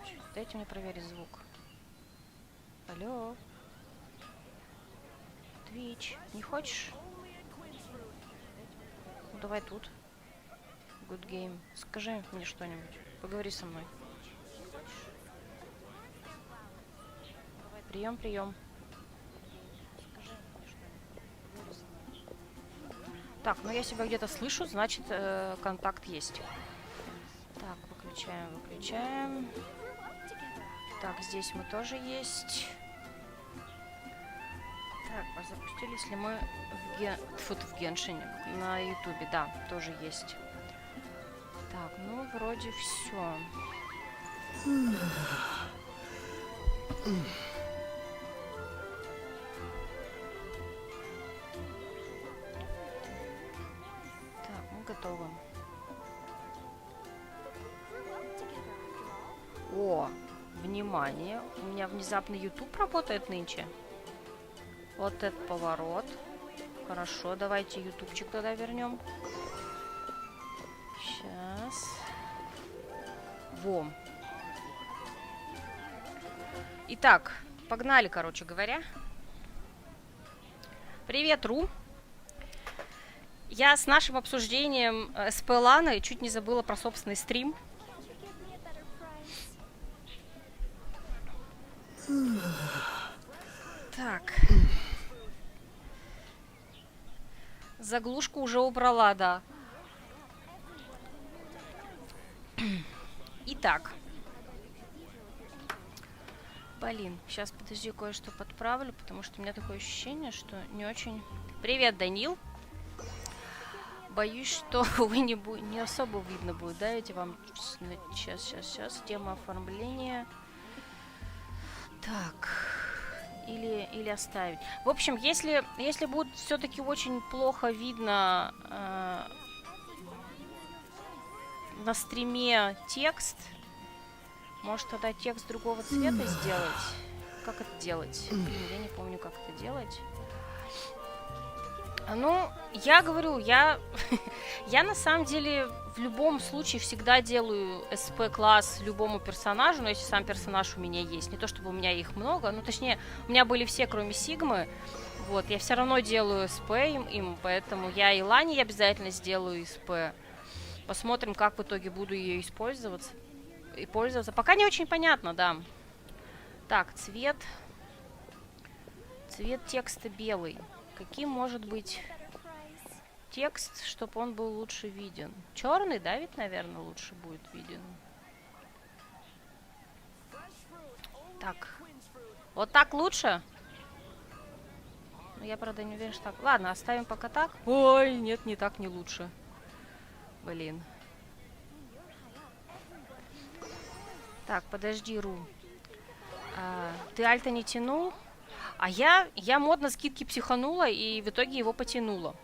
что-нибудь. Дайте мне проверить звук. Алло. Twitch, не хочешь? Ну, давай тут. Good game. Скажи мне что-нибудь. Поговори со мной. Давай, прием, прием. Скажи мне что-нибудь. Так, ну я себя где-то слышу, значит контакт есть. Так, выключаем, выключаем. Так, здесь мы тоже есть. Так, а запустились ли мы в Геншине? На Ютубе, да, тоже есть. Так, ну вроде все. Так, мы готовы. О, внимание, у меня внезапно YouTube работает нынче. Вот этот поворот. Хорошо, давайте ютубчик тогда вернем. Сейчас. Во. Итак, погнали, короче говоря. Привет, Ру. Я с нашим обсуждением СП-лана чуть не забыла про собственный стрим. Так. Заглушку уже убрала, да. Итак. Блин, сейчас подожди, кое-что подправлю, потому что у меня такое ощущение, что не очень... Привет, Данил. Боюсь, что вы не особо видно будет, да? Я вам... Сейчас. Тема оформления. Так... Или оставить. В общем, если будет все-таки очень плохо видно на стриме текст, может тогда текст другого цвета сделать? Как это делать? Блин, я не помню, как это делать. Ну, я говорю, я на самом деле в любом случае всегда делаю СП-класс любому персонажу, но если сам персонаж у меня есть. Не то чтобы у меня их много, ну точнее, у меня были все, кроме Сигмы. Вот, я все равно делаю СП им, поэтому я и Лане обязательно сделаю СП. Посмотрим, как в итоге буду ее использовать. Пока не очень понятно, да. Так, цвет. Цвет текста белый. Каким может быть текст, чтобы он был лучше виден? Черный, да, ведь, наверное, лучше будет виден. Так. Вот так лучше? Ну, я, правда, не уверена, что так. Ладно, оставим пока так. Ой, нет, не так, не лучше. Блин. Так, подожди, Ру. Ты альта не тянул? А я модно скидки психанула и в итоге его потянула.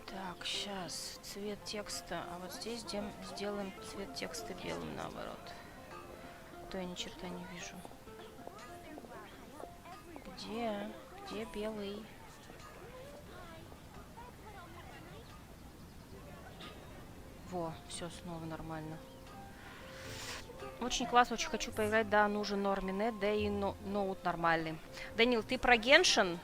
Так, сейчас цвет текста. А вот здесь сделаем цвет текста белым, наоборот. То я ни черта не вижу. Где белый? Во, все снова нормально. Очень классно, очень хочу поиграть. Да, нужен норминет, да и ноут нормальный. Данил, ты про Геншин?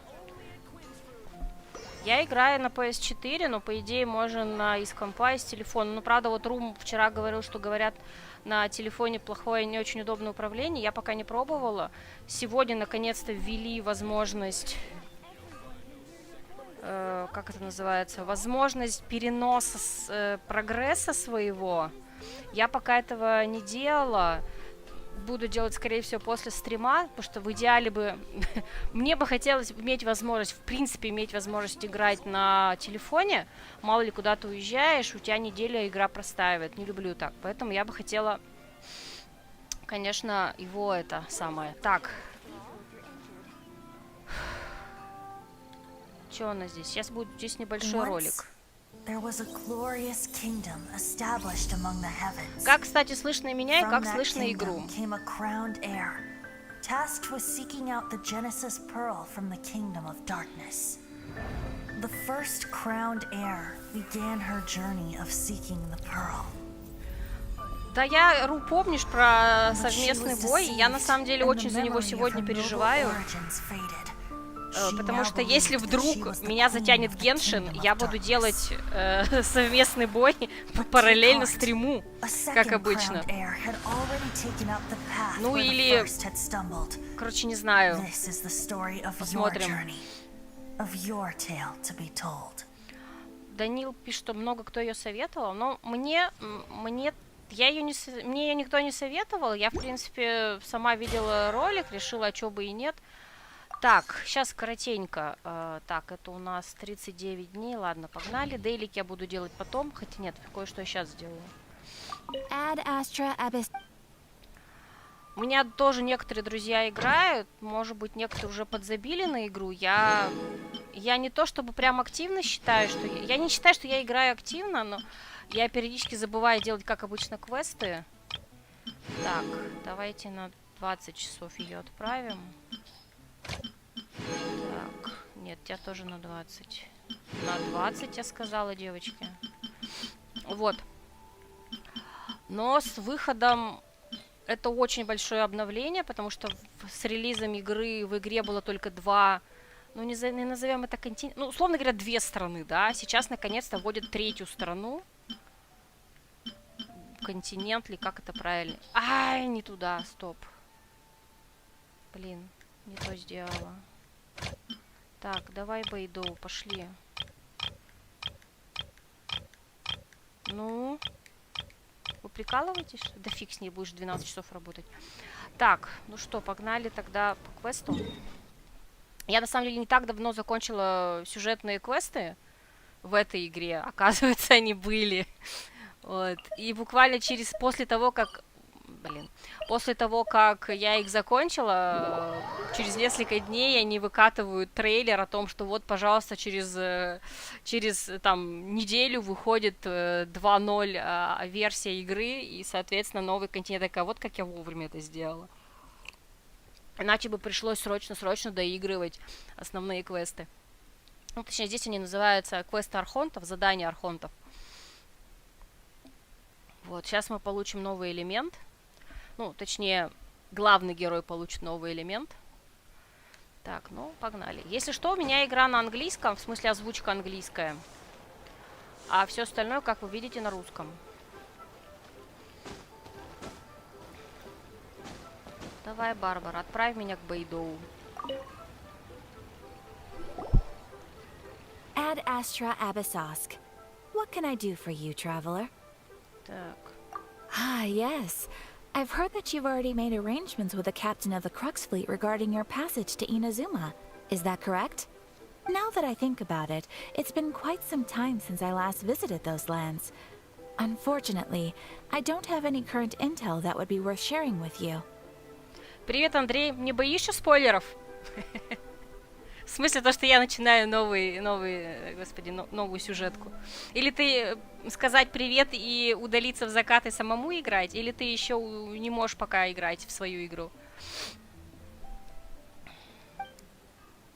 Я играю на PS4, но по идее можно из компа, из телефона. Ну, правда, вот Рум вчера говорил, что говорят, на телефоне плохое, не очень удобное управление. Я пока не пробовала. Сегодня наконец-то ввели возможность... как это называется? Возможность переноса прогресса своего. Я пока этого не делала. Буду делать, скорее всего, после стрима, потому что в идеале бы... Мне бы хотелось иметь возможность, в принципе, иметь возможность играть на телефоне. Мало ли, куда ты уезжаешь, у тебя неделя игра простаивает. Не люблю так. Поэтому я бы хотела, конечно, его это самое. Так. Что у нас здесь? Сейчас будет здесь небольшой ролик. Как, кстати, слышно меня и как слышно игру? The first crowned heir began her journey of seeking the pearl. Да, я, Ру, помнишь про совместный бой? Я на самом деле очень за него сегодня переживаю. Потому что если вдруг меня затянет Геншин, я буду делать совместный бой параллельно стриму, как обычно. Ну или... Короче, не знаю. Посмотрим. Данил пишет, что много кто ее советовал, но мне ее никто не советовал. Я, в принципе, сама видела ролик, решила, а чё бы и нет. Так, сейчас коротенько. Так, это у нас 39 дней. Ладно, погнали. Дейлик я буду делать потом. Хотя нет, кое-что я сейчас сделаю. У меня тоже некоторые друзья играют. Может быть, некоторые уже подзабили на игру. Я не то чтобы прям активно считаю, что... Я не считаю, что я играю активно, но я периодически забываю делать, как обычно, квесты. Так, давайте на 20 часов ее отправим. Так, нет, тебя тоже на 20. На 20, я сказала, девочки. Вот. Но с выходом... Это очень большое обновление, потому что с релизом игры в игре было только 2... Ну, не назовем это континент... Ну, условно говоря, 2 страны, да? Сейчас, наконец-то, вводят 3-ю страну. Континент ли, как это правильно? Ай, не туда, стоп. Блин, не то сделала. Так, давай Бэйдоу, пошли. Ну... Вы прикалываетесь? Да фиг с ней, будешь 12 часов работать. Так, ну что, погнали тогда по квесту. Я, на самом деле, не так давно закончила сюжетные квесты в этой игре. Оказывается, они были. Вот. И буквально после того, как я их закончила, через несколько дней они выкатывают трейлер о том, что вот, пожалуйста, через там неделю выходит 2.0 версия игры и, соответственно, новый континент. Такая, вот как я вовремя это сделала. Иначе бы пришлось срочно доигрывать основные квесты. Ну, точнее, здесь они называются квесты архонтов, задания архонтов. Вот, сейчас мы получим новый элемент. Ну, точнее, главный герой получит новый элемент. Так, ну, погнали. Если что, у меня игра на английском, в смысле озвучка английская. А все остальное, как вы видите, на русском. Давай, Барбара, отправь меня к Бэйдоу. Ad Astra Abyssosk. What can I do for you, traveler? Так. Ah, yes. I've heard that you've already made arrangements with the captain of the Crux fleet regarding your passage to Inazuma. Is that correct? Now that I think about it, it's been quite some time since I last visited those lands. Unfortunately, I don't have any current intel that would be worth sharing with you. Привет, Андрей. Не боишься спойлеров? В смысле, то, что я начинаю новую сюжетку? Или ты сказать привет и удалиться в закат и самому играть? Или ты еще не можешь пока играть в свою игру?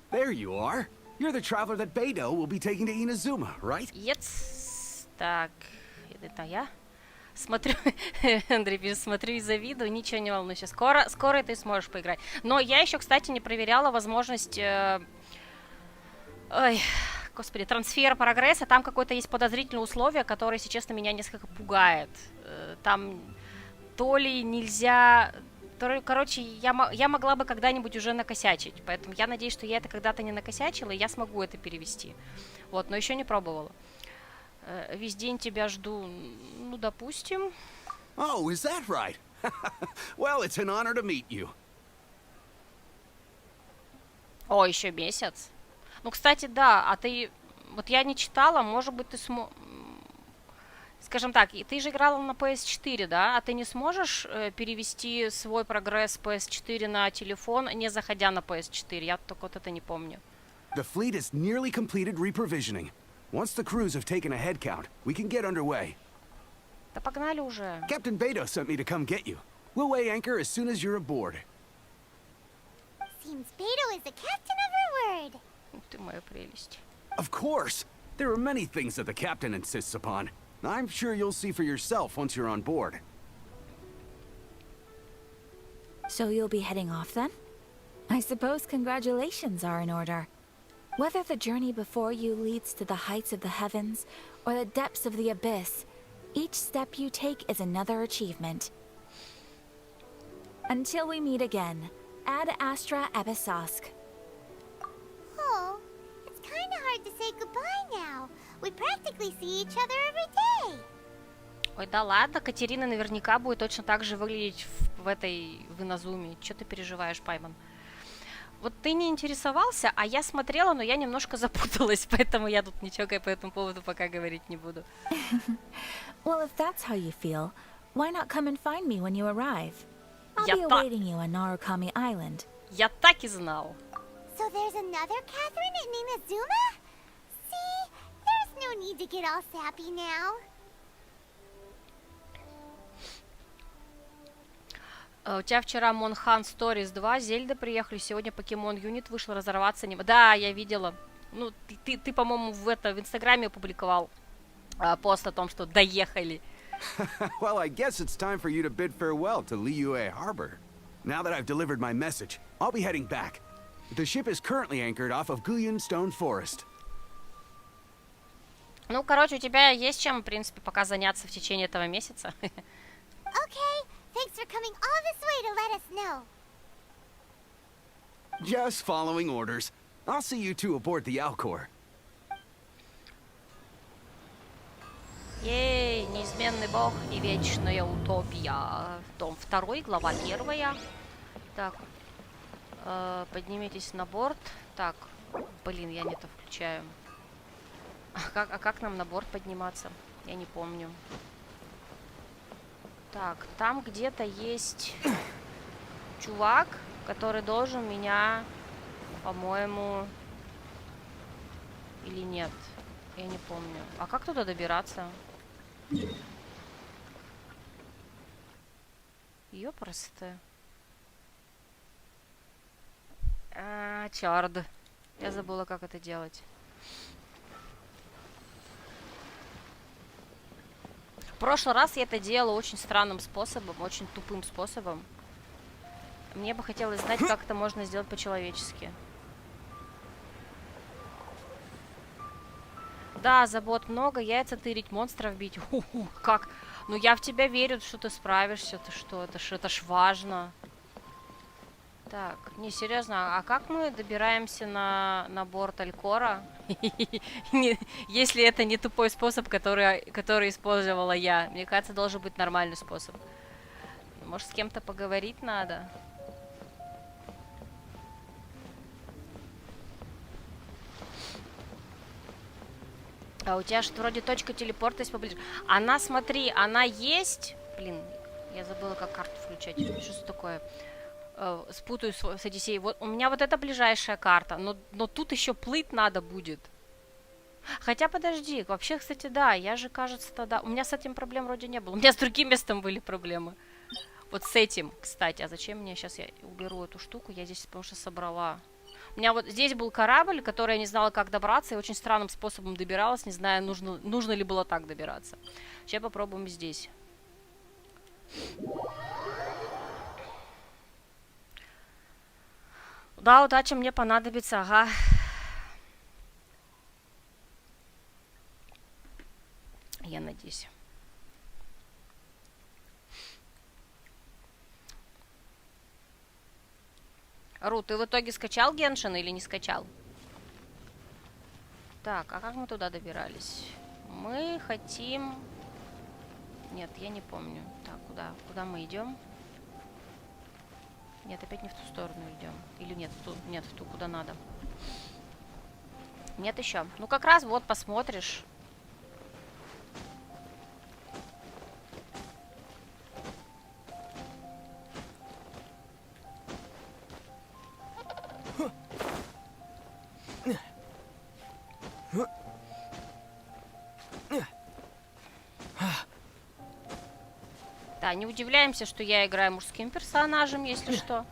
There you are. You're the traveler that Beidou will be taking to Inazuma, right? Yes. Так, это я? Смотрю, Андрей пишет, смотрю и завидую, ничего не волнуйся. Скоро ты сможешь поиграть. Но я еще, кстати, не проверяла возможность... Ой, господи, трансфер прогресса. Там какое-то есть подозрительное условие, которое, если честно, меня несколько пугает. Там то ли нельзя... Короче, я могла бы когда-нибудь уже накосячить. Поэтому я надеюсь, что я это когда-то не накосячила, и я смогу это перевести. Вот, но еще не пробовала. Весь день тебя жду, ну, допустим. Oh, is that right? Well, it's an honor to meet you. О, еще месяц. Ну, кстати, да, а ты... Вот я не читала, может быть, ты скажем так, ты же играла на PS4, да? А ты не сможешь перевести свой прогресс с PS4 на телефон, не заходя на PS4? Я только вот это не помню. The fleet has nearly completed reprovisioning. Once the crews have taken a head count, we can get underway. Да погнали уже. Captain Beidou sent me to come get you. We'll weigh anchor as soon as you're aboard. Seems Beidou is the captain of her word. Ух ты, моя прелесть. Of course. There are many things that the captain insists upon. I'm sure you'll see for yourself once you're on board. So you'll be heading off then? I suppose congratulations are in order. Whether the journey before you leads to the heights of the heavens or the depths of the abyss, each step you take is another achievement. Until we meet again, Ad Astra Ebisosk. Oh, it's kind of hard to say goodbye now. We practically see each other every day. Ой, да ладно, Катерина наверняка будет точно так же выглядеть в Иназуме. Чё ты переживаешь, Пайман? Вот ты не интересовался, а я смотрела, но я немножко запуталась, поэтому я тут ничего по этому поводу пока говорить не буду. Well, if that's how you feel, why not come and find me when you arrive? I'll Я be та- awaiting you on Narukami Island. Я так и знал. So there's another Catherine in Inazuma? See, there's no need to get all sappy now. У тебя вчера Монхан Stories 2, Зельда приехали, сегодня Покемон Юнит вышел, разорваться не... Да, я видела. Ну, ты по-моему, в Инстаграме опубликовал пост о том, что доехали. Well, I guess it's time for you to bid farewell to Liyue Harbor. Now that I've delivered my message, I'll be heading back. The ship is currently anchored off of Guyan Stone Forest. Ну, короче, у тебя есть чем, в принципе, пока заняться в течение этого месяца. Okay, thanks for coming all this way to let us know. Just following orders. I'll see you two aboard the Alcor. Ей, неизменный бог и вечная утопия. Том 2, глава 1. Так, поднимитесь на борт. Так, блин, я не то включаю. А как нам на борт подниматься? Я не помню. Так, там где-то есть чувак, который должен меня, по-моему, или нет. Я не помню. А как туда добираться? Ёпросты. Чёрт. Я забыла, как это делать. В прошлый раз я это делала очень странным способом, очень тупым способом. Мне бы хотелось знать, как это можно сделать по-человечески. Да, забот много, яйца тырить, монстров бить. Как? Ну я в тебя верю, что ты справишься. Ты что? Это ж важно. Так, не, серьезно, а как мы добираемся на борт Алькора? Если это не тупой способ, который использовала я. Мне кажется, должен быть нормальный способ. Может, с кем-то поговорить надо? А у тебя же вроде точка телепорта есть поближе. Она, смотри, она есть. Блин, я забыла, как карту включать. Что это такое? Спутаю с Одиссеей. Вот у меня вот это ближайшая карта, но тут еще плыть надо будет. Хотя подожди, вообще, кстати, да, я же, кажется, тогда... У меня с этим проблем вроде не было. У меня с другим местом были проблемы. Вот с этим, кстати. А зачем мне сейчас я уберу эту штуку? Я здесь, потому что собрала. У меня вот здесь был корабль, который я не знала, как добраться, и очень странным способом добиралась, не знаю, нужно ли было так добираться. Сейчас попробуем здесь. Да, удача мне понадобится, ага. Я надеюсь. Ру, ты в итоге скачал Геншин или не скачал? Так, а как мы туда добирались? Мы хотим... Нет, я не помню. Так, куда мы идем? Нет, опять не в ту сторону идем. Или нет, в ту, куда надо. Нет еще. Ну, как раз вот посмотришь. Да, не удивляемся, что я играю мужским персонажем, если что.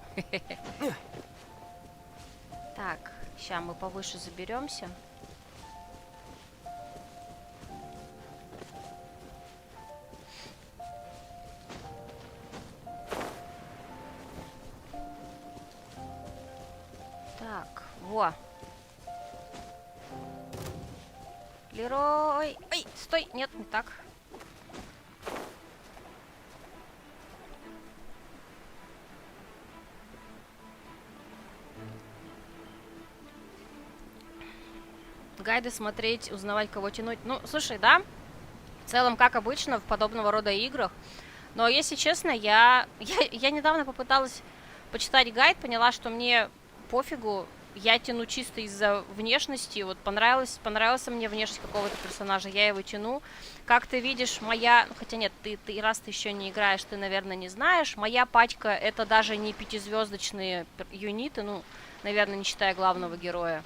Так, сейчас мы повыше заберемся. Во. Лерой. Ой, стой. Нет, не так. Гайды смотреть, узнавать, кого тянуть. Ну, слушай, да, в целом, как обычно, в подобного рода играх. Но, если честно, я недавно попыталась почитать гайд, поняла, что мне пофигу, я тяну чисто из-за внешности. Вот понравился мне внешность какого-то персонажа, я его тяну. Как ты видишь, моя... Ну, хотя нет, раз ты еще не играешь, ты, наверное, не знаешь. Моя пачка — это даже не 5-звездочные юниты, ну, наверное, не считая главного героя.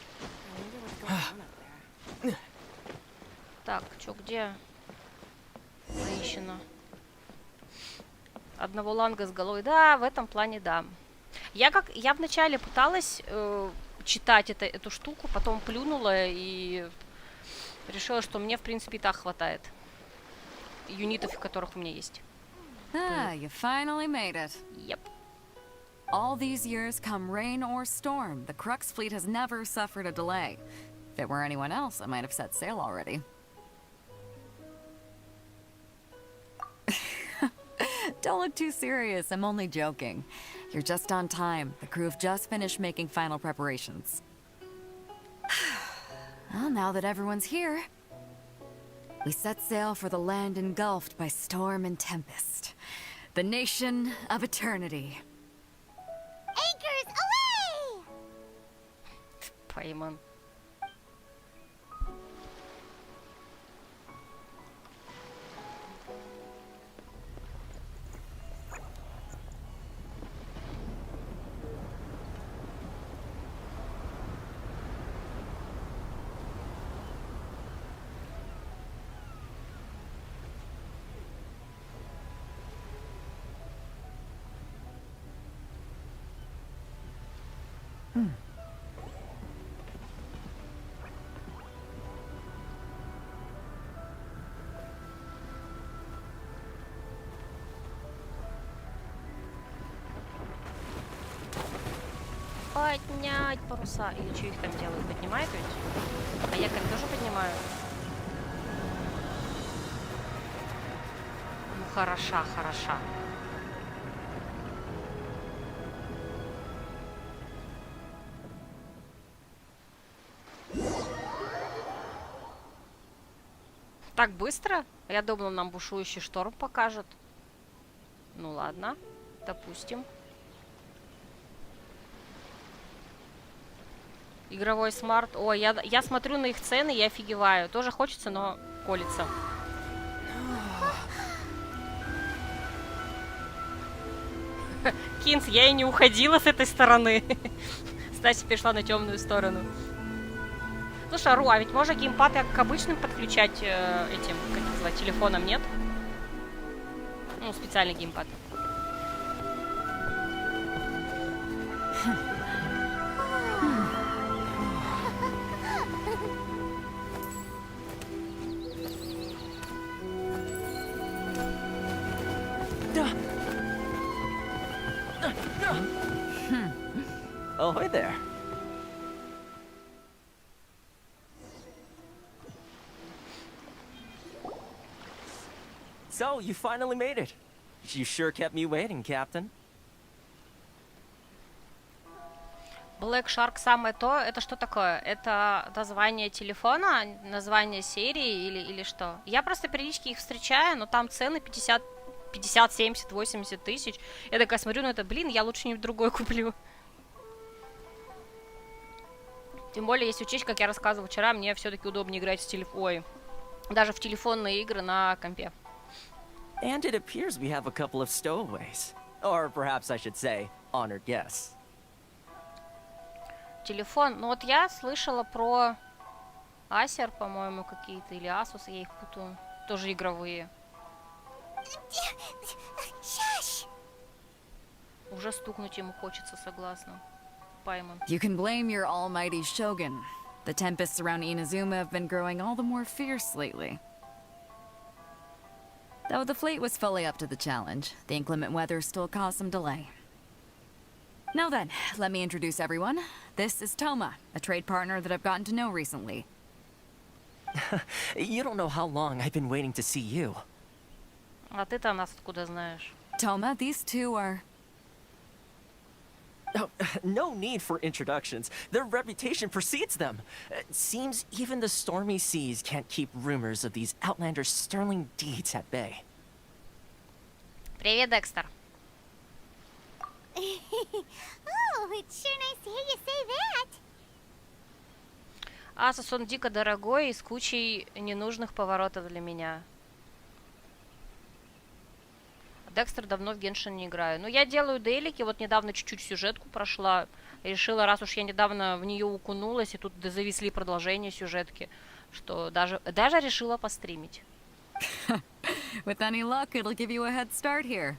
Так, чё, где? Женщина. Одного ланга с головой. Да, в этом плане, да. Я вначале пыталась читать эту штуку, потом плюнула и решила, что мне, в принципе, и так хватает юнитов, которых у меня есть. Ah, you finally made it. Yep. All these years, come rain or storm, the Crux fleet has never suffered a delay. If it were anyone else, I might have set sail already. Don't look too serious, I'm only joking. You're just on time. The crew have just finished making final preparations. Well, now that everyone's here, we set sail for the land engulfed by storm and tempest. The nation of eternity. Anchors away! Пайман. Поднять паруса. Или что их там делают? Поднимают ведь? А я как тоже поднимаю? Ну, хороша, хороша. Так быстро? Я думала, нам бушующий шторм покажет. Ну ладно, допустим. Игровой смарт. Ой, я смотрю на их цены и офигеваю. Тоже хочется, но колется. Кинс, я и не уходила с этой стороны. Стася перешла на темную сторону. Слушай, Ару, а ведь можно геймпад как к обычным подключать этим, как их называть, телефоном, нет? Ну, специальный геймпад. Oh, hi there. So, you finally made it. You sure kept me waiting, Captain. Black Shark самое то, это что такое? Это название телефона, название серии или что? Я просто периодически их встречаю, но там цены 50, 70, 80 тысяч. Я такая смотрю на это, блин, я лучше не другой куплю. Тем более, если учесть, как я рассказывала вчера, мне все-таки удобнее играть даже в телефонные игры на компе. And it appears we have a couple of stowaways. Or perhaps I should say, honored guests. Телефон. Ну вот я слышала про Асер, по-моему, какие-то, или Асус, я их путаю. Тоже игровые. Уже стукнуть ему хочется, согласна. Пайман. You can blame your almighty shogun. The tempests around Inazuma have been growing all the more fierce lately. Though the fleet was fully up to the challenge, the inclement weather still caused some delay. Now then, let me introduce everyone. This is Toma, a trade partner that I've gotten to know recently. You don't know how long I've been waiting to see you. А ты-то нас откуда знаешь? Toma, these two are... Oh, no need for introductions. Their reputation precedes them. Seems even the stormy seas can't keep rumors of these outlanders' sterling deeds at bay. Привет, Декстер. Oh, it's sure nice to hear you say that. Асос, он дико дорогой и с кучей ненужных поворотов для меня. Декстер давно в Геншин не играю. Ну, я делаю дейлики, вот недавно чуть-чуть сюжетку прошла. Решила, раз уж я недавно в нее укунулась, и тут зависли продолжение сюжетки, что даже решила постримить. With any luck, it'll give you a head start here.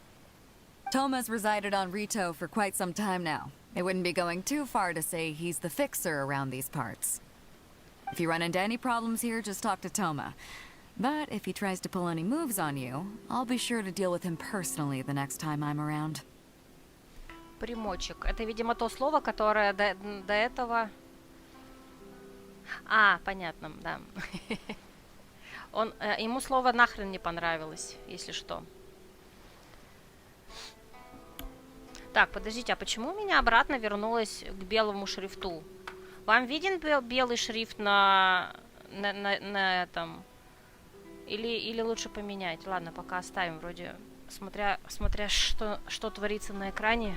Toma's resided on Rito for quite some time now. It wouldn't be going too far to say he's the fixer around these parts. If you run into any problems here, just talk to Toma. But if he tries to pull any moves on you, I'll be sure to deal with him personally the next time I'm around. Примочек. Это, видимо, то слово, которое до этого... А, понятно, да. Ему слово нахрен не понравилось, если что. Так, подождите, а почему у меня обратно вернулось к белому шрифту? Вам виден белый шрифт на этом? Или лучше поменять? Ладно, пока оставим, вроде, смотря что творится на экране.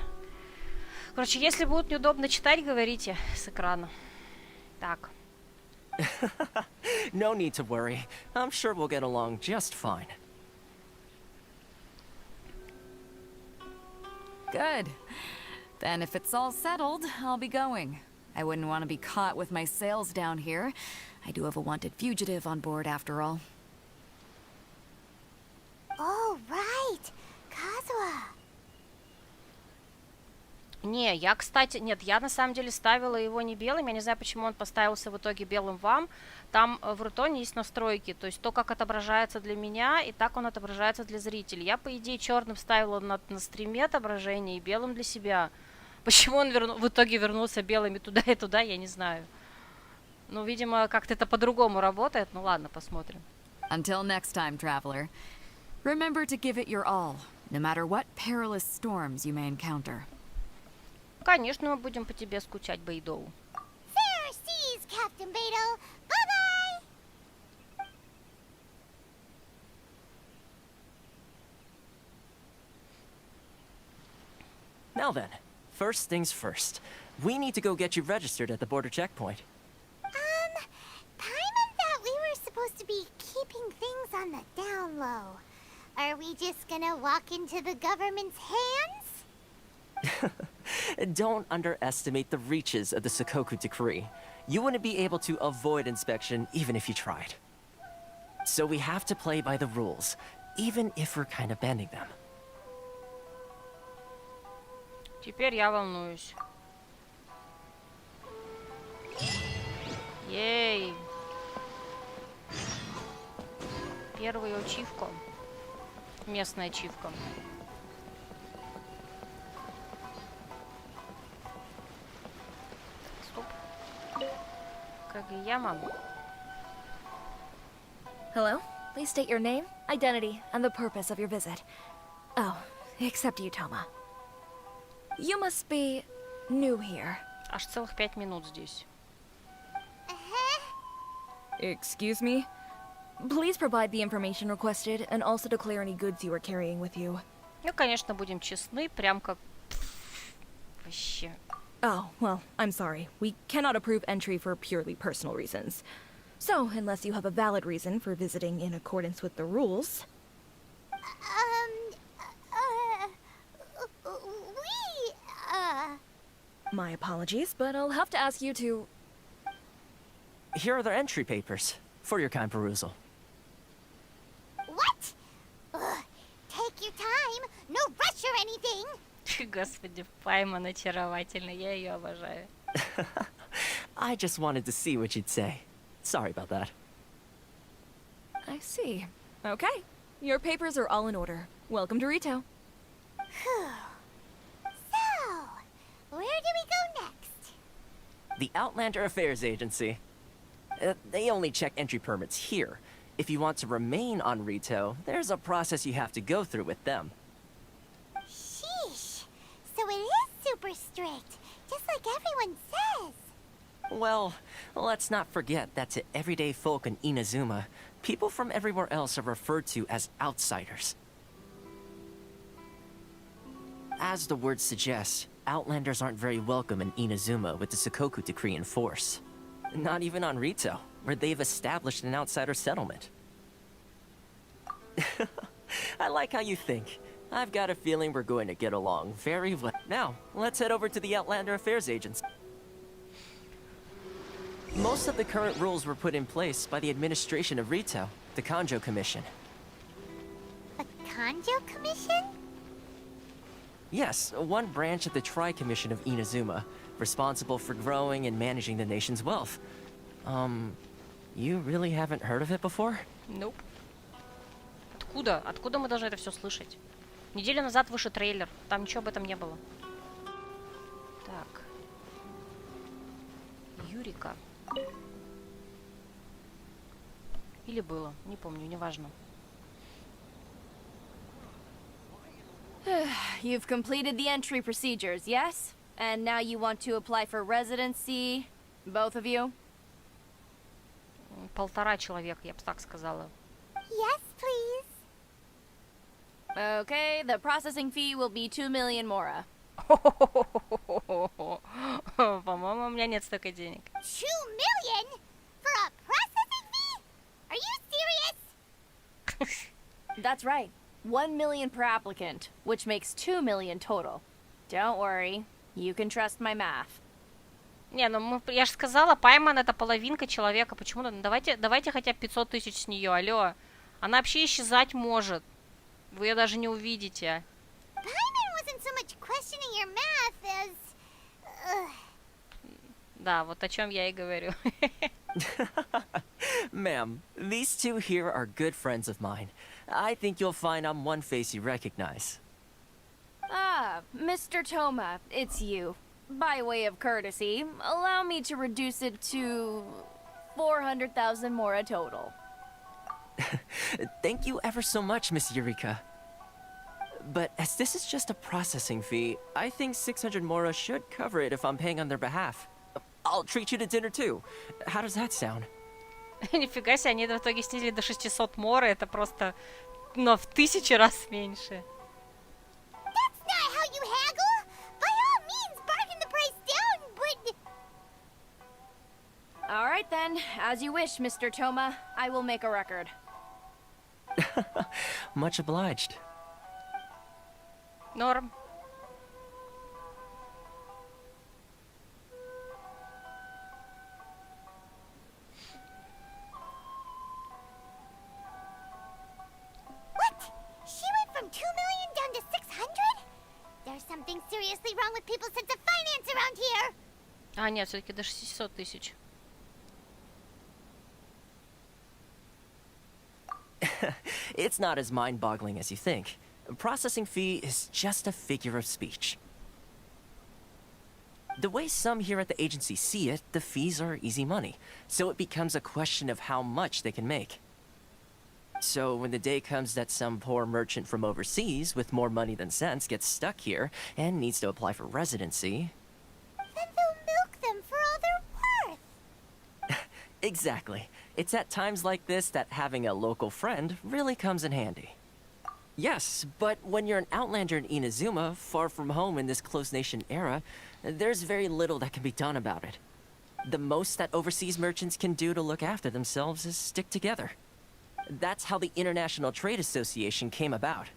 Короче, если будет неудобно читать, говорите с экрана. Так. No need to worry. I'm sure we'll get along just fine. Good. Then if it's all settled, I'll be going. I wouldn't want to be caught with my sails down here. I do have a wanted fugitive on board after all. Oh, right. Kazuha. Не, я, кстати, нет, я на самом деле ставила его не белым, я не знаю, почему он поставился в итоге белым вам. Там в Рутоне есть настройки, то есть то, как отображается для меня, и так он отображается для зрителей. Я, по идее, черным ставила на стриме отображение и белым для себя. Почему он в итоге вернулся белым и туда, я не знаю. Ну, видимо, как-то это по-другому работает. Ну ладно, посмотрим. Until next time, traveler. Remember to give it your all, no matter what perilous storms you may encounter. Конечно, мы будем по тебе скучать, Бейдоу. Fair seas, Captain Beidou. Bye-bye. Now then, first things first. We need to go get you registered at the border checkpoint. Paimon thought we were supposed to be keeping things on the down low. Are we just gonna walk into the government's hands? Don't underestimate the reaches of the Sakoku Decree. You wouldn't be able to avoid inspection even if you tried. So we have to play by the rules, even if we're kind of bending them. Теперь я волнуюсь. Ей! Первую ачивку. Местная ачивка. Стоп. Кагаяма. Hello? Please state your name, identity, and the purpose of your visit. Oh, except you, Toma. You must be new here. Аж целых 5 минут здесь. Excuse me? Please provide the information requested and also declare any goods you are carrying with you. Ну, конечно, будем честны, прям как... Вообще. Oh, well, I'm sorry. We cannot approve entry for purely personal reasons. So, unless you have a valid reason for visiting in accordance with the rules... My apologies, but I'll have to ask you to... Here are the entry papers, for your kind perusal. What? Take your time. No rush or anything. Господи, Паймон очаровательный, я ее обожаю. I just wanted to see what you'd say. Sorry about that. I see. Okay. Your papers are all in order. Welcome to Rito. So, The Outlander Affairs Agency. They only check entry permits here. If you want to remain on Rito, there's a process you have to go through with them. Sheesh. So it is super strict, just like everyone says. Well, let's not forget that to everyday folk in Inazuma, people from everywhere else are referred to as outsiders. As the word suggests, Outlanders aren't very welcome in Inazuma with the Sakoku Decree in force. Not even on Rito, where they've established an outsider settlement. I like how you think. I've got a feeling we're going to get along very well. Now, let's head over to the Outlander Affairs Agency. Most of the current rules were put in place by the administration of Rito, the Kanjo Commission. The Kanjo Commission? Yes, one branch of the Tri-Commission of Inazuma, responsible for growing and managing the nation's wealth. You really haven't heard of it before? Nope. Откуда? Откуда мы должны это все слышать? Неделю назад вышел трейлер, там ничего об этом не было. Так. Юрика. Или было, не помню, неважно. You've completed the entry procedures, yes? And now you want to apply for residency, both of you? 1,5 человека, я бы так сказала. Yes, please. Okay, the processing fee will be 2 million mora. По-моему, у меня нет столько денег. 2 million? For a processing fee? Are you serious? That's right. 1 million per applicant, which makes 2 million total. Don't worry, you can trust my math. Не, ну я же сказала, Пайман это половинка человека. Почему? Давайте хотя бы 500 тысяч с нее, алло. Она вообще исчезать может. Вы ее даже не увидите. Paimon wasn't so much questioning your math as... Да, вот о чем я и говорю. Ma'am, these two here are good friends of mine. I think you'll find I'm one face you recognize. Ah, Mr. Toma, it's you. By way of courtesy, allow me to reduce it to 400,000 mora total. Thank you ever so much, Miss Eureka. But as this is just a processing fee, I think 600 mora should cover it if I'm paying on their behalf. I'll treat you to dinner too. How does that sound? Нифига себе, они в итоге снизили до 600 мора, это просто, ну, в 1000 раз меньше. That's not how you haggle! By all means, bargain the price down, but... Alright then, as you wish, Mr. Toma. I will make a record. Much obliged. Норм. What? She went from 2 million down to 600? There's something seriously wrong with people's sense of finance around here! А, нет, все-таки до 600 тысяч. It's not as mind-boggling as you think. Processing fee is just a figure of speech. The way some here at the agency see it, the fees are easy money, so it becomes a question of how much they can make. So when the day comes that some poor merchant from overseas with more money than sense gets stuck here and needs to apply for residency... Then they'll milk them for all they're worth! Exactly. It's at times like this that having a local friend really comes in handy. Yes, but when you're an outlander in Inazuma, far from home in this closed nation era, there's very little that can be done about it. The most that overseas merchants can do to look after themselves is stick together. That's how the International Trade Association came about.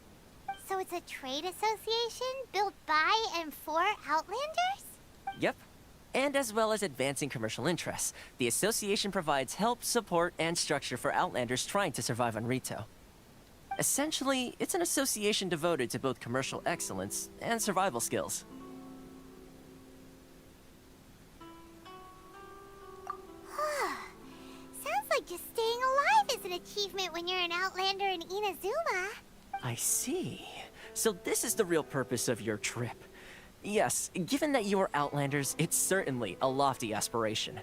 So it's a trade association built by and for Outlanders? Yep. And as well as advancing commercial interests, the association provides help, support, and structure for Outlanders trying to survive on Rito. Essentially, it's an association devoted to both commercial excellence and survival skills. Sounds like just staying alive is an achievement when you're an Outlander in Inazuma. I see. So this is the real purpose of your trip. Yes, given that you are Outlanders, it's certainly a lofty aspiration.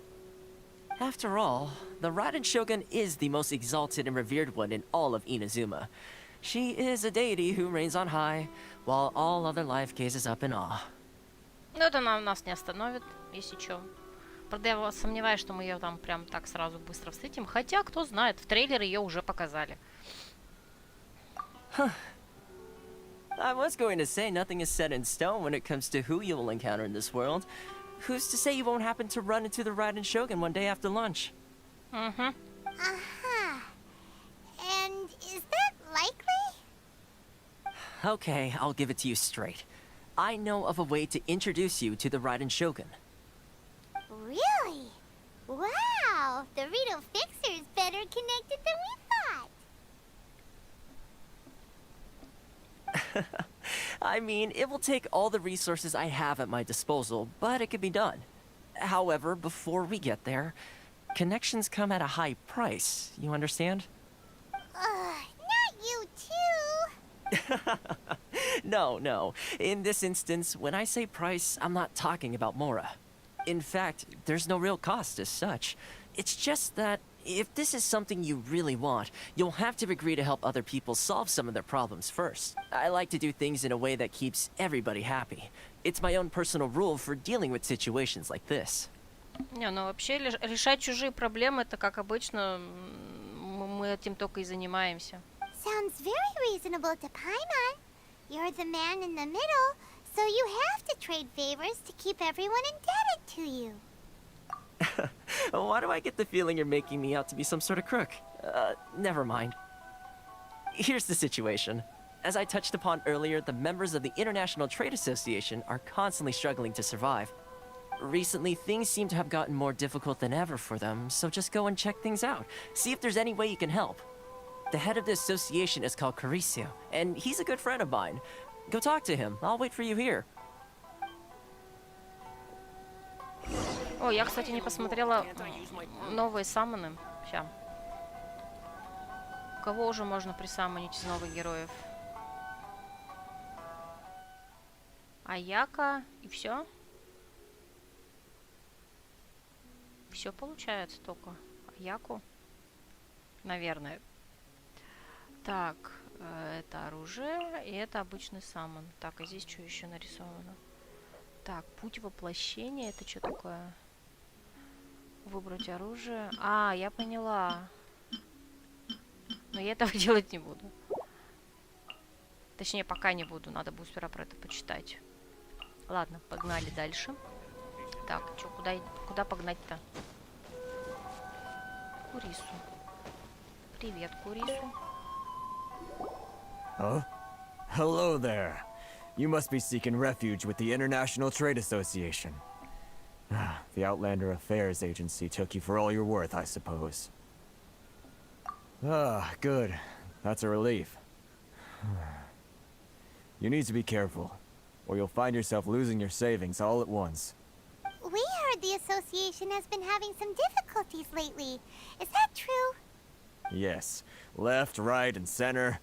After all, the Raiden Shogun is the most exalted and revered one in all of Inazuma. She is a deity who reigns on high, while all other life gazes up in awe. Ну, это нас не остановит, если чё. Правда, я сомневаюсь, что мы ее там прям так сразу быстро встретим. Хотя, кто знает, в трейлере ее уже показали. I was going to say nothing is set in stone when it comes to who you will encounter in this world. Who's to say you won't happen to run into the Raiden Shogun one day after lunch? And is that likely? Okay, I'll give it to you straight. I know of a way to introduce you to the Raiden Shogun. Really? Wow, the Rito Fixer is better connected than we thought. I mean, it will take all the resources I have at my disposal, but it can be done. However, before we get there, connections come at a high price, you understand? Not you too. No. In this instance, when I say price, I'm not talking about Mora. In fact, there's no real cost as such. It's just that if this is something you really want, you'll have to agree to help other people solve some of their problems first. I like to do things in a way that keeps everybody happy. It's my own personal rule for dealing with situations like this. Не, ну вообще решать чужие проблемы, это как обычно, мы этим только и занимаемся. Sounds very reasonable to Paimon. You're the man in the middle, so you have to trade favors to keep everyone indebted to you. Why do I get the feeling you're making me out to be some sort of crook? Never mind. Here's the situation. As I touched upon earlier, the members of the International Trade Association are constantly struggling to survive. Recently, things seem to have gotten more difficult than ever for them, so just go and check things out. See if there's any way you can help. The head of the association is called Carisio, and he's a good friend of mine. Go talk to him. I'll wait for you here. О, я, кстати, не посмотрела новые саммоны. Ща. Кого уже можно присаммонить из новых героев? Аяка и все? Все получается только. Аяку? Наверное. Так, это оружие, и это обычный саммон. Так, а здесь что еще нарисовано? Так, путь воплощения, это что такое? Выбрать оружие. А, я поняла. Но я этого делать не буду. Точнее, пока не буду. Надо будет сперва про это почитать. Ладно, погнали дальше. Так, что, куда погнать-то? Курису. Привет, Курису. Huh? Hello there. You must be seeking refuge with the International Trade Association. The Outlander Affairs Agency took you for all you're worth, I suppose. Good. That's a relief. You need to be careful, or you'll find yourself losing your savings all at once. We heard the association has been having some difficulties lately. Is that true? Yes. Left, right, and center.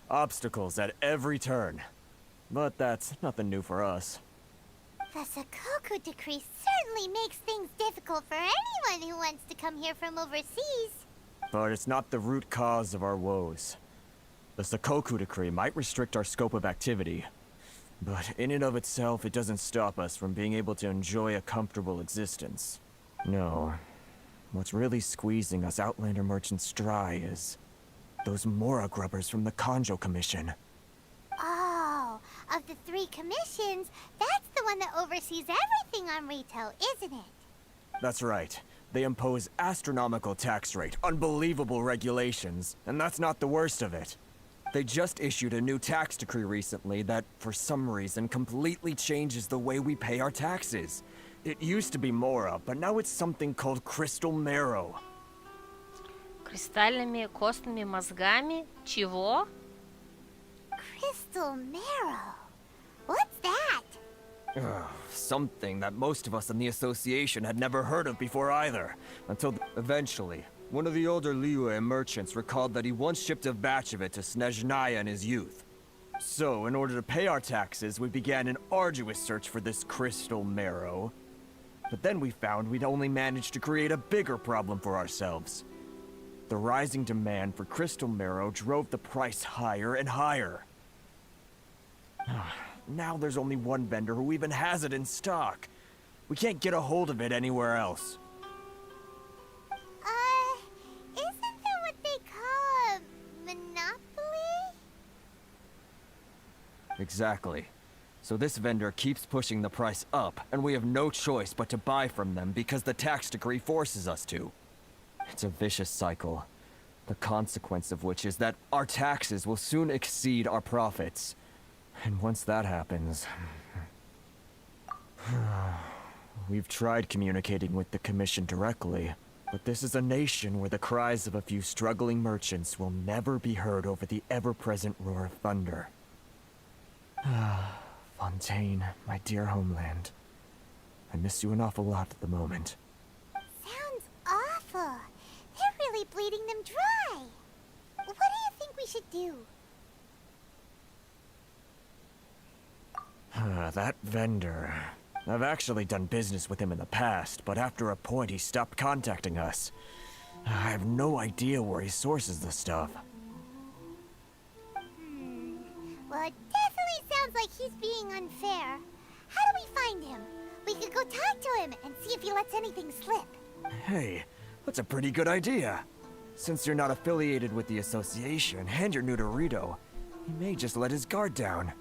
Obstacles at every turn. But that's nothing new for us. The Sakoku Decree certainly makes things difficult for anyone who wants to come here from overseas. But it's not the root cause of our woes. The Sakoku Decree might restrict our scope of activity, but in and of itself, it doesn't stop us from being able to enjoy a comfortable existence. No. What's really squeezing us Outlander merchants dry is those Mora grubbers from the Kanjo Commission. Oh, of the 3 commissions, that's the one that oversees everything on Rito, isn't it? That's right. They impose astronomical tax rate, unbelievable regulations, and that's not the worst of it. They just issued a new tax decree recently that, for some reason, completely changes the way we pay our taxes. It used to be Mora, but now it's something called Crystal Marrow. Кристальными костными мозгами? Чего? Crystal Marrow. What's that? Something that most of us in the association had never heard of before either. Until eventually, one of the older Liyue merchants recalled that he once shipped a batch of it to Snezhnaya in his youth. So, in order to pay our taxes, we began an arduous search for this crystal marrow. But then we found we'd only managed to create a bigger problem for ourselves. The rising demand for crystal marrow drove the price higher and higher. Now there's only one vendor who even has it in stock. We can't get a hold of it anywhere else. Isn't that what they call a monopoly? Exactly. So this vendor keeps pushing the price up, and we have no choice but to buy from them because the tax decree forces us to. It's a vicious cycle, the consequence of which is that our taxes will soon exceed our profits. And once that happens... We've tried communicating with the Commission directly, but this is a nation where the cries of a few struggling merchants will never be heard over the ever-present roar of thunder. Fontaine, my dear homeland. I miss you an awful lot at the moment. Sounds awful. They're really bleeding them dry. What do you think we should do? That vendor. I've actually done business with him in the past, but after a point he stopped contacting us. I have no idea where he sources the stuff. Well, it definitely sounds like he's being unfair. How do we find him? We could go talk to him and see if he lets anything slip. Hey, that's a pretty good idea. Since you're not affiliated with the association and you're new to Rito, he may just let his guard down.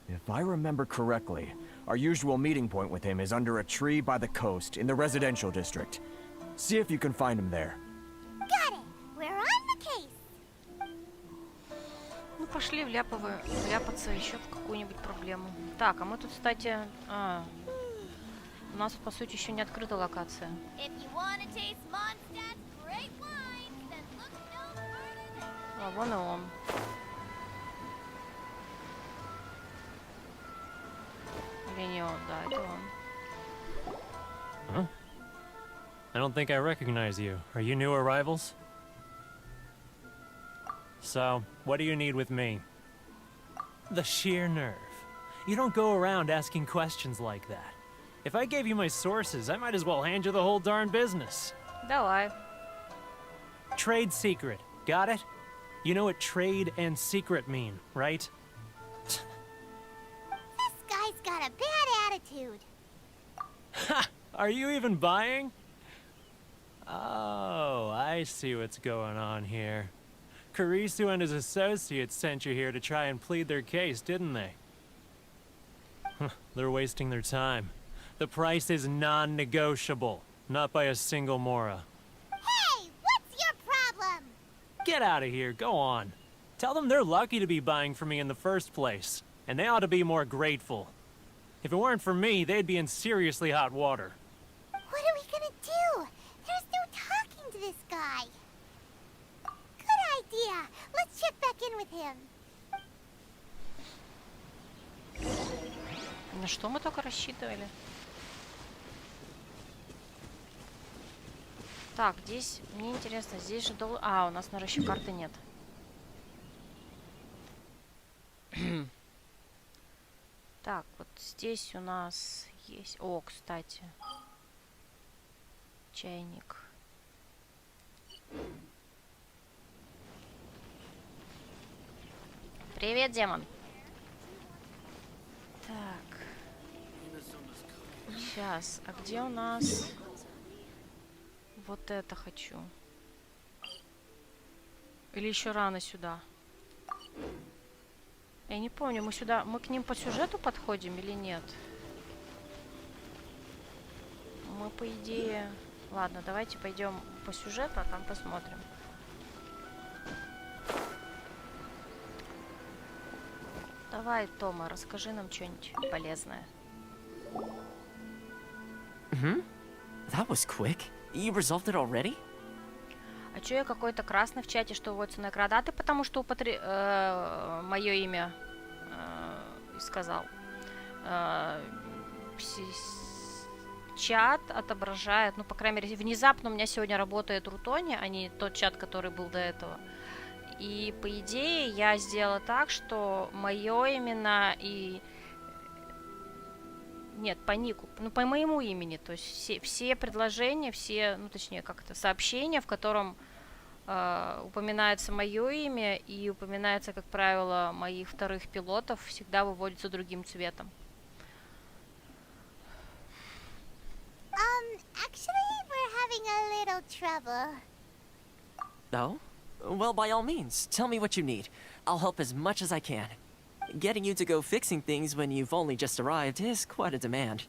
If I remember correctly, our usual meeting point with him is under a tree by the coast in the residential district. See if you can find him there. Got it. We're on the case. Ну, пошли вляпаться еще в какую-нибудь проблему. Так, а мы тут, кстати... у нас, по сути, еще не открыта локация. А, вон и он. Или не он, да, это он. Huh? I don't think I recognize you. Are you new arrivals? So, what do you need with me? The sheer nerve. You don't go around asking questions like that. If I gave you my sources, I might as well hand you the whole darn business. Давай. Trade secret. Got it? You know what trade and secret mean, right? This guy's got a bad attitude. Ha! Are you even buying? Oh, I see what's going on here. Karisu and his associates sent you here to try and plead their case, didn't they? They're wasting their time. The price is non-negotiable, not by a single Mora. Hey, what's your problem? Get out of here, go on. Tell them they're lucky to be buying from me in the first place, and they ought to be more grateful. If it weren't for me, they'd be in seriously hot water. What are we gonna do? There's no talking to this guy. Good idea. Let's check back in with him. На что мы только рассчитывали? Так, здесь, мне интересно, здесь же должен... А, у нас на расчет карты нет. Так, вот здесь у нас есть... О, кстати. Чайник. Привет, демон. Так. Сейчас, а где у нас... Вот это хочу. Или еще рано сюда? Я не помню, мы к ним по сюжету подходим или нет? Мы, по идее... Ладно, давайте пойдем по сюжету, а там посмотрим. Давай, Тома, расскажи нам что-нибудь полезное. That was quick. You resolved it already? А чё я какой-то красный в чате, что вводится на экран? Да ты потому что мое имя сказал. Чат отображает, ну, по крайней мере, внезапно у меня сегодня работает Рутони, а не тот чат, который был до этого. И по идее я сделала так, что мое именно и... Нет, по нику, ну по моему имени, то есть все предложения, все, ну точнее как-то сообщения, в котором упоминается мое имя и упоминается, как правило, моих вторых пилотов, всегда выводится другим цветом. Actually, we're having a little trouble. Oh? Well, by all means, tell me what you need. I'll help as much as I can. Getting you to go fixing things when you've only just arrived is quite a demand.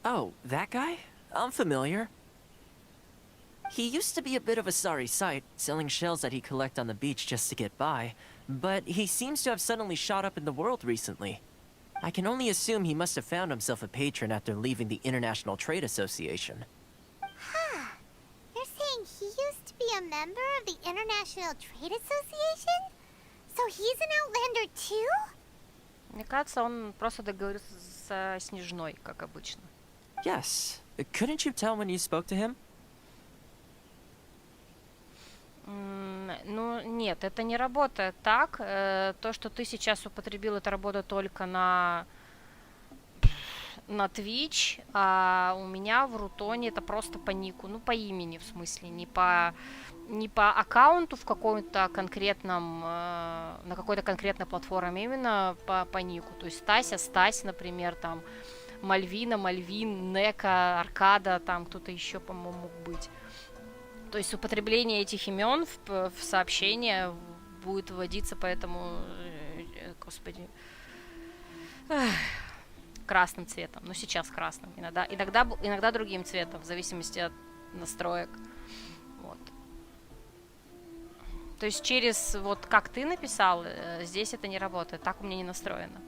Oh, that guy? I'm familiar. He used to be a bit of a sorry sight, selling shells that he'd collect on the beach just to get by, but he seems to have suddenly shot up in the world recently. I can only assume he must have found himself a patron after leaving the International Trade Association. Huh. You're saying he used to be a member of the International Trade Association? So he's an Outlander too? Мне кажется, он просто договорился со Снежной, как обычно. Yes. Couldn't you tell when you spoke to him? Ну, нет, это не работает так. То, что ты сейчас употребил, это работа только на Twitch, а у меня в Рутоне это просто по нику, ну, по имени, в смысле, не по аккаунту в каком-то конкретном, на какой-то конкретной платформе, именно по нику. То есть Стась, например, там, Мальвина, Мальвин, Нека, Аркада, там кто-то еще, по-моему, мог быть. То есть употребление этих имен в сообщение будет вводиться, поэтому, господи, красным цветом. Ну, сейчас красным. Иногда другим цветом, в зависимости от настроек. Вот. То есть через, вот как ты написал, здесь это не работает. Так у меня не настроено.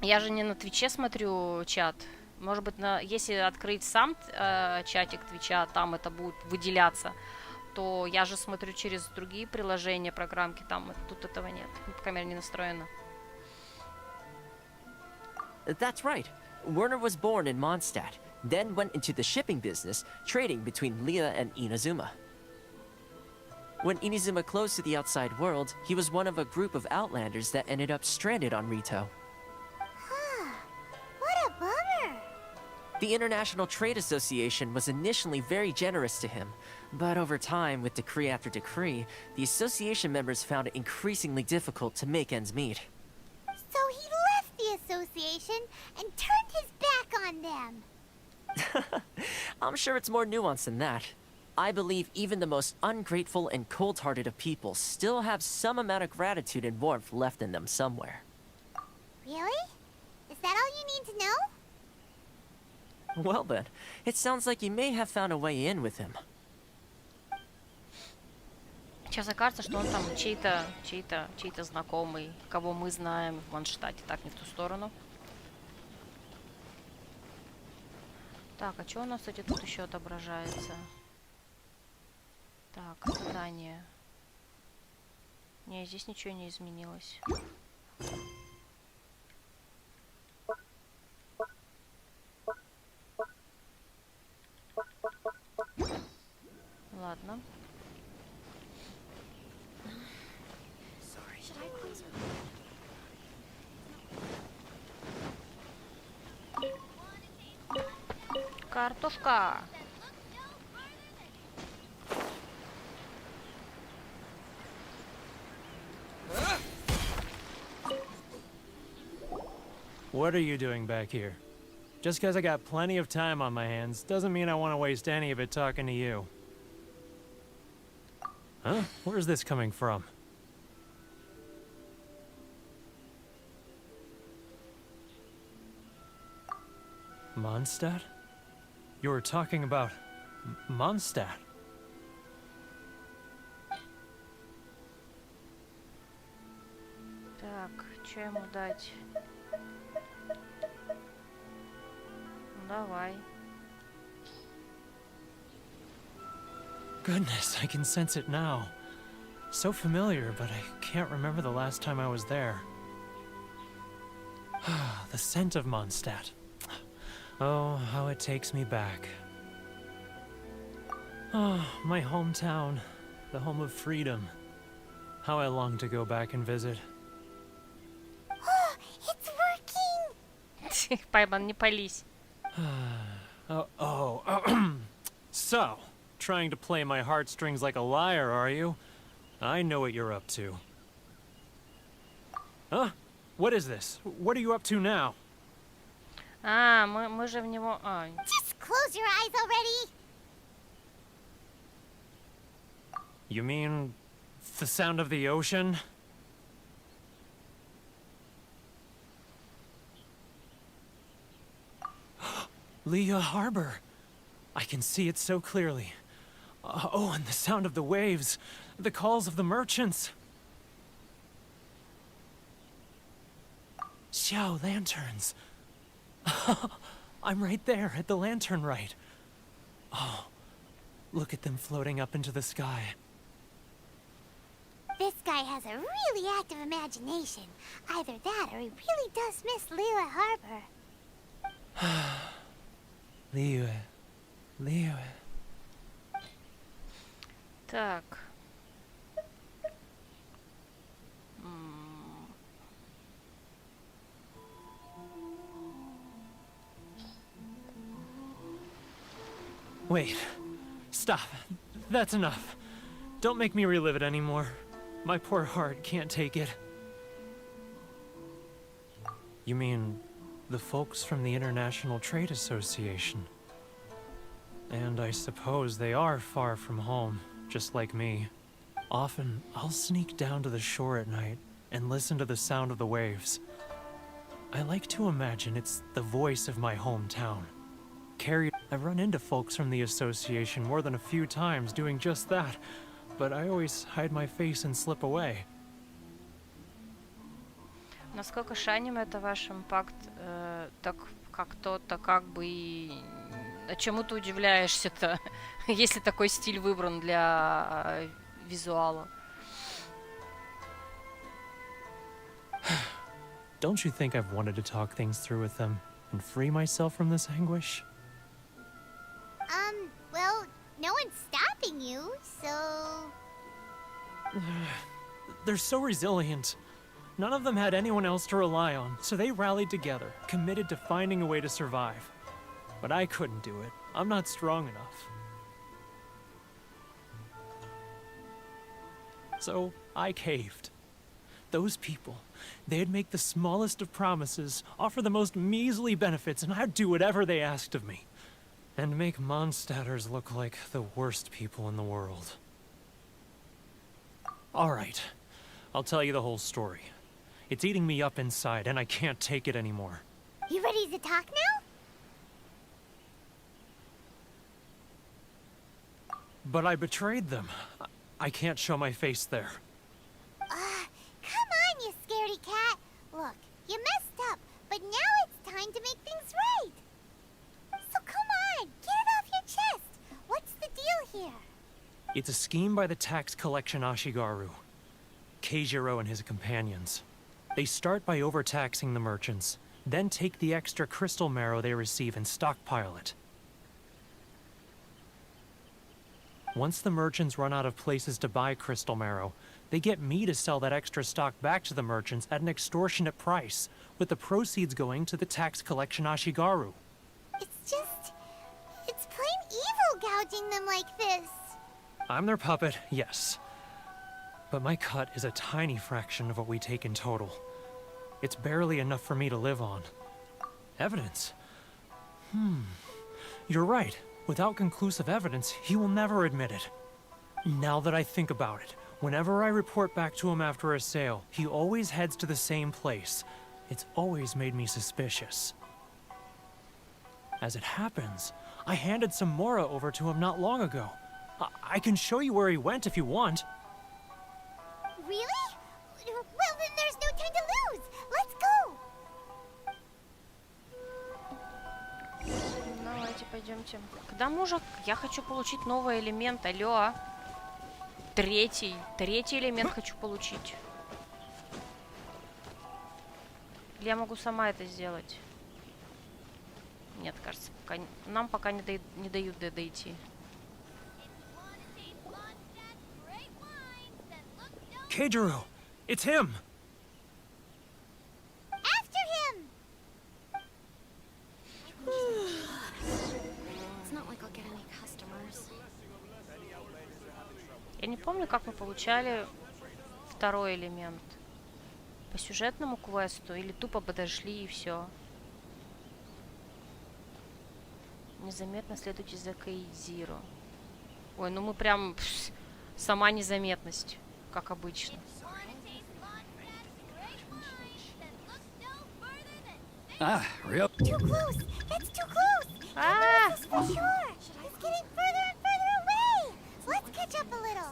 Я же не на Твиче смотрю чат. Может быть, если открыть сам чатик Твича, там это будет выделяться, то я же смотрю через другие приложения, программки, там тут этого нет. Ну, по крайней мере, не настроено. That's right. Werner was born in Mondstadt, then went into the shipping business, trading between Leah and Inazuma. When Inazuma closed to the outside world, he was one of a group of Outlanders that ended up stranded on Rito. What a bummer! The International Trade Association was initially very generous to him, but over time, with decree after decree, the association members found it increasingly difficult to make ends meet. So he left the association and turned his back on them. I'm sure it's more nuanced than that. I believe even the most ungrateful and cold-hearted of people still have some amount of gratitude and warmth left in them somewhere. Really? Is that all you need to know? Well then, it sounds like you may have found a way in with him. Сейчас окажется, что он там чей-то знакомый, кого мы знаем в Манштате. Так, не в ту сторону. Так, а что у нас, кстати, тут еще отображается? Так, задание. Не, здесь ничего не изменилось. Ладно. Картошка. What are you doing back here? Just because I got plenty of time on my hands doesn't mean I want to waste any of it talking to you. Huh? Where's this coming from? Mondstadt? You were talking about Mondstadt. Так, что ему дать? Ну, давай. Goodness, I can sense it now. So familiar, but I can't remember the last time I was there. The scent of Mondstadt. Oh, how it takes me back. Oh, my hometown, the home of freedom. How I long to go back and visit. Oh, it's working! Пайман, не пались. So, trying to play my heartstrings like a liar, are you? I know what you're up to. Huh? What is this? What are you up to now? А, мы же в него... Just close your eyes already! You mean the sound of the ocean? Liyue Harbor. I can see it so clearly. Oh, and the sound of the waves. The calls of the merchants. Xiao lanterns. I'm right there at the lantern right. Oh, look at them floating up into the sky. This guy has a really active imagination. Either that or he really does miss Liyue Harbor. Liyue. Так. Wait. Stop. That's enough. Don't make me relive it anymore. My poor heart can't take it. You mean the folks from the International Trade Association? And I suppose they are far from home, just like me. Often, I'll sneak down to the shore at night and listen to the sound of the waves. I like to imagine it's the voice of my hometown. I've run into folks from the association more than a few times doing just that, but I always hide my face and slip away. Насколько шаним это ваш импакт, так как то-то как бы и... А чему ты удивляешься-то, если такой стиль выбран для визуала? Don't you think I've wanted to talk things through with them and free myself from this anguish? Well, no one's stopping you, so... They're so resilient. None of them had anyone else to rely on, so they rallied together, committed to finding a way to survive. But I couldn't do it. I'm not strong enough. So I caved. Those people, they'd make the smallest of promises, offer the most measly benefits, and I'd do whatever they asked of me. And make Mondstadters look like the worst people in the world. All right, I'll tell you the whole story. It's eating me up inside, and I can't take it anymore. You ready to talk now? But I betrayed them. I can't show my face there. Come on, you scaredy cat. Look, you messed up, but now it's time to make things right. So come on, get it off your chest. What's the deal here? It's a scheme by the tax collection Ashigaru, Keijiro and his companions. They start by overtaxing the merchants, then take the extra crystal marrow they receive and stockpile it. Once the merchants run out of places to buy crystal marrow, they get me to sell that extra stock back to the merchants at an extortionate price, with the proceeds going to the tax collection Ashigaru. It's plain evil gouging them like this. I'm their puppet, yes. But my cut is a tiny fraction of what we take in total. It's barely enough for me to live on. Evidence? You're right. Without conclusive evidence, he will never admit it. Now that I think about it, whenever I report back to him after a sale, he always heads to the same place. It's always made me suspicious. As it happens, I handed some Mora over to him not long ago. I can show you where he went if you want. Really? Well, then there's no time to lose. Let's go. Давайте пойдемте. Когда мужик? Я хочу получить новый элемент. Алло. Третий элемент хочу получить. Или я могу сама это сделать? Нет, кажется, нам пока не дают дойти. Keijiro! It's him! After him! It's not like I'll get any customers. Я не помню, как мы получали второй элемент. По сюжетному квесту или тупо подошли и все. Незаметно следуйте за Кейзиро. Ой, ну мы прям сама незаметность, как обычно. Ah, real. Too close! That's too close! Ah! This is for sure! It's getting further and further away! Let's catch up a little!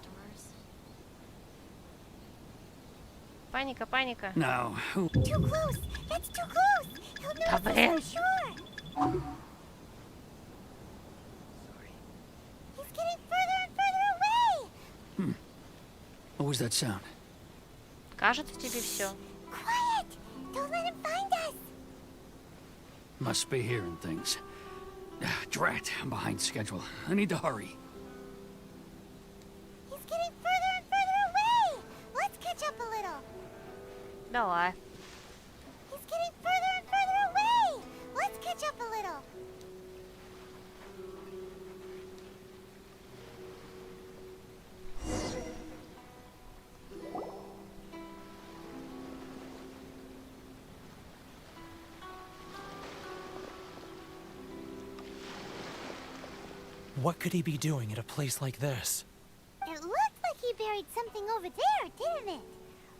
Паника, паника. Now, who? Too close! That's too close! He'll Да notice блин. us for sure! He's getting further and further away! What was that sound? Кажется тебе все. Quiet! Don't let him find us! Must be hearing things. Drat, I'm behind schedule. I need to hurry. He's getting further and further away! Let's catch up a little! Давай. He's getting further and further away! Let's catch up a little! What could he be doing at a place like this? It looked like he buried something over there, didn't it?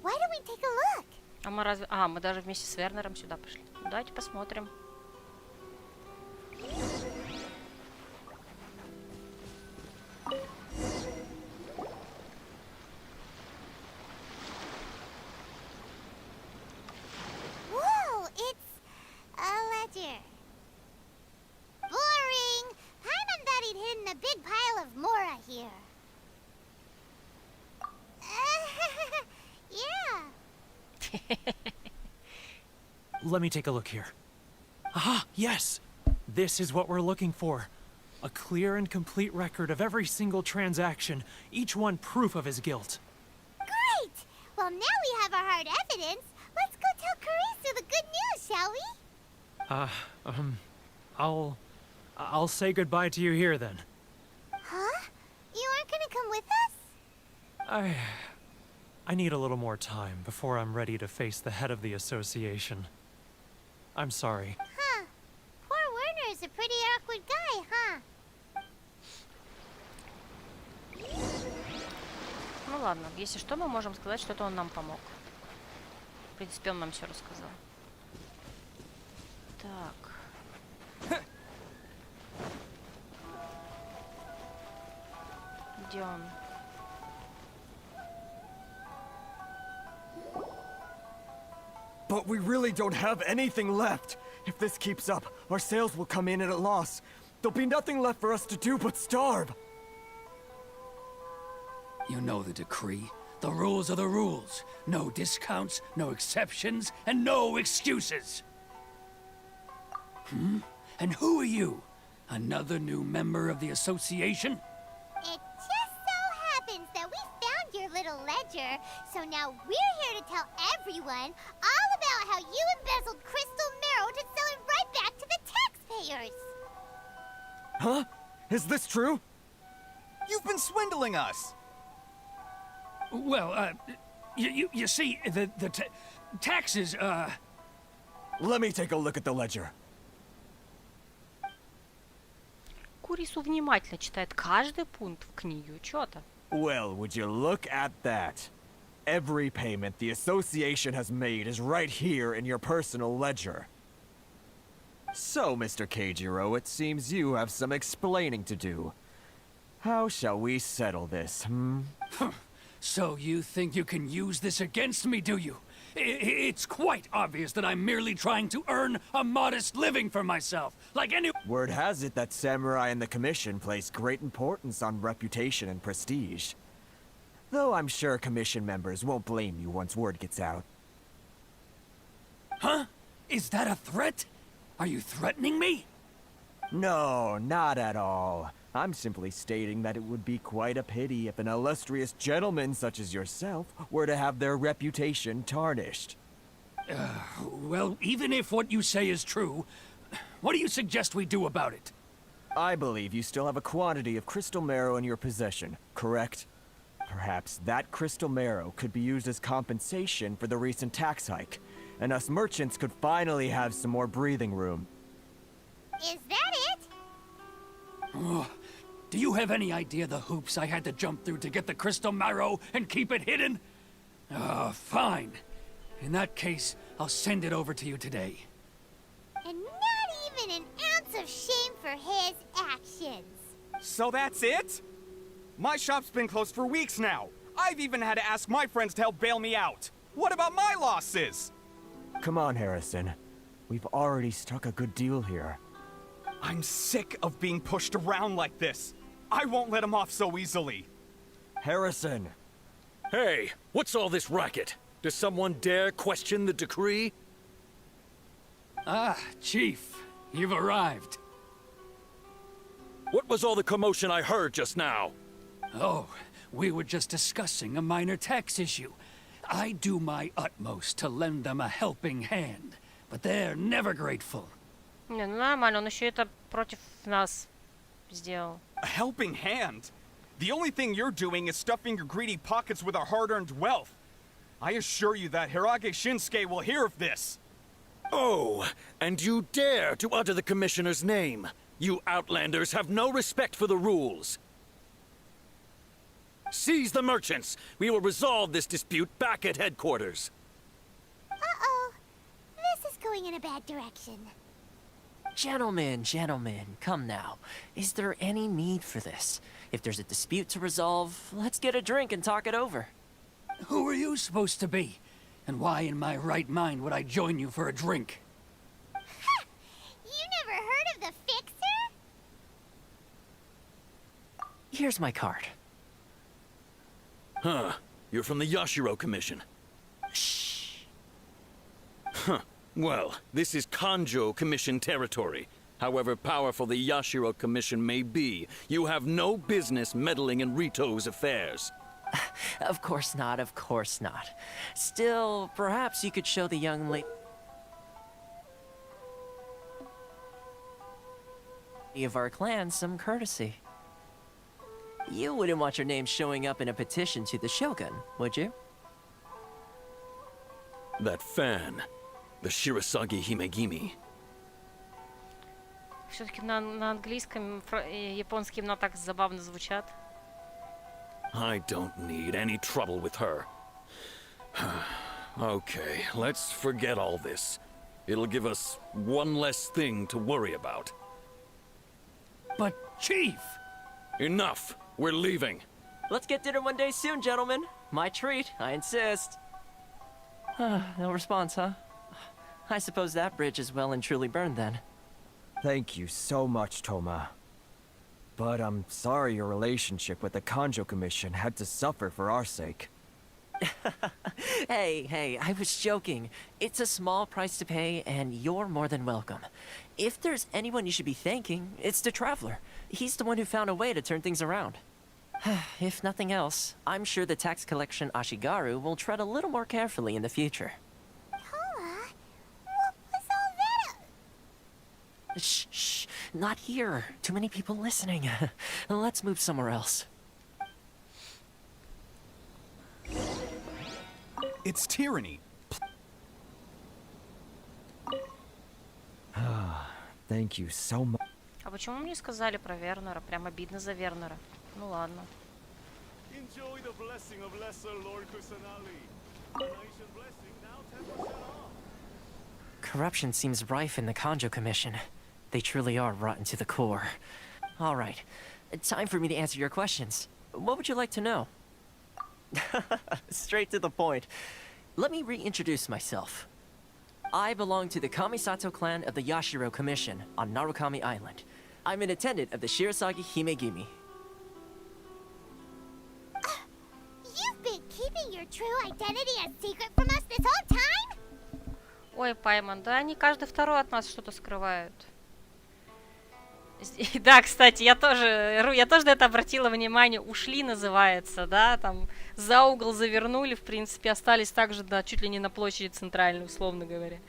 Why don't we take a look? А мы разве... А, мы даже вместе с Вернером сюда пошли. Ну, давайте посмотрим. Whoa, it's a ledger. Boring! Paimon thought he'd hidden a big pile of Mora here. Yeah. Let me take a look here. Aha, yes! This is what we're looking for. A clear and complete record of every single transaction, each one proof of his guilt. Great! Well, now we have our hard evidence. Let's go tell Karisu the good news, shall we? I'll say goodbye to you here then. Huh? You aren't gonna come with us? I need a little more time before I'm ready to face the head of the association. I'm sorry. Huh. Poor Werner's a pretty awkward guy, huh? Ну ладно, если что, мы можем сказать, что это он нам помог. В принципе, он нам все рассказал. Так. Где он? But we really don't have anything left. If this keeps up, our sales will come in at a loss. There'll be nothing left for us to do but starve. You know the decree. The rules are the rules. No discounts, no exceptions, and no excuses. And who are you? Another new member of the association? It just so happens that we found your little ledger, so now we're here to tell everyone all about how you embezzled crystal marrow to sell it right back to the taxpayers. Huh? Is this true? You've been swindling us! Well, you see, the taxes, Let me take a look at the ledger. Курису внимательно читает каждый пункт в книге учета. Well, would you look at that? Every payment the association has made is right here in your personal ledger. So, Mr. Keijiro, it seems you have some explaining to do. How shall we settle this, So you think you can use this against me, do you? It's quite obvious that I'm merely trying to earn a modest living for myself, like any— Word has it that Samurai and the Commission place great importance on reputation and prestige. Though I'm sure Commission members won't blame you once word gets out. Huh? Is that a threat? Are you threatening me? No, not at all. I'm simply stating that it would be quite a pity if an illustrious gentleman such as yourself were to have their reputation tarnished. Well, even if what you say is true, what do you suggest we do about it? I believe you still have a quantity of crystal marrow in your possession, correct? Perhaps that crystal marrow could be used as compensation for the recent tax hike, and us merchants could finally have some more breathing room. Is that it? Oh, do you have any idea the hoops I had to jump through to get the crystal marrow and keep it hidden? Fine. In that case, I'll send it over to you today. And not even an ounce of shame for his actions. So that's it? My shop's been closed for weeks now. I've even had to ask my friends to help bail me out. What about my losses? Come on, Harrison. We've already struck a good deal here. I'm sick of being pushed around like this. I won't let him off so easily. Harrison! Hey, what's all this racket? Does someone dare question the decree? Ah, Chief, you've arrived. What was all the commotion I heard just now? Oh, we were just discussing a minor tax issue. I do my utmost to lend them a helping hand, but they're never grateful. Не, ну нормально, он еще это против нас сделал. A helping hand? The only thing you're doing is stuffing your greedy pockets with our hard-earned wealth. I assure you that Hirage Shinsuke will hear of this. Oh, and you dare to utter the Commissioner's name. You Outlanders have no respect for the rules. Seize the merchants. We will resolve this dispute back at headquarters. Uh-oh. This is going in a bad direction. Gentlemen, come now. Is there any need for this? If there's a dispute to resolve, let's get a drink and talk it over. Who are you supposed to be? And why in my right mind would I join you for a drink? Ha! You never heard of the Fixer? Here's my card. Huh. You're from the Yashiro Commission. Shh. Huh. Well, this is Kanjo Commission territory. However powerful the Yashiro Commission may be, you have no business meddling in Rito's affairs. Of course not, of course not. Still, perhaps you could show the young lady of our clan some courtesy. You wouldn't want your name showing up in a petition to the Shogun, would you? That fan, the Shirasagi Himegimi. Все-таки на английском японский имена так забавно звучат. I don't need any trouble with her. Okay, let's forget all this. It'll give us one less thing to worry about. But, Chief! Enough! We're leaving. Let's get dinner one day soon, gentlemen. My treat, I insist. No response, huh? I suppose that bridge is well and truly burned then. Thank you so much, Toma. But I'm sorry your relationship with the Kanjo Commission had to suffer for our sake. Hey, I was joking. It's a small price to pay, and you're more than welcome. If there's anyone you should be thanking, it's the Traveler. He's the one who found a way to turn things around. If nothing else, I'm sure the tax collection Ashigaru will tread a little more carefully in the future. Toma, what was all that? Shh, not here. Too many people listening. Let's move somewhere else. It's tyranny. Thank you so much. А почему мне сказали про Вернера? Прям обидно за Вернера. Ну ладно. Enjoy the blessing of Lesser Lord Kusanali. Donation blessing now 10% off. Corruption seems rife in the Kanjo Commission. They truly are rotten to the core. All right, time for me to answer your questions. What would you like to know? Straight to the point. Let me reintroduce myself. I belong to the Kamisato clan of the Yashiro Commission on Narukami Island. I'm an attendant of the Shirasagi Himegimi. You've been keeping your true identity a secret from us this whole time? Ой, Паймон, да они каждый второй от нас что-то скрывают. Да, кстати, я тоже на это обратила внимание. Ушли называется, да, там за угол завернули, в принципе, остались также, да, чуть ли не на площади центральной, условно говоря.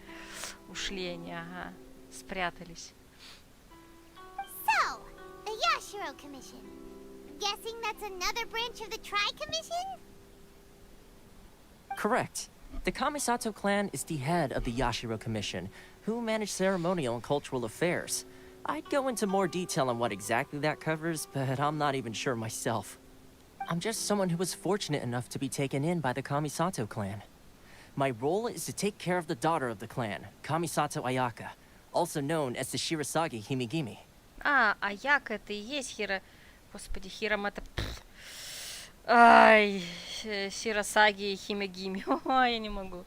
Ушли они, ага, спрятались. So, the Yashiro Commission. Guessing that's another branch of the Tri-Commission? Correct. The Kamisato clan is the head of the Yashiro Commission, who manage ceremonial and cultural affairs. I'd go into more detail on what exactly that covers, but I'm not even sure myself. I'm just someone who was fortunate enough to be taken in by the Kamisato clan. My role is to take care of the daughter of the clan, Kamisato Ayaka, also known as the Shirasagi Himigimi. А, Аяка это и есть Господи, Хиромата... Ай, Ширасаги и Химегими. Ой, я не могу.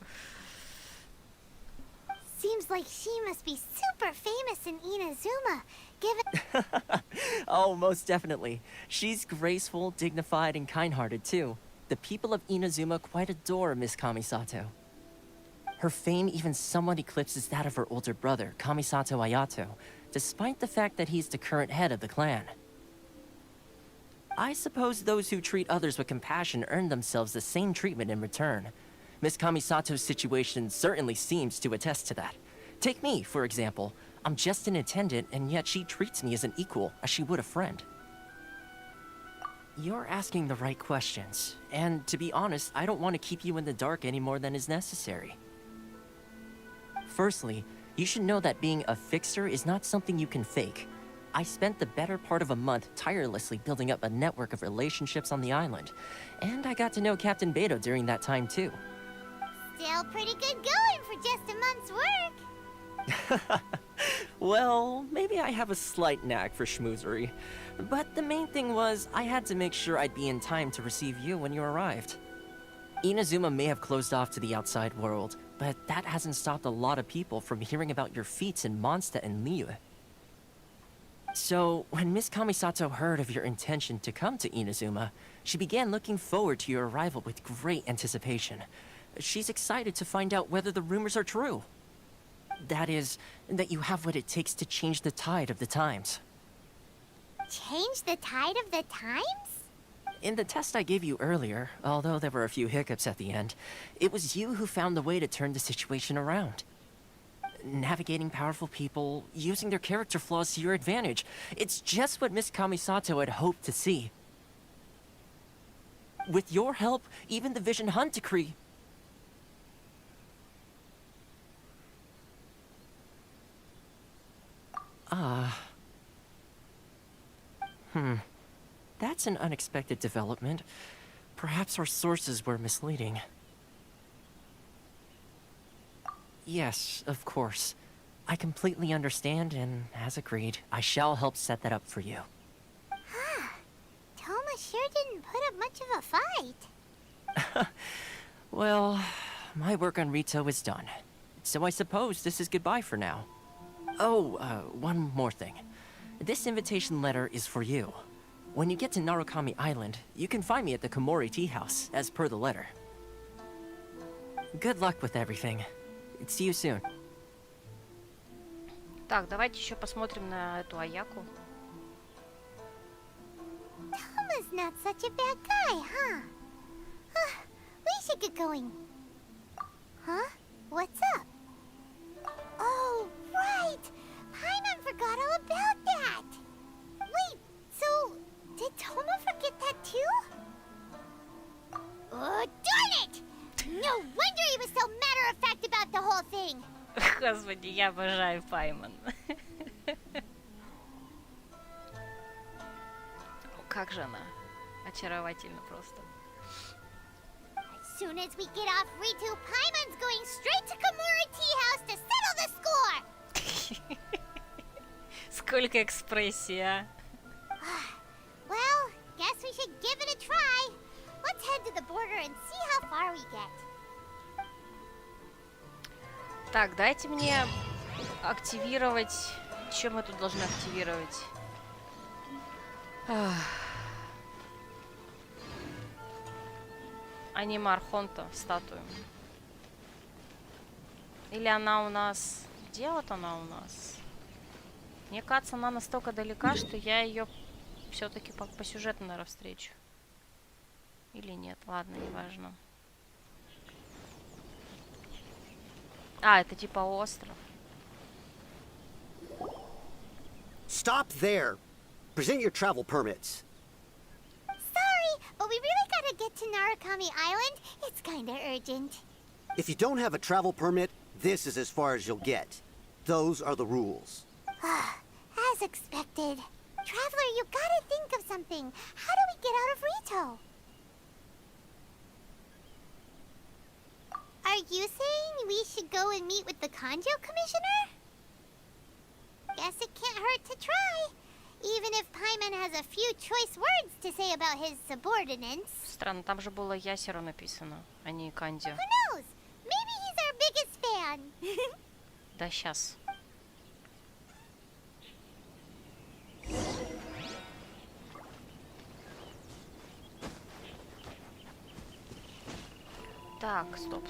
Seems like she must be super famous in Inazuma, given... Oh, most definitely. She's graceful, dignified, and kind-hearted, too. The people of Inazuma quite adore Miss Kamisato. Her fame even somewhat eclipses that of her older brother, Kamisato Ayato, despite the fact that he's the current head of the clan. I suppose those who treat others with compassion earn themselves the same treatment in return. Miss Kamisato's situation certainly seems to attest to that. Take me, for example. I'm just an attendant, and yet she treats me as an equal, as she would a friend. You're asking the right questions, and to be honest, I don't want to keep you in the dark any more than is necessary. Firstly, you should know that being a fixer is not something you can fake. I spent the better part of a month tirelessly building up a network of relationships on the island, and I got to know Captain Beto during that time too. Still pretty good going for just a month's work. Well, maybe I have a slight knack for schmoozery, but the main thing was I had to make sure I'd be in time to receive you when you arrived. Inazuma may have closed off to the outside world, but that hasn't stopped a lot of people from hearing about your feats in Mondstadt and Liyue. So, when Miss Kamisato heard of your intention to come to Inazuma, she began looking forward to your arrival with great anticipation. She's excited to find out whether the rumors are true. That is, that you have what it takes to change the tide of the times. Change the tide of the times? In the test I gave you earlier, although there were a few hiccups at the end, it was you who found the way to turn the situation around. Navigating powerful people, using their character flaws to your advantage. It's just what Miss Kamisato had hoped to see. With your help, even the Vision Hunt Decree... That's an unexpected development. Perhaps our sources were misleading. Yes, of course. I completely understand, and as agreed, I shall help set that up for you. Toma sure didn't put up much of a fight. Well, my work on Rito is done. So I suppose this is goodbye for now. Oh, one more thing. This invitation letter is for you. When you get to Narukami Island, you can find me at the Komori Tea House, as per the letter. Good luck with everything. See you soon. Так, давайте еще посмотрим на эту Аяку. Toma's not such a bad guy, huh? We should get going. Huh? What's up? Oh, right! Paimon forgot all about that! Wait, so... did Toma forget that too? Oh, darn it! No wonder he was so matter-of-fact about the whole thing! Господи, я обожаю Паймон. Как же она очаровательна просто. As soon as we get off Ritu, Paimon's going straight to Komori Tea House to settle the score! Сколько экспрессии, а? Well, guess we should give it a try. Let's head to the border and see how far we get. Так, дайте мне активировать... Что мы тут должны активировать? Аниме Архонта, статую. Или она у нас... Где вот она у нас? Мне кажется, она настолько далека, что я ее все-таки по сюжету, наверное, встречу. Или нет, ладно, неважно. А, это типа остров. Stop there. Present your travel permits. Sorry, but we really gotta get to Narukami Island. It's kinda urgent. If you don't have a travel permit, this is as far as you'll get. Those are the rules. As expected. Traveler, you gotta think of something. How do we get out of Rito? Are you saying we should go and meet with the Kanjo Commissioner? Guess it can't hurt to try. Even if Paimon has a few choice words to say about his subordinates. Странно, там же было Ясеро написано, а не Кандио. Who knows? Maybe he's our biggest fan. Да, сейчас. Так, стоп.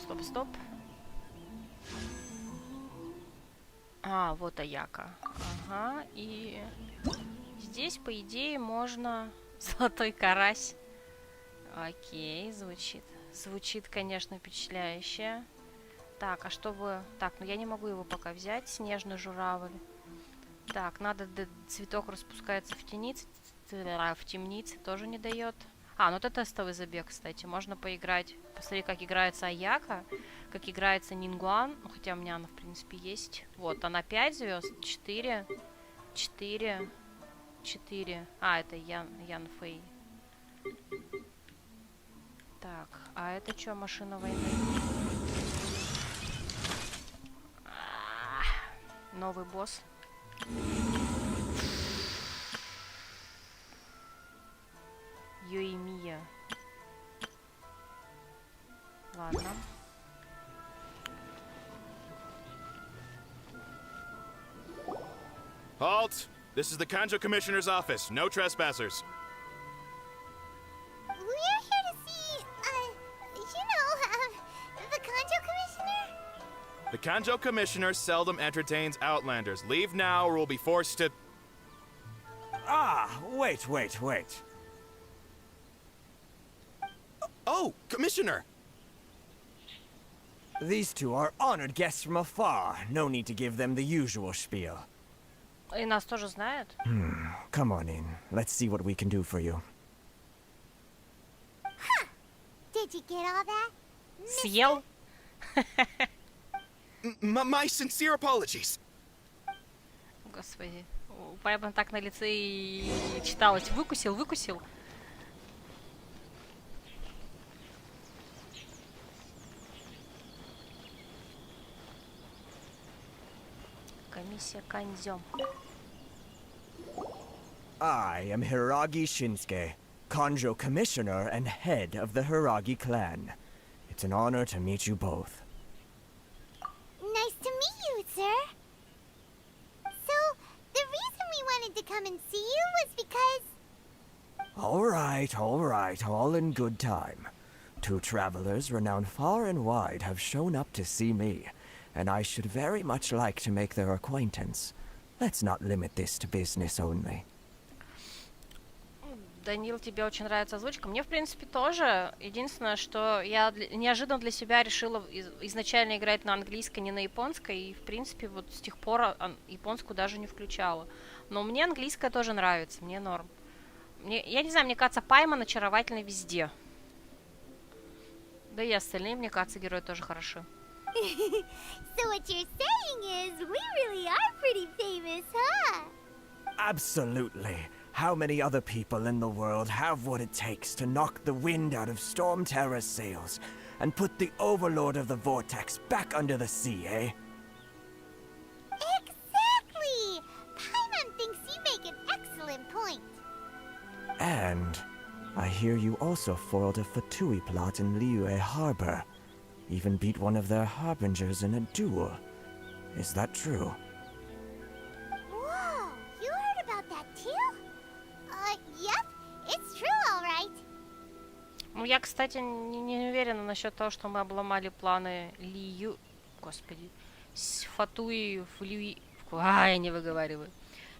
А, вот Аяка. Ага, и здесь, по идее, можно... Золотой карась. Окей, звучит, конечно, впечатляюще. Так, а чтобы... Так, ну я не могу его пока взять, снежный журавль. Так, надо... Цветок распускается в темнице. В темнице тоже не дает. А, ну это тестовый забег, кстати. Можно поиграть. Посмотри, как играется Аяка, как играется Нингуан. Ну, хотя у меня она, в принципе, есть. Вот, она 5 звезд, 4. А, это Ян Фэй. Так, а это что, машина войны? Новый босс. Юэмия. Ладно. Halt! This is the Kanjo Commissioner's office. No trespassers. We're here to see, the Kanjo Commissioner? The Kanjo Commissioner seldom entertains Outlanders. Leave now or we'll be forced to... Ah, wait. Oh, Commissioner! These two are honored guests from afar. No need to give them the usual spiel. И нас тоже знают? Come on in. Let's see what we can do for you. Huh. Did you get all that? Съел? My sincere apologies. Господи. У Пайбан так на лице и читалось. Выкусил. Комиссия Кандзё. I am Hiragi Shinsuke, Kanjo Commissioner and head of the Hiragi clan. It's an honor to meet you both. Nice to meet you, sir. So, the reason we wanted to come and see you was because... All right, all in good time. Two travelers renowned far and wide have shown up to see me, and I should very much like to make their acquaintance. Let's not limit this to business only. Данил, тебе очень нравится озвучка. Мне, в принципе, тоже. Единственное, что я неожиданно для себя решила изначально играть на английской, не на японской. И, в принципе, вот с тех пор японскую даже не включала. Но мне английская тоже нравится, мне норм. Я не знаю, мне кажется, Паймон очаровательный везде. Да и остальные, мне кажется, герои тоже хороши. So what you're saying is, we really are pretty famous, huh? Absolutely. How many other people in the world have what it takes to knock the wind out of Storm Terror's sails and put the Overlord of the Vortex back under the sea, eh? Exactly! Paimon thinks you make an excellent point. And I hear you also foiled a Fatui plot in Liyue Harbor. Even beat one of their harbingers in a duel. Is that true? Whoa! You heard about that too? Yep. It's true, all right. Ну, я, кстати, не уверена насчет того, что мы обломали планы Лию... Господи. С Фатуи в Льюи... я не выговариваю.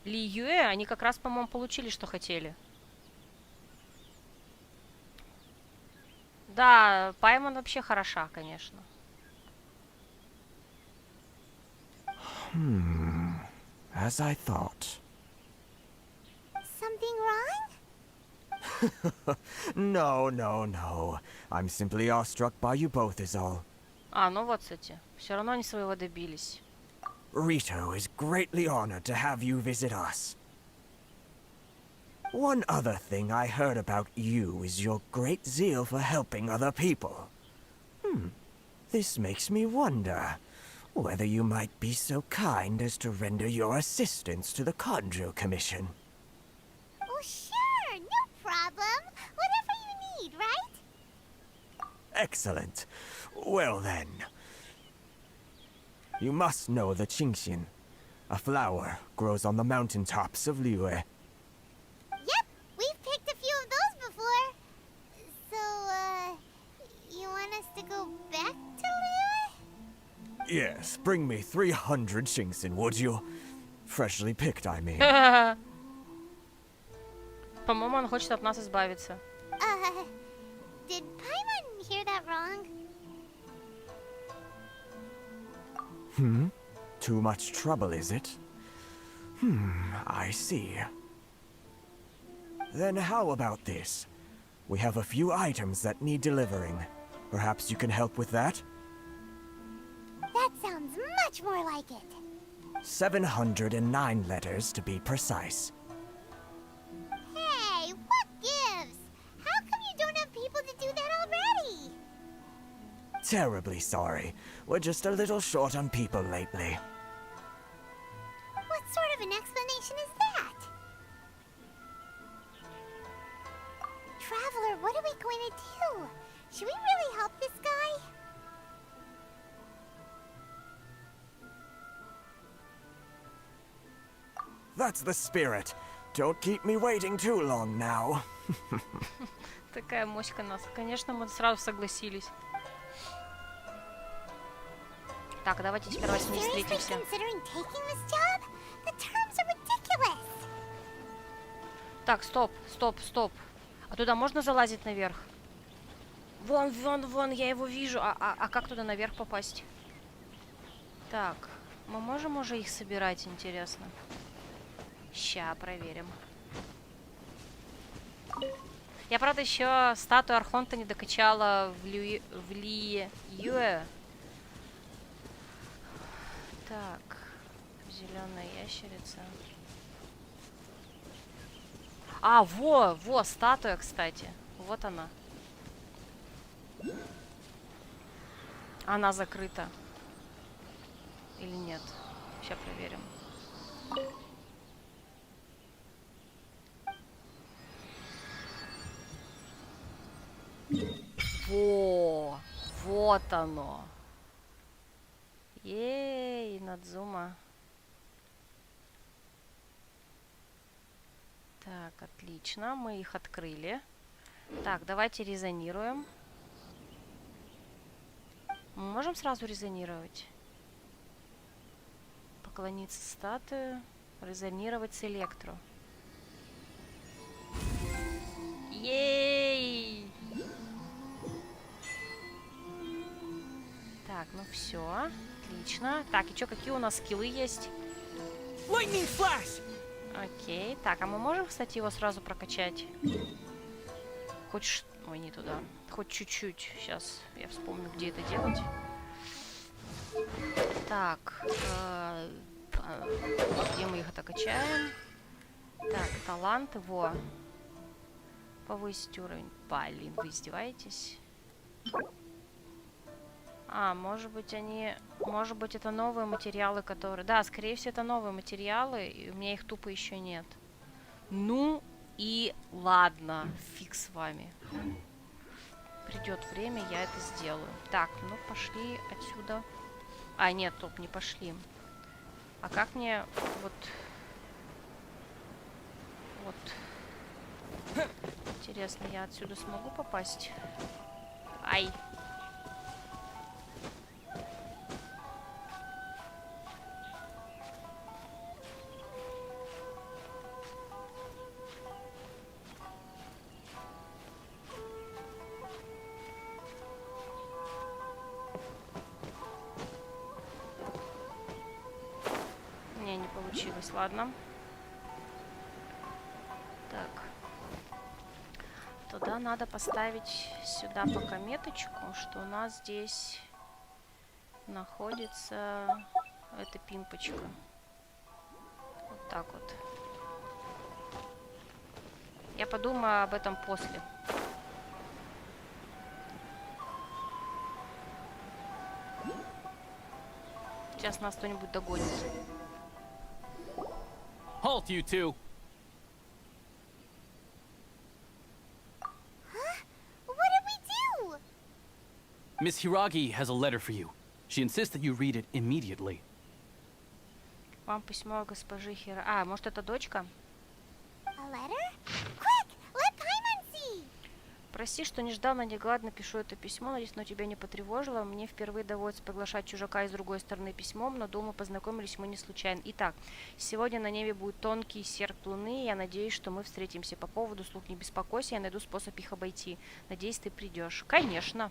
Ли Юэ, они как раз, по-моему, получили, что хотели. Да, Паймон вообще хороша, конечно. As I thought. Something wrong? No. I'm simply awestruck by you both is all. А, ну вот, кстати. Все равно они своего добились. Rito is greatly honored to have you visit us. One other thing I heard about you is your great zeal for helping other people. This makes me wonder whether you might be so kind as to render your assistance to the Conjo Commission. Oh, sure, no problem. Whatever you need, right? Excellent. Well then. You must know the Qingxin. A flower grows on the mountaintops of Liyue. Yep, we've picked a few of those before. So, you want us to go back to Liyue? Yes, bring me 300 Qingxin, would you? Freshly picked, I mean. По-моему, он хочет от нас избавиться. Did Paimon hear that wrong? Too much trouble, is it? I see. Then how about this? We have a few items that need delivering. Perhaps you can help with that? That sounds much more like it. 709 letters to be precise. Hey, what gives? How come you don't have people to do that already? Terribly sorry. We're just a little short on people lately. What sort of an explanation is that? Traveler, what are we going to do? Should we really help this guy? That's the spirit. Don't keep me waiting too long now. Такая моська нас. Конечно, мы сразу согласились. Так, давайте теперь с ней встретимся. Так, стоп. А туда можно залазить наверх? Вон, я его вижу. А как туда наверх попасть? Так, мы можем уже их собирать, интересно? Ща, проверим. Я, правда, еще статую Архонта не докачала в Ли Юэ. Так, зеленая ящерица. А, во, статуя, кстати. Вот она. Она закрыта. Или нет? Сейчас проверим. Во! Вот оно! Ей, Надзума. Так, отлично. Мы их открыли. Так, давайте резонируем. Мы можем сразу резонировать? Поклониться статую. Резонировать с электро. Ей! Так, ну все. Отлично. Так, и что, какие у нас скиллы есть? Lightning flash! Окей. Так, а мы можем, кстати, его сразу прокачать? Хоть... Ой, не туда. Хоть чуть-чуть. Сейчас я вспомню, где это делать. Так. Где мы их докачаем? Так, таланты. Во. Повысить уровень. Блин, вы издеваетесь? А, может быть, они... Может быть, это новые материалы, которые... Да, скорее всего, это новые материалы, и у меня их тупо еще нет. Ну и ладно, фиг с вами. Придет время, я это сделаю. Так, ну пошли отсюда. А, нет, топ, не пошли. А как мне... Вот. Интересно, я отсюда смогу попасть? Ай. получилось, ладно. Так. Туда надо поставить сюда пока меточку, что у нас здесь находится эта пимпочка. Вот так вот. Я подумаю об этом после. Сейчас нас кто-нибудь догонит. Halt, you two! What did we do? Miss Hiragi has a letter for you. She insists that you read it immediately. Вам письмо госпожи Хира... А, может это дочка? A letter? Quick, let Paimon see. Прости, что нежданно-негаданно пишу это письмо. Надеюсь, оно тебя не потревожило. Мне впервые доводится приглашать чужака из другой стороны письмом, но думаю, познакомились мы не случайно. Итак, сегодня на небе будет тонкий серп луны, и я надеюсь, что мы встретимся. По поводу слуг не беспокойся, я найду способ их обойти. Надеюсь, ты придешь. Конечно.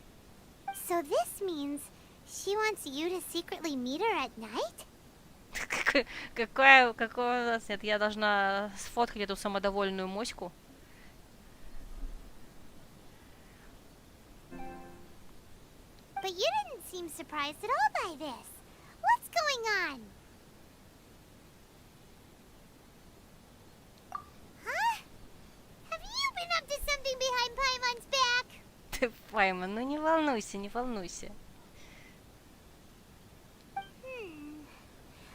So this means she wants you to secretly meet her at night? Какой у нас... Нет, я должна сфоткать эту самодовольную моську. But you didn't seem surprised at all by this. What's going on? Huh? Have you been up to something behind Paimon's back? Ты, Паймон, ну не волнуйся, не волнуйся.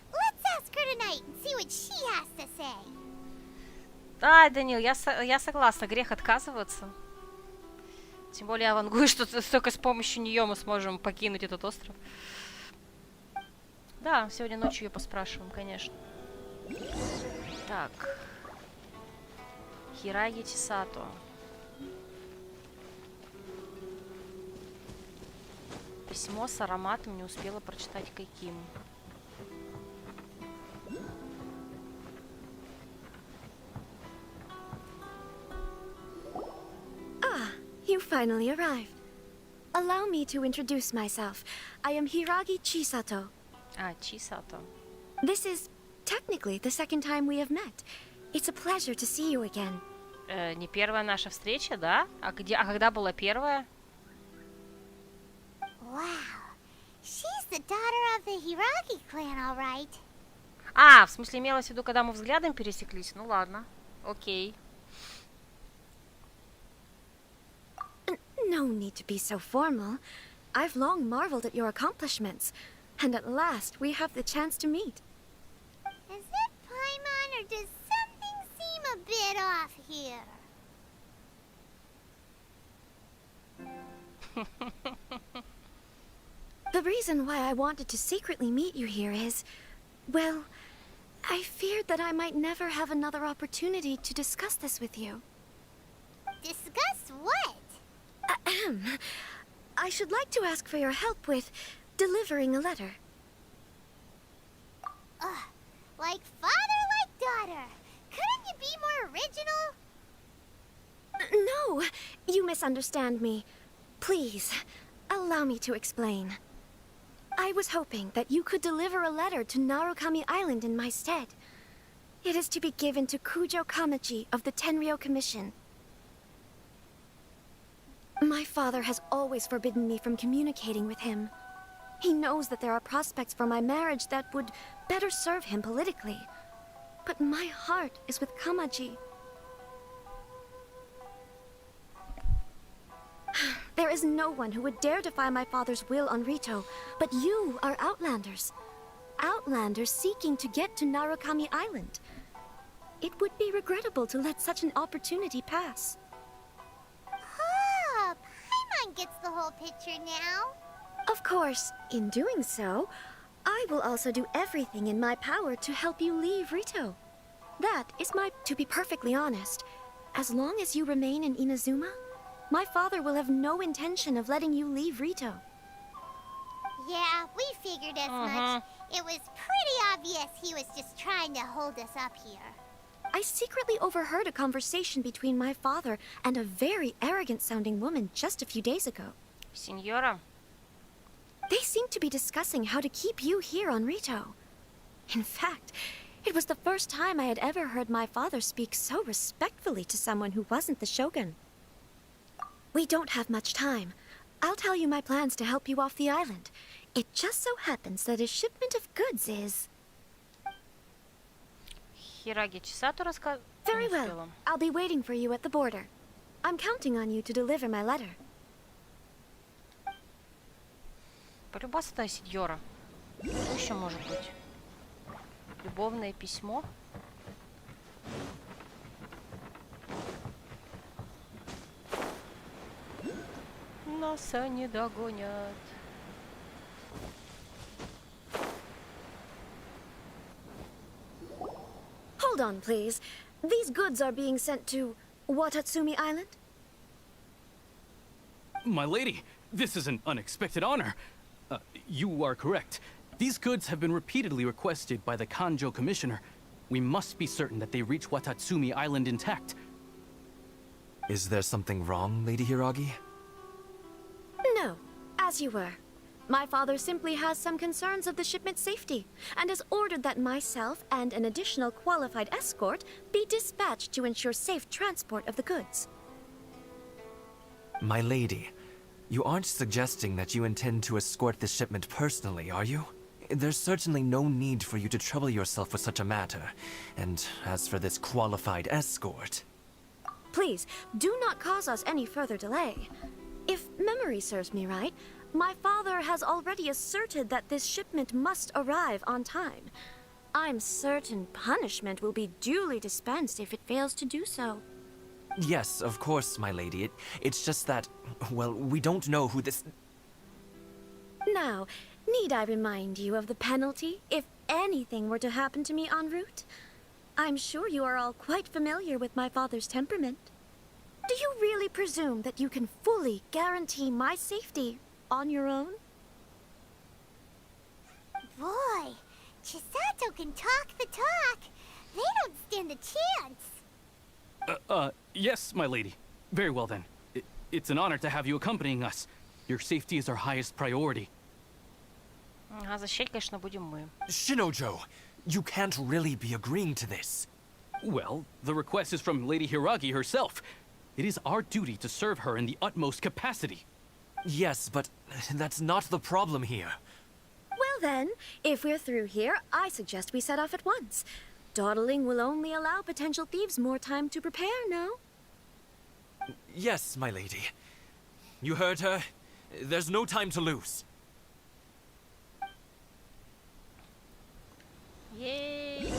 Let's ask her tonight and see what she has to say. Да, Данил, я согласна, грех отказываться. Тем более я вангую, что только с помощью нее мы сможем покинуть этот остров. Да, сегодня ночью ее поспрашиваем, конечно. Так. Хираги Чисато. Письмо с ароматом, не успела прочитать каким. You finally arrived. Allow me to introduce myself. I am Hiragi Chisato. А, Чисато. This is technically the second time we have met. It's a pleasure to see you again. Не первая наша встреча, да? А когда была первая? Wow. She's the daughter of the Hiragi clan, all right. А, в смысле, имелось в виду, когда мы взглядом пересеклись? Ну ладно. Окей. No need to be so formal. I've long marveled at your accomplishments, and at last we have the chance to meet. Is it Paimon, or does something seem a bit off here? The reason why I wanted to secretly meet you here is, well, I feared that I might never have another opportunity to discuss this with you. Discuss what? Ahem. I should like to ask for your help with delivering a letter. Like father, like daughter. Couldn't you be more original? No, you misunderstand me. Please, allow me to explain. I was hoping that you could deliver a letter to Narukami Island in my stead. It is to be given to Kujo Kamaji of the Tenryou Commission. My father has always forbidden me from communicating with him. He knows that there are prospects for my marriage that would better serve him politically. But my heart is with Kamaji. There is no one who would dare defy my father's will on Rito, but you are Outlanders. Outlanders seeking to get to Narukami Island. It would be regrettable to let such an opportunity pass. Oh, Paimon gets the whole picture now. Of course, in doing so, I will also do everything in my power to help you leave Rito. That is my... To be perfectly honest, as long as you remain in Inazuma, my father will have no intention of letting you leave Rito. Yeah, we figured as much. It was pretty obvious he was just trying to hold us up here. I secretly overheard a conversation between my father and a very arrogant-sounding woman just a few days ago. Signora? They seem to be discussing how to keep you here on Rito. In fact, It was the first time I had ever heard my father speak so respectfully to someone who wasn't the Shogun. We don't have much time. I'll tell you my plans to help you off the island. It just so happens that a shipment of goods is... Хираги Чисато рассказывал. Very well. I'll be waiting for you at the border. I'm counting on you to deliver my letter. Полюбасная сеньора. Что еще может быть? Любовное письмо? Нас они догонят. Hold on, please. These goods are being sent to Watatsumi Island? My lady, this is an unexpected honor. You are correct. These goods have been repeatedly requested by the Kanjo Commissioner. We must be certain that they reach Watatsumi Island intact. Is there something wrong, Lady Hiragi? No, as you were. My father simply has some concerns of the shipment's safety, and has ordered that myself and an additional qualified escort be dispatched to ensure safe transport of the goods. My lady, you aren't suggesting that you intend to escort this shipment personally, are you? There's certainly no need for you to trouble yourself with such a matter. And as for this qualified escort... Please, do not cause us any further delay. If memory serves me right, my father has already asserted that this shipment must arrive on time. I'm certain punishment will be duly dispensed if it fails to do so. Yes, of course, my lady. It's just that, well, we don't know who this... Now, need I remind you of the penalty if anything were to happen to me en route? I'm sure you are all quite familiar with my father's temperament. Do you really presume that you can fully guarantee my safety on your own? Boy, Chisato can talk the talk. They don't stand a chance. Yes, my lady. Very well then. It's an honor to have you accompanying us. Your safety is our highest priority. А защищать, конечно, будем мы. Shinojo, you can't really be agreeing to this. Well, the request is from Lady Hiragi herself. It is our duty to serve her in the utmost capacity. Yes, but that's not the problem here. Well then, if we're through here, I suggest we set off at once. Dawdling will only allow potential thieves more time to prepare, no? Yes, my lady. You heard her. There's no time to lose. Yay!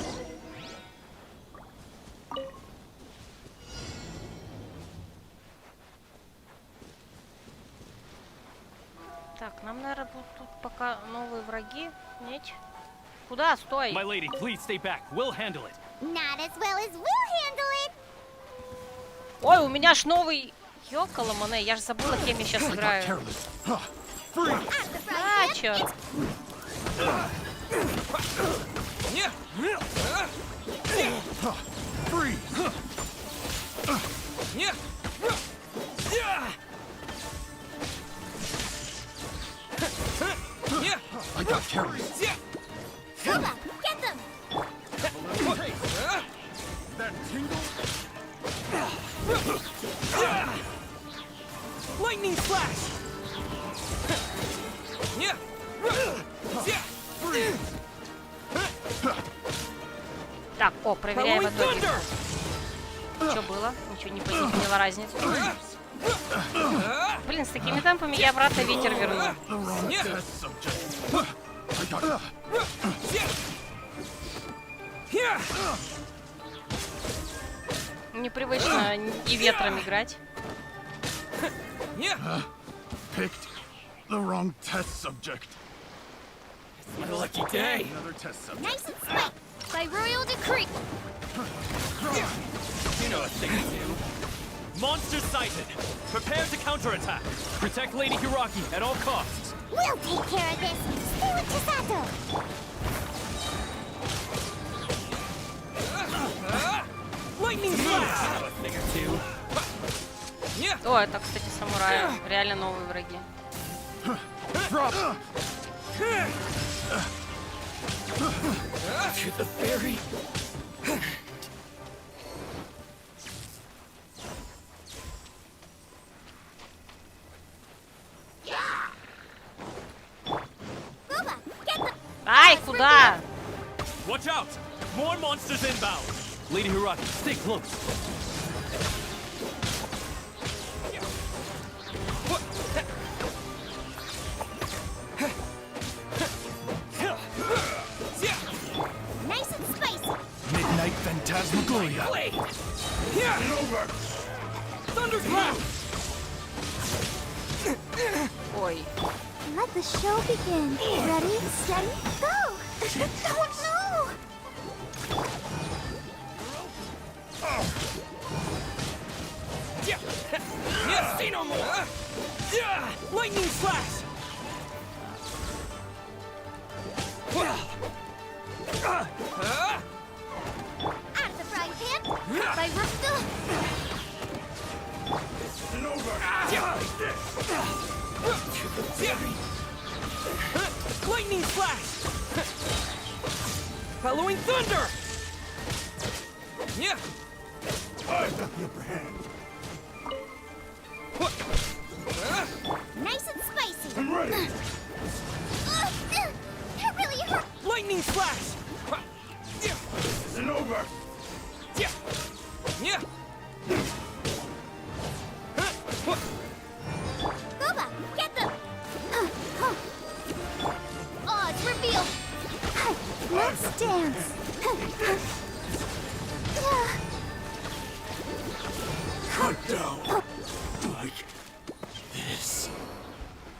Так, нам, наверное, будут тут пока новые враги. Нет? Куда? Стой! My lady, please stay back. We'll handle it. Not as well as we'll handle it. Ой, у меня ж новый... Ёкаламане, я ж забыла, кем я сейчас играю. А, чё? I got carried. Kuba, get them! That tingle? Lightning flash! Так, о, проверяем в итоге. Что было? Ничего не поняла разницу. Блин, с такими темпами я обратно ветер верну. Непривычно и ветром играть. Picked the wrong test subject. My lucky day. Another test subject. Nice and slick. By royal decree. You know a thing or two. Monster sighted! Prepare to counterattack! Protect Lady Hiragi at all costs. We'll take care of this. Stay with Chisato. Lightning flash! You know a thing or two. О, это, кстати, самураи. Реально новые враги. To the ferry. Ай, куда? Watch out! More monsters inbound! Lady Hiraki, stay close. Nice and spicy. Midnight Phantasmagoria. Blade! Over. Thunderclap! Ой. Let the show begin. Ready, steady, go! Oh no! See no more! Lightning slash! Out of the frying pan. By Rufta. Lightning slash! Following thunder! Yeah! I've got the upper hand. Nice and spicy. I'm ready. That really hurt. Lightning slash! This isn't over. Yeah! Yeah! Boba, get them. Oh, it's revealed. Let's dance. Cut down. Like this.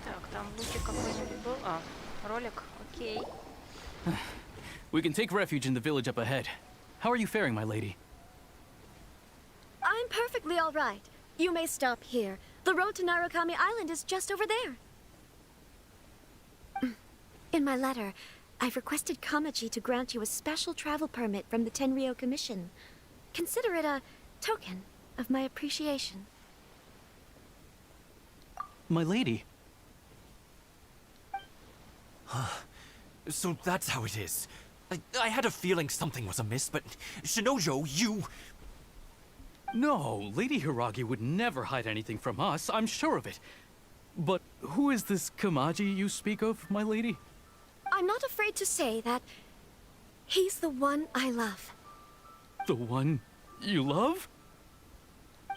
Так, там лучик какой-нибудь был. А, ролик. Окей. We can take refuge in the village up ahead. How are you faring, my lady? I'm perfectly all right. You may stop here. The road to Narukami Island is just over there. In my letter, I've requested Kamaji to grant you a special travel permit from the Tenryou Commission. Consider it a token of my appreciation. My lady. So that's how it is. I had a feeling something was amiss, but Shinojo, you... No, Lady Hiragi would never hide anything from us, I'm sure of it. But who is this Kamaji you speak of, my lady? I'm not afraid to say that he's the one I love. The one you love?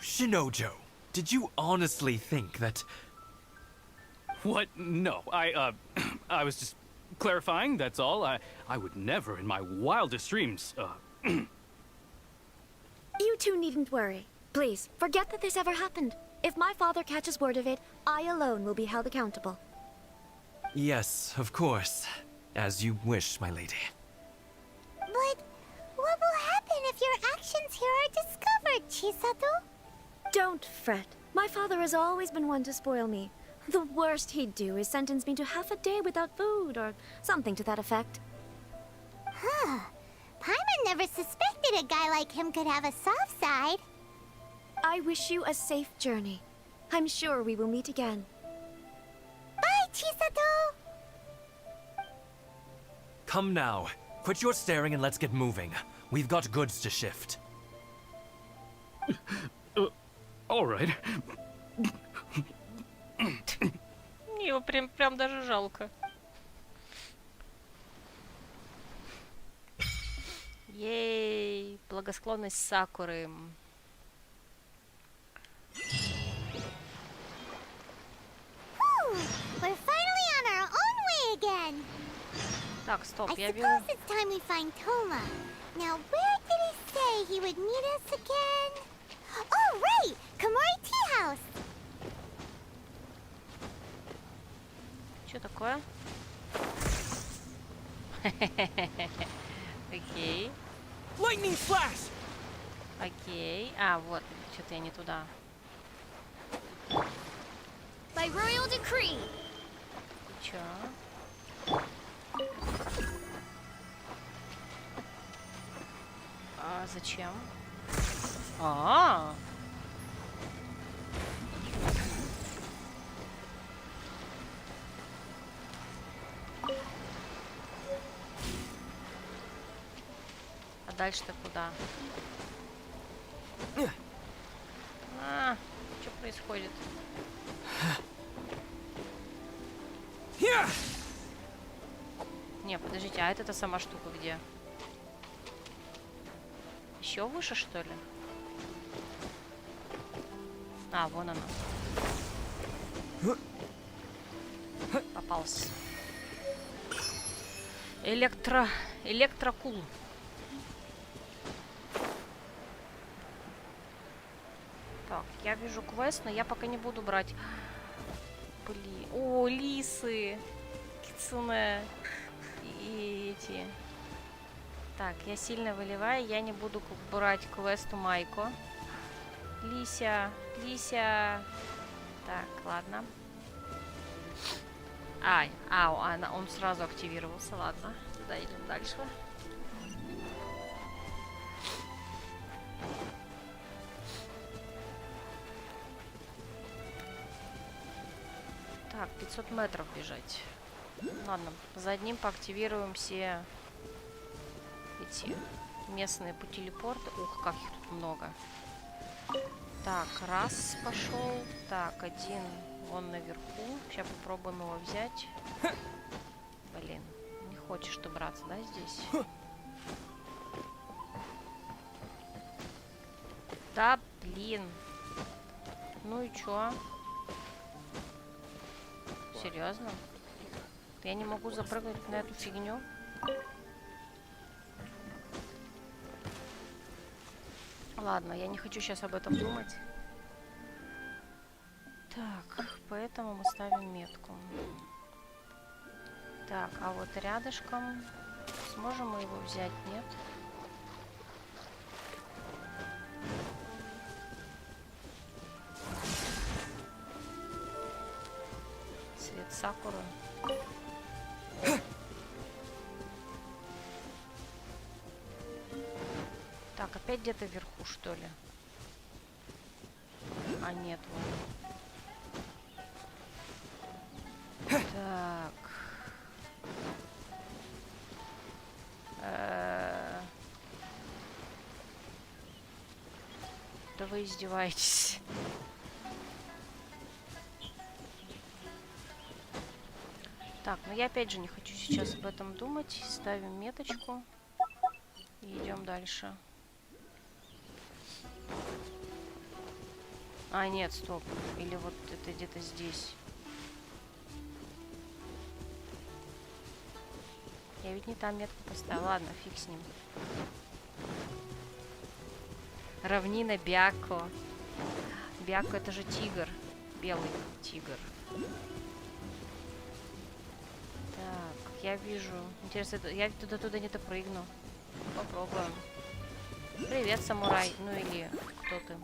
Shinojo, did you honestly think that... What? No, I was just clarifying, that's all. I would never in my wildest dreams, You two needn't worry. Please, forget that this ever happened. If my father catches word of it, I alone will be held accountable. Yes, of course. As you wish, my lady. But what will happen if your actions here are discovered, Chisato? Don't fret. My father has always been one to spoil me. The worst he'd do is sentence me to half a day without food, or something to that effect. Huh. Paimon never suspected a guy like him could have a soft side. I wish you a safe journey. I'm sure we will meet again. Bye, Chisato! Come now. Quit your staring and let's get moving. We've got goods to shift. All right. Его прям даже жалко. Ей, благосклонность Сакуры. We're finally on our own way again. Так, стоп, I я suppose вижу. it's time we find Toma. Now, where did he say he would meet us again? Oh, right! Komori Tea House! Что такое? Окей. Lightning flash! Окей. А, вот, что-то я не туда. By royal decree! Чё? А зачем? А-а-а! дальше-то куда? Что происходит? Не, подождите, а это сама штука где? Еще выше, что ли? А, вон она. Попался. Электрокул. Так, я вижу квест, но я пока не буду брать. Блин. О, лисы. Кицуне. И эти. Так, я сильно выливаю, я не буду брать квест у Майко. Лися. Так, ладно. Он сразу активировался, ладно. Туда идем дальше. Так, 500 метров бежать. Ладно, за одним поактивируем все эти местные по телепорту. Ух, как их тут много. Так, раз пошел. Так, один вон наверху. Сейчас попробуем его взять. Блин, не хочешь ты браться, да, здесь? Да, блин. Ну и чё? Серьезно? Я не могу запрыгнуть на эту фигню? Ладно, я не хочу сейчас об этом думать. Так, поэтому мы ставим метку. Так, а вот рядышком сможем мы его взять? Нет? Цвет сакуры. Так, опять где-то вверху, что ли? А, нет, вон. Так. Да вы издеваетесь. Так, ну я опять же не хочу сейчас об этом думать. Ставим меточку. И идем дальше. А, нет, стоп. Или вот это где-то здесь. Я ведь не там метку поставила. Ладно, фиг с ним. Равнина Бяко. Бяко это же тигр. Белый тигр. Так, я вижу. Интересно, я туда не допрыгну. Попробуем. Привет, самурай. Ну или кто ты?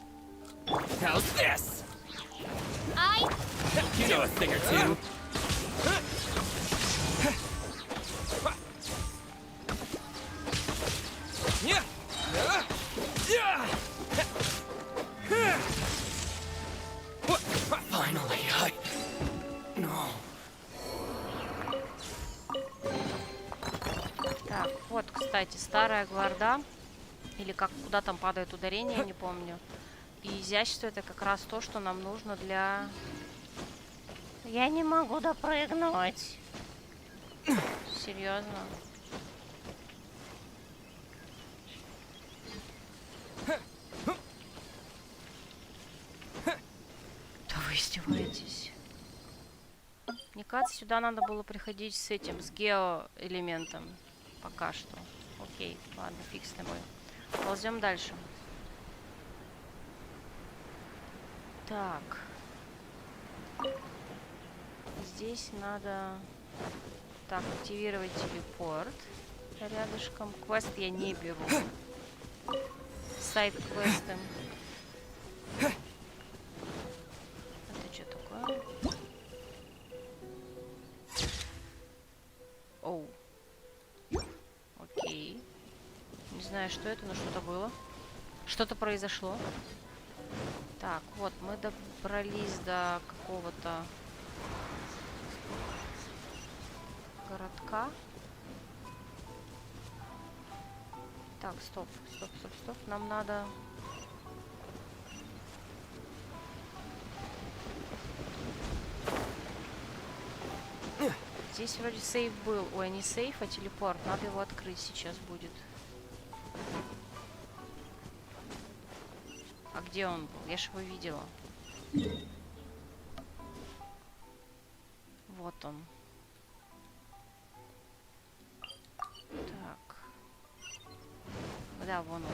How's this? You know a thing or two. Finally, No. Так, вот, кстати, старая гварда. Или как, куда там падает ударение, не помню. И изящество это как раз то, что нам нужно для... Я не могу допрыгнуть. Серьезно. Да вы издеваетесь. Мне кажется, сюда надо было приходить с этим, с геоэлементом. Пока что. Окей, ладно, фиг с тобой. Ползем дальше. Так. Здесь надо... Так, активировать телепорт. Рядышком. Квест я не беру. Сайд-квесты. Это что такое? Оу. Окей. Не знаю, что это, но что-то было. Что-то произошло. Так, вот, мы добрались до какого-то городка. Так, стоп, стоп, стоп, стоп. Нам надо... Здесь вроде сейф был. Ой, не сейф, а телепорт. Надо его открыть сейчас будет. А где он был? Я ж его видела. Вот он. Так. Да, вон он.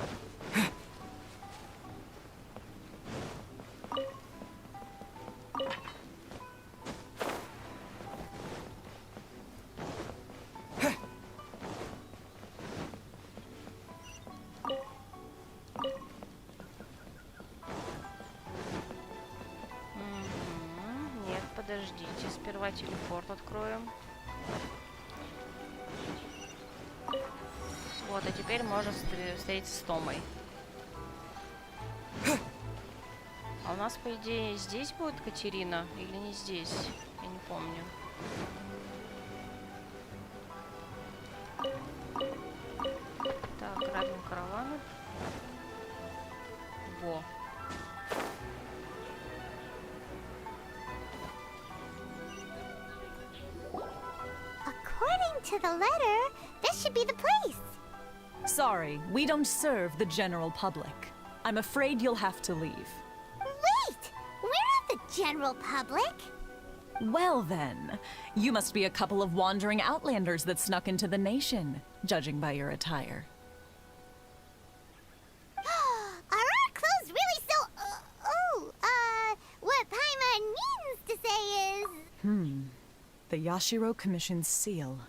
Подождите, сперва телепорт откроем. Вот, а теперь можно встретиться с Томой. А у нас, по идее, здесь будет Катерина или не здесь? Я не помню. Так, грабим караваны. Во. According to the letter, this should be the place. Sorry, we don't serve the general public. I'm afraid you'll have to leave. Wait! We're not the general public. Well then, you must be a couple of wandering outlanders that snuck into the nation, judging by your attire. Are our clothes really so... what Paimon means to say is... The Yashiro Commission's seal.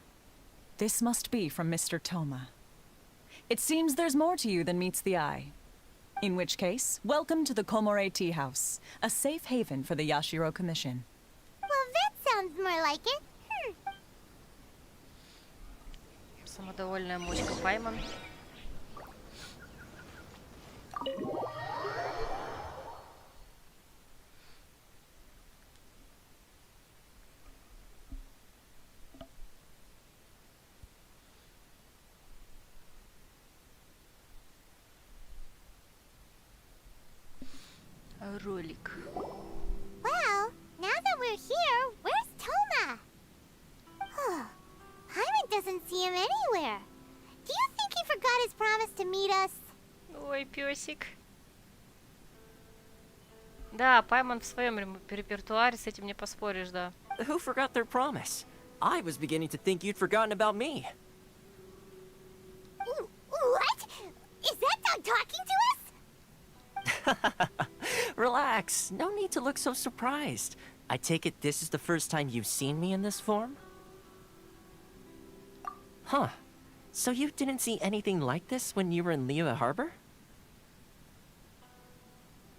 This must be from Mr. Toma. It seems there's more to you than meets the eye. In which case, welcome to the Komore Tea House, a safe haven for the Yashiro Commission. Well, that sounds more like it. Самодовольная моська Пайман. Ролик. Well, now that we're here, where's Toma? Paimon doesn't see him anywhere. Do you think he forgot his promise to meet us? Ой, песик. Да, Пайман в своем репертуаре, с этим не поспоришь, да. Who forgot their promise? I was beginning to think you'd forgotten about me. What? Is that dog talking to us? Relax. No need to look so surprised. I take it this is the first time you've seen me in this form? Huh. So you didn't see anything like this when you were in Liyue Harbor?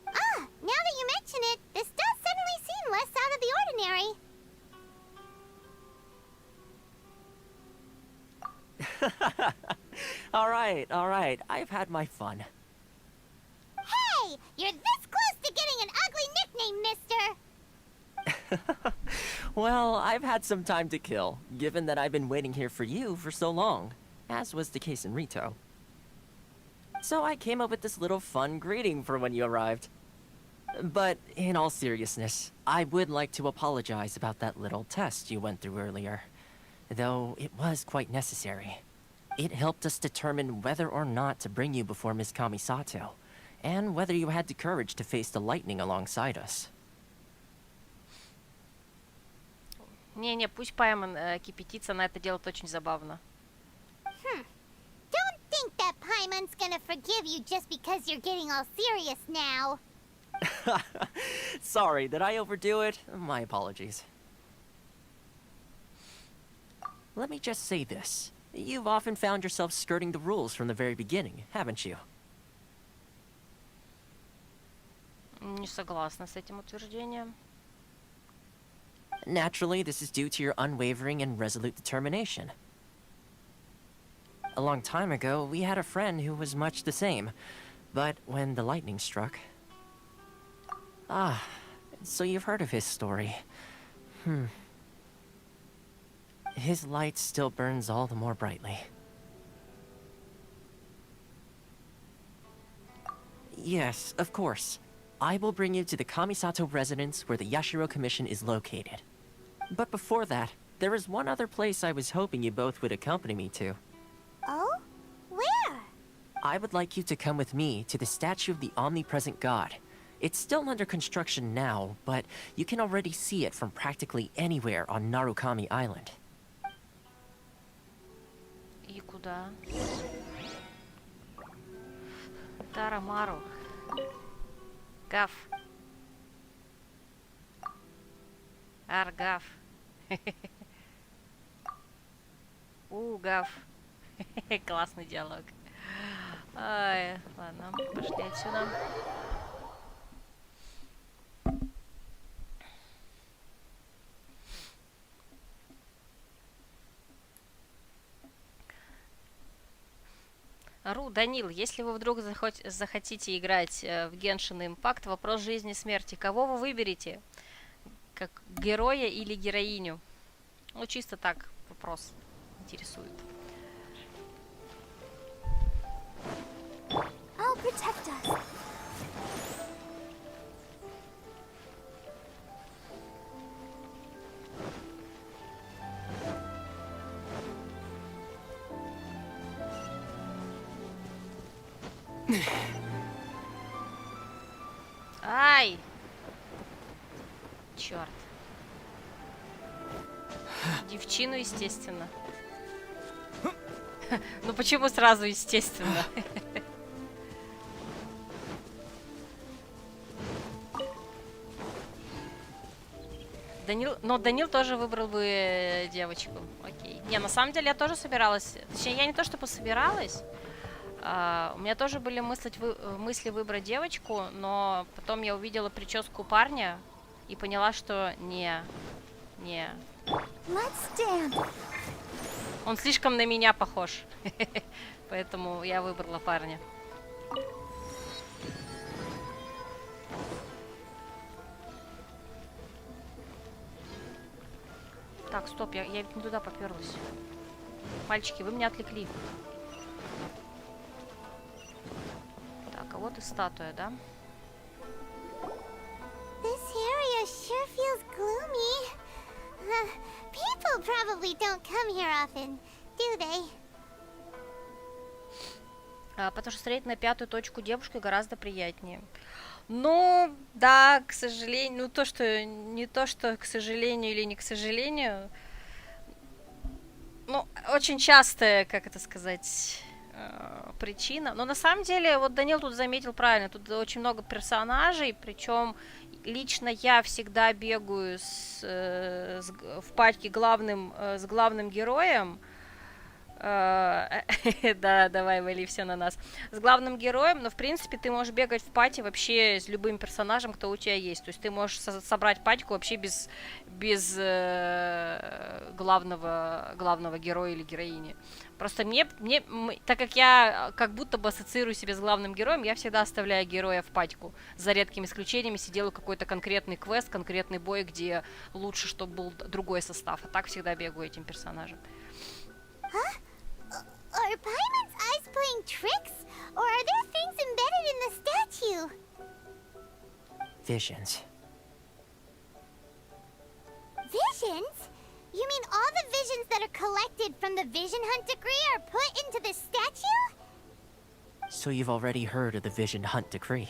Now that you mention it, this does suddenly seem less out of the ordinary. All right. I've had my fun. Hey! You're this close to getting an ugly nickname, mister! Well, I've had some time to kill, given that I've been waiting here for you for so long, as was the case in Rito. So I came up with this little fun greeting for when you arrived. But in all seriousness, I would like to apologize about that little test you went through earlier. Though it was quite necessary. It helped us determine whether or not to bring you before Miss Kamisato, and whether you had the courage to face the lightning alongside us. Не-не, пусть Пайман кипятится, на это дело очень забавно. Don't think that Paimon's gonna forgive you just because you're getting all serious now. Sorry, did I overdo it? My apologies. Let me just say this. You've often found yourself skirting the rules from the very beginning, haven't you? Не согласна с этим утверждением. Naturally, this is due to your unwavering and resolute determination. A long time ago, we had a friend who was much the same, but when the lightning struck... so you've heard of his story. His light still burns all the more brightly. Yes, of course. I will bring you to the Kamisato residence where the Yashiro Commission is located. But before that, there is one other place I was hoping you both would accompany me to. Oh? Where? I would like you to come with me to the statue of the omnipresent god. It's still under construction now, but you can already see it from practically anywhere on Narukami Island. И куда? Тарамару. Гав. Аргав. Гав. Классный диалог. Ай, ладно, пошли отсюда. Данил, если вы вдруг захотите играть в Genshin Impact, вопрос жизни и смерти, кого вы выберете? Как героя или героиню? Ну, чисто так вопрос интересует. I'll protect us. Ай! Черт. Девчину, естественно. Ну почему сразу естественно? Данил тоже выбрал бы девочку. Окей. Не, на самом деле я тоже собиралась. Точнее, я не то чтобы собиралась. У меня тоже были мысли выбрать девочку, но потом я увидела прическу парня и поняла, что не. Он слишком на меня похож. Поэтому я выбрала парня. Так, стоп, я ведь не туда поперлась. Мальчики, вы меня отвлекли. Так, а вот и статуя, да? This area sure feels gloomy. People probably don't come here often, do they? Потому что смотреть на пятую точку девушкой гораздо приятнее. Ну, да, к сожалению, не то, что к сожалению или не к сожалению. Ну, очень частая, как это сказать, причина. Но на самом деле, вот Данил тут заметил правильно, тут очень много персонажей, причем лично я всегда бегаю в патьке с главным героем. Да, давай, вали все на нас. С главным героем, но в принципе ты можешь бегать в пати вообще с любым персонажем, кто у тебя есть. То есть ты можешь собрать патьку вообще без главного героя или героини. Просто так как я как будто бы ассоциирую себя с главным героем, я всегда оставляю героя в патьку. За редкими исключениями, если делаю какой-то конкретный квест, конкретный бой, где лучше, чтобы был другой состав. А так всегда бегаю этим персонажем. Are Paimon's eyes playing tricks? Or are there things embedded in the statue? Visions. Visions? You mean all the visions that are collected from the Vision Hunt decree are put into the statue? So you've already heard of the Vision Hunt decree.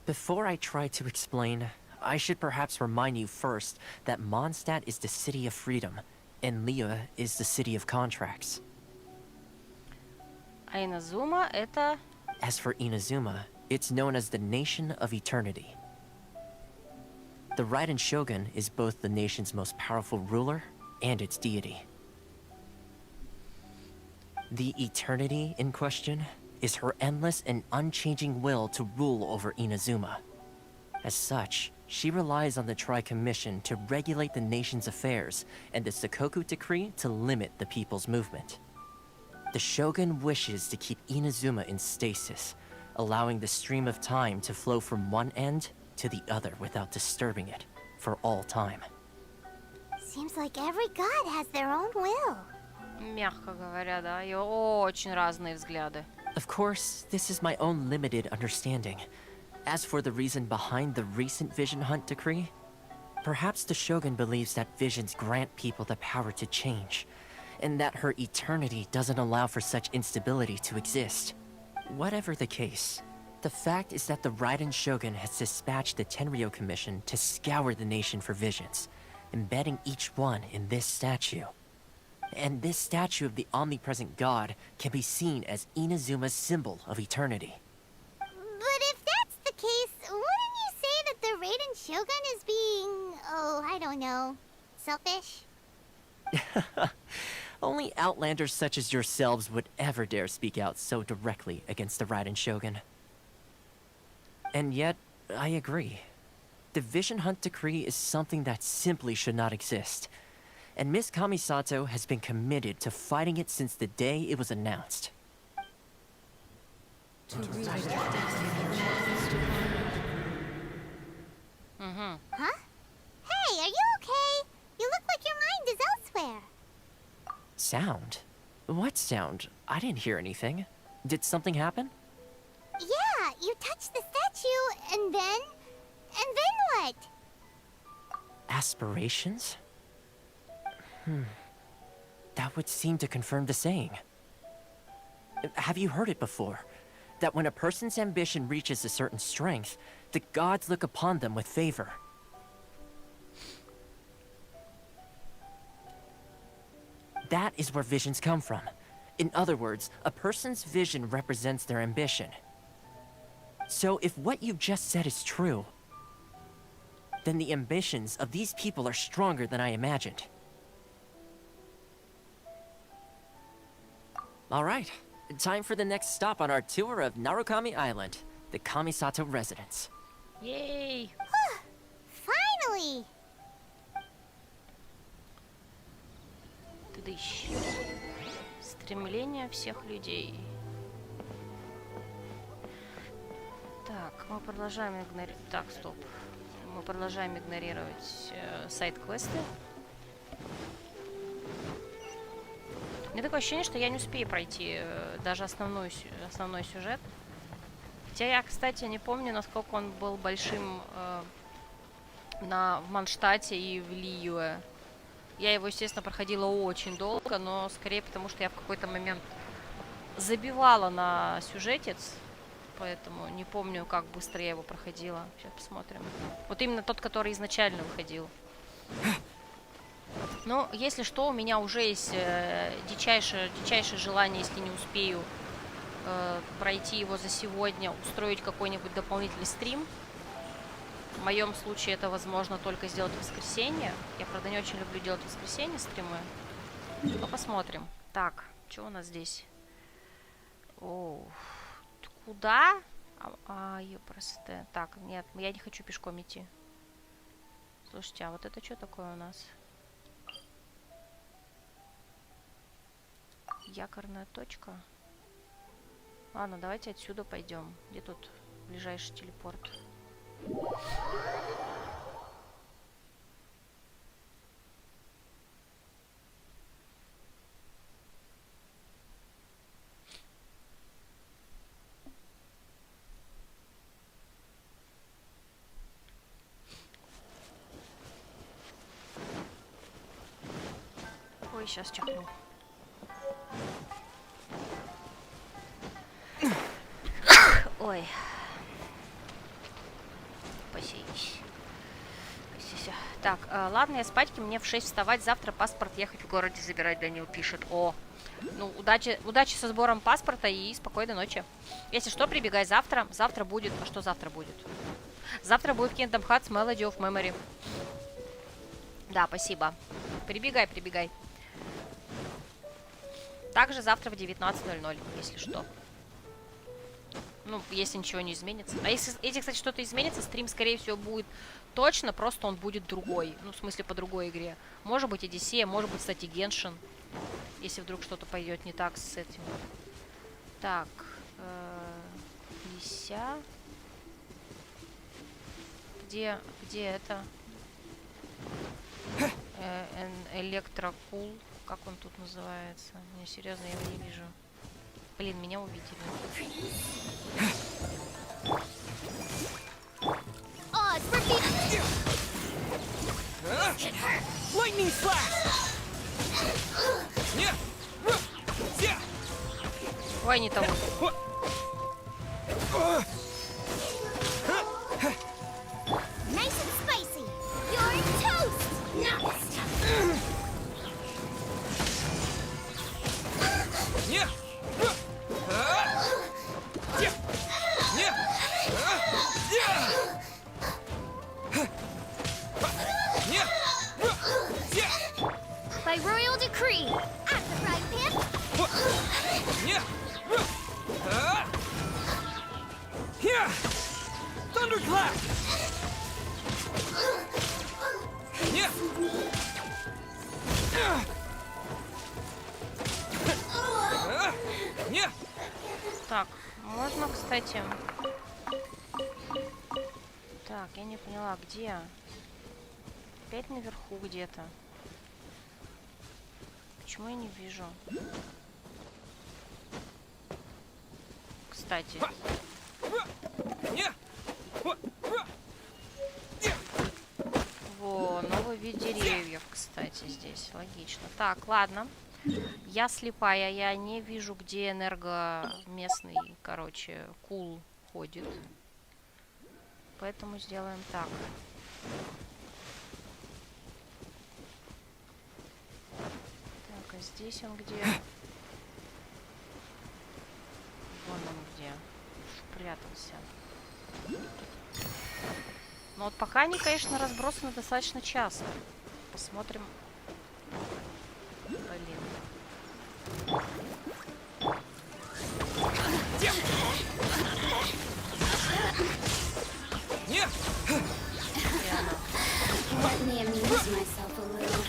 Before I try to explain, I should perhaps remind you first that Mondstadt is the city of freedom, and Liyue is the city of contracts. А Иназума это... As for Inazuma, it's known as the Nation of Eternity. The Raiden Shogun is both the nation's most powerful ruler and its deity. The Eternity in question is her endless and unchanging will to rule over Inazuma. As such, she relies on the Tri-Commission to regulate the nation's affairs and the Sakoku Decree to limit the people's movement. The Shogun wishes to keep Inazuma in stasis, allowing the stream of time to flow from one end to the other without disturbing it for all time. Seems like every god has their own will. Мягко говоря, да, и очень разные взгляды. Of course, this is my own limited understanding. As for the reason behind the recent Vision Hunt decree, perhaps the Shogun believes that visions grant people the power to change, and that her eternity doesn't allow for such instability to exist. Whatever the case, the fact is that the Raiden Shogun has dispatched the Tenryo Commission to scour the nation for visions, embedding each one in this statue. And this statue of the omnipresent god can be seen as Inazuma's symbol of eternity. But if that's the case, wouldn't you say that the Raiden Shogun is being, oh, I don't know, selfish? Only outlanders such as yourselves would ever dare speak out so directly against the Raiden Shogun. And yet, I agree. The Vision Hunt decree is something that simply should not exist. And Miss Kamisato has been committed to fighting it since the day it was announced. Huh? Hey, are you okay? You look like your mind is elsewhere. Sound? What sound? I didn't hear anything. Did something happen? Yeah, you touched the statue, and then what? Aspirations? That would seem to confirm the saying. Have you heard it before? That when a person's ambition reaches a certain strength, the gods look upon them with favor. That is where visions come from. In other words, a person's vision represents their ambition. So if what you just said is true, then the ambitions of these people are stronger than I imagined. All right, time for the next stop on our tour of Narukami Island, the Kamisato residence. Yay! Finally! Тыдыщ. Стремление всех людей. Так, мы продолжаем игнорировать... Так, стоп. Мы продолжаем игнорировать сайд-квесты. У меня такое ощущение, что я не успею пройти даже основной сюжет. Хотя я, кстати, не помню, насколько он был большим в Манштате и в Лиюэ. Я его, естественно, проходила очень долго, но скорее потому, что я в какой-то момент забивала на сюжетец. Поэтому не помню, как быстро я его проходила. Сейчас посмотрим. Вот именно тот, который изначально выходил. Но, если что, у меня уже есть дичайшее желание, если не успею пройти его за сегодня, устроить какой-нибудь дополнительный стрим. В моем случае это возможно только сделать в воскресенье. Я, правда, не очень люблю делать в воскресенье стримы. Но посмотрим. Так, что у нас здесь? О, куда? Ёпросте. Так, нет, я не хочу пешком идти. Слушайте, а вот это что такое у нас? Якорная точка. Ладно, давайте отсюда пойдем. Где тут ближайший телепорт? Ой, сейчас чихну. Ой. Посидись. Так, ладно, я спать, мне в 6 вставать, завтра паспорт ехать в городе забирать, Данил пишет. О, ну, удачи со сбором паспорта и спокойной ночи. Если что, прибегай завтра. Завтра будет... А что завтра будет? Завтра будет Kingdom Hearts Melody of Memory. Да, спасибо. Прибегай. Также завтра в 19:00, если что. Ну, если ничего не изменится. А если, кстати, что-то изменится, стрим, скорее всего, будет точно, просто он будет другой. Ну, в смысле, по другой игре. Может быть, Одиссея, может быть, кстати, Геншин. Если вдруг что-то пойдет не так с этим. Так. Лися. Где это? Электрокул. Как он тут называется? Не, серьезно, я его не вижу. Блин, меня увидели. Lightning slash! Ой, не того. Nice and spicy. You're toast. By royal decree. At the frying pan. Thunderclap! Так, можно, кстати... Так, я не поняла, где? Опять наверху где-то. Почему я не вижу? Кстати. Во, новый вид деревьев, кстати, здесь. Логично. Так, ладно. Я слепая, я не вижу, где энергоместный, короче, кул ходит. Поэтому сделаем так. Так, а здесь он где? Вон он где. Спрятался. Но вот пока они, конечно, разбросаны достаточно часто. Посмотрим. Блин. Let me amuse myself a little.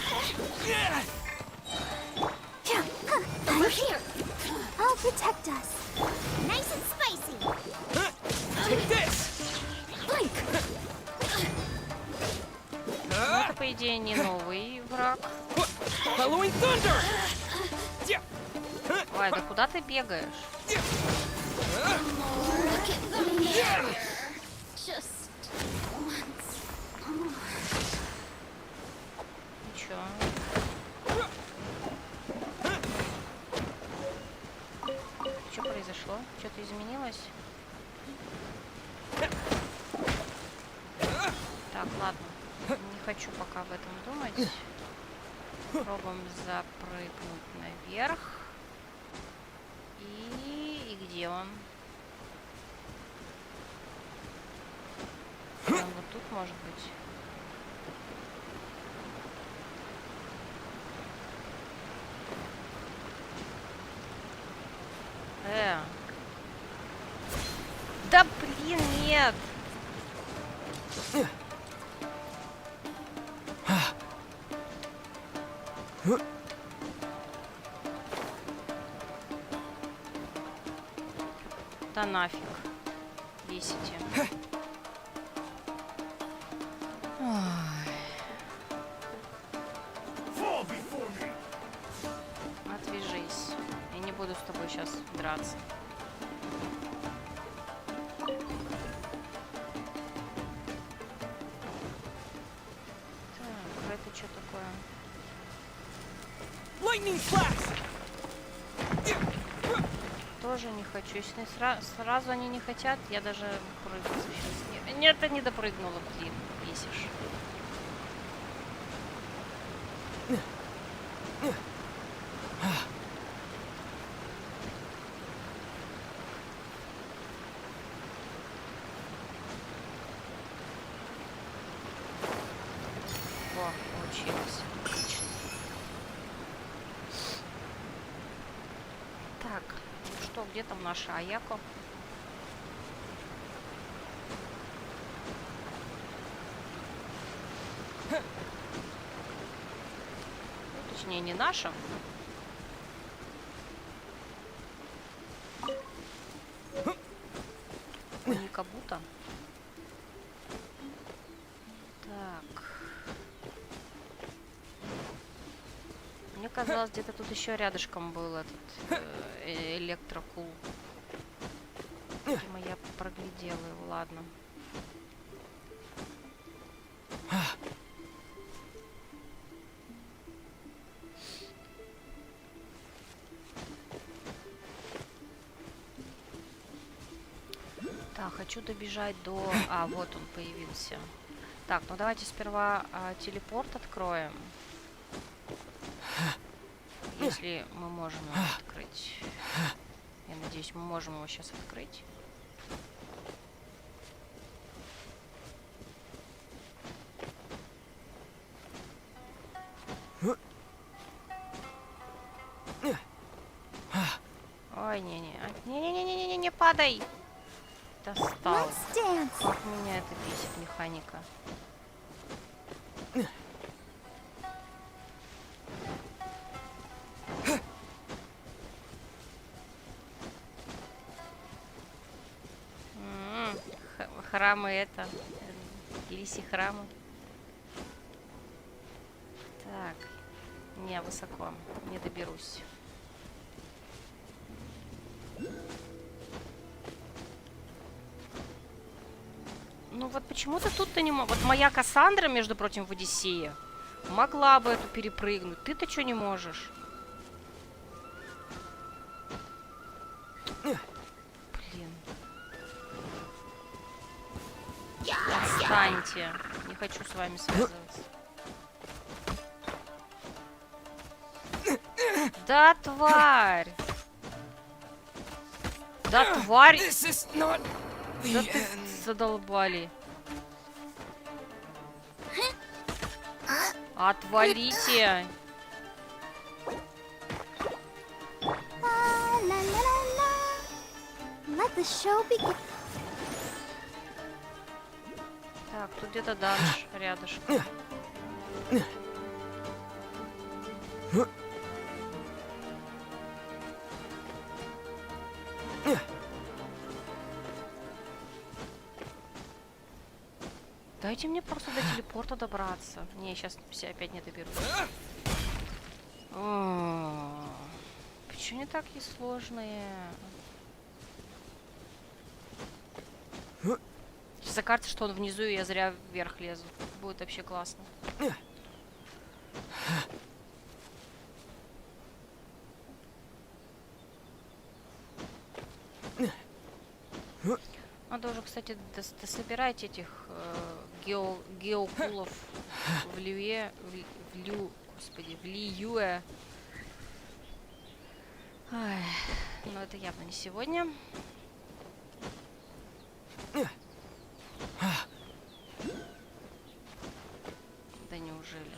I'm here. I'll protect us. Nice and spicy. Take this! Blink. Ну, это, по идее, не новый враг. Following thunder! Ой, да куда ты бегаешь? Just Ничего. Что произошло? Что-то изменилось? Так, ладно. Не хочу пока об этом думать. Пробуем запрыгнуть наверх. И где он? Он вот тут может быть. Да блин, нет! Да нафиг. Бесите. Отвяжись. Я не буду с тобой сейчас драться. Так, это что такое? Lightning slash! Тоже не хочу. Если сразу они не хотят, я даже прыгать сейчас. Нет, ты не допрыгнула, блин. Бесишь. Во, получилось. Отлично. Так, ну что, где там наша Аяко? Ну, точнее, не наша. Не как будто. Так. Мне оказалось, где-то тут еще рядышком был этот электрокул. Видимо, я проглядела его, ладно. Так, хочу добежать до... А, вот он появился. Так, ну давайте сперва телепорт откроем. Если мы можем его открыть. Я надеюсь, мы можем его сейчас открыть. Ой, не-не. Не падай! Достал. Как меня это бесит, механика. Храмы это. Лиси храмы. Так. Не, высоко. Не доберусь. Ну вот почему-то тут-то не мог. Вот моя Кассандра, между прочим, в Одиссее, могла бы эту перепрыгнуть. Ты-то что не можешь? Блин. Отстаньте. Не хочу с вами связываться. Да, тварь! Да, тварь! Да ты задолбали. Отвалите! Так, тут где-то данж рядышком. Дайте мне просто до телепорта добраться. Не, сейчас все опять не доберусь. Почему они такие сложные? Сейчас окажется, что он внизу, и я зря вверх лезу. Будет вообще классно. Надо уже, кстати, собирать этих геокулов в Льюе, в Лиюэ. Но это явно не сегодня. Да неужели?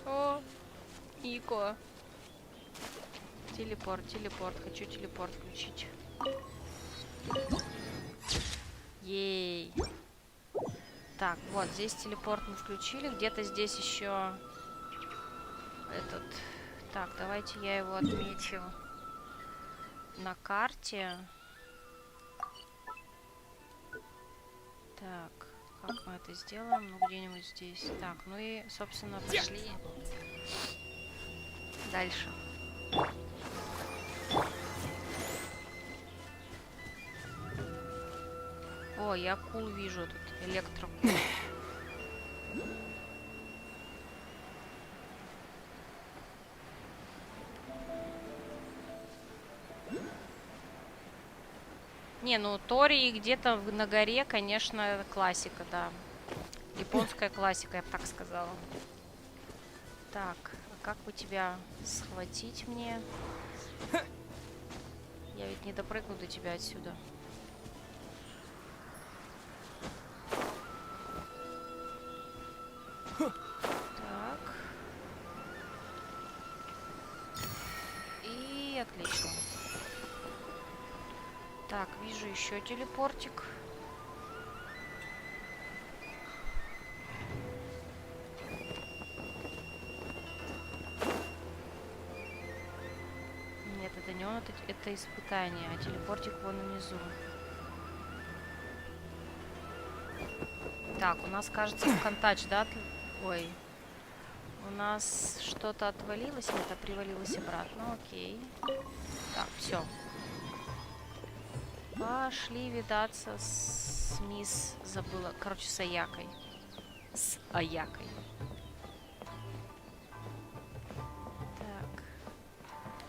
О, Ико. Телепорт. Хочу телепорт включить. Ей. Так, вот, здесь телепорт мы включили. Где-то здесь еще этот... Так, давайте я его отмечу на карте. Так, как мы это сделаем? Ну, где-нибудь здесь. Так, ну и, собственно, пошли дальше. О, я акул вижу тут, электрокул. Не, ну Тори где-то на горе, конечно, классика, да. Японская классика, я бы так сказала. Так, а как бы тебя схватить мне? Я ведь не допрыгну до тебя отсюда. Так. И отлично. Так, вижу еще телепортик. Нет, это не он, это испытание, а телепортик вон внизу. Так, у нас, кажется, контач, да? Ой. У нас что-то отвалилось, нет, привалилось обратно. Окей. Так, все. Пошли видаться с мисс... Забыла. Короче, с Аякой. С Аякой. Так.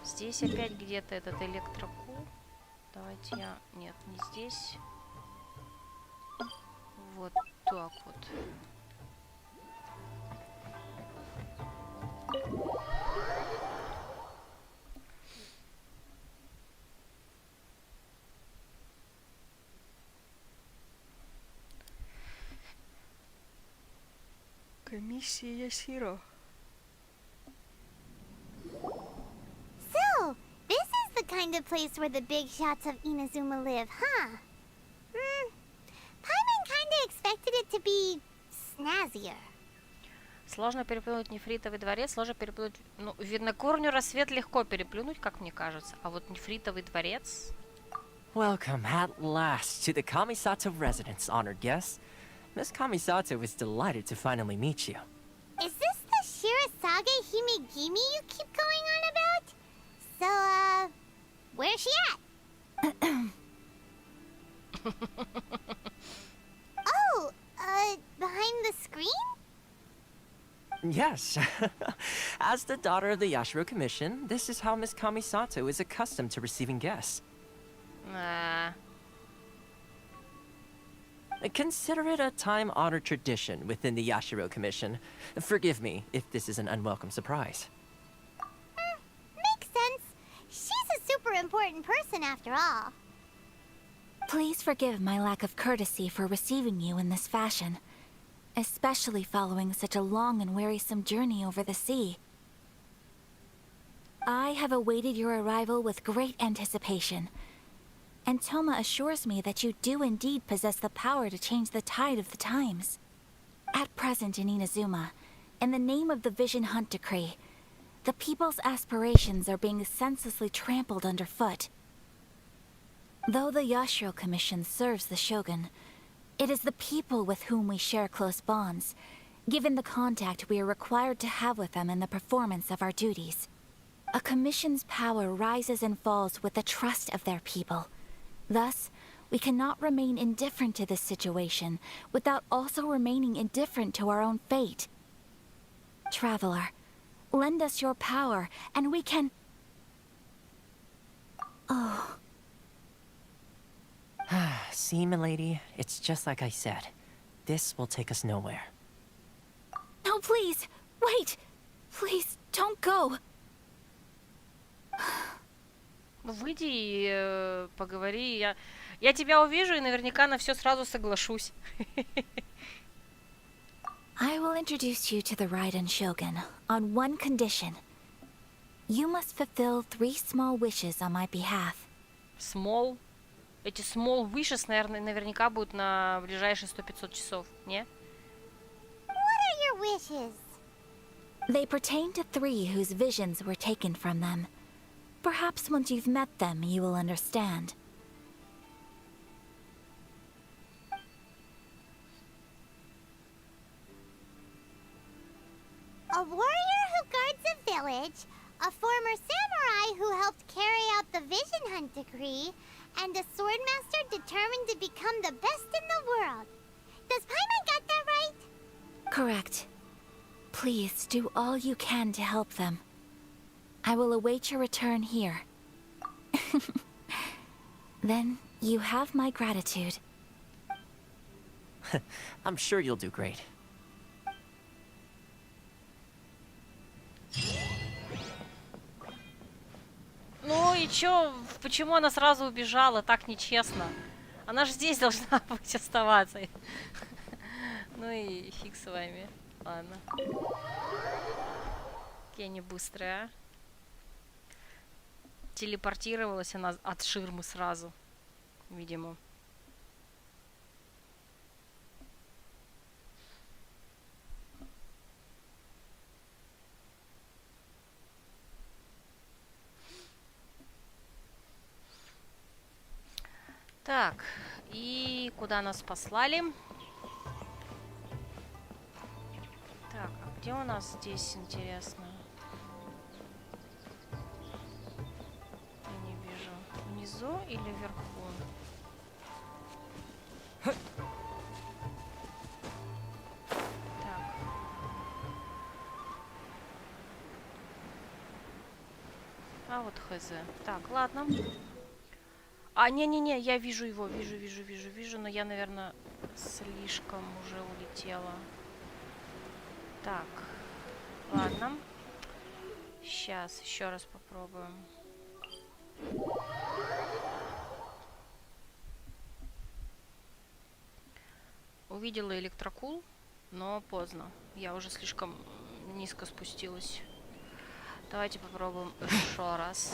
Здесь опять где-то этот электрокуб. Давайте я... Нет, не здесь. Вот так вот. Комиссия Ясиро. So, this is the kind of place where the big shots of Inazuma live, huh? Paimon kinda expected it to be snazzier. Сложно переплюнуть нефритовый дворец, сложно переплюнуть... Ну, видно, корню рассвет легко переплюнуть, как мне кажется. А вот нефритовый дворец... Welcome at last to the Kamisato residence, honored guests. Miss Kamisato is delighted to finally meet you. Is this the Shirasage Himegimi you keep going on about? So, where's she at? Oh, behind the screen? Yes. As the daughter of the Yashiro Commission, this is how Miss Kamisato is accustomed to receiving guests. Consider it a time-honored tradition within the Yashiro Commission. Forgive me if this is an unwelcome surprise. Makes sense. She's a super important person after all. Please forgive my lack of courtesy for receiving you in this fashion, especially following such a long and wearisome journey over the sea. I have awaited your arrival with great anticipation, and Toma assures me that you do indeed possess the power to change the tide of the times. At present in Inazuma, in the name of the Vision Hunt Decree, the people's aspirations are being senselessly trampled underfoot. Though the Yashiro Commission serves the Shogun, it is the people with whom we share close bonds, given the contact we are required to have with them in the performance of our duties. A commission's power rises and falls with the trust of their people. Thus, we cannot remain indifferent to this situation without also remaining indifferent to our own fate. Traveler, lend us your power, and we can... Oh... See, milady, it's just like I said. This will take us nowhere. No, please! Wait! Please, don't go! Выйди и поговори. Я тебя увижу и наверняка на все сразу соглашусь. I will introduce you to the Raiden Shogun on one condition. You must fulfill 3 small wishes on my behalf. Small? Эти small wishes, наверное, наверняка будут на ближайшие 100-500 часов, не? What are your wishes? They pertain to 3 whose visions were taken from them. Perhaps once you've met them, you will understand. A warrior who guards a village, a former samurai who helped carry out the Vision Hunt Decree, and a swordmaster determined to become the best in the world. Does Paimon got that right? Correct. Please do all you can to help them. I will await your return here. Then you have my gratitude. I'm sure you'll do great. Ну и чё? Почему она сразу убежала? Так нечестно. Она же здесь должна быть оставаться. Ну и фиг с вами. Ладно. Какие они быстрые, а? Телепортировалась она от ширмы сразу. Видимо. Так, и куда нас послали? Так, а где у нас здесь, интересно? Я не вижу. Внизу или вверху? Так. А вот хз. Так, ладно. А, не-не-не, я вижу его, вижу, но я, наверное, слишком уже улетела. Так, ладно. Сейчас еще раз попробуем. Увидела электрокул, но поздно. Я уже слишком низко спустилась. Давайте попробуем еще раз.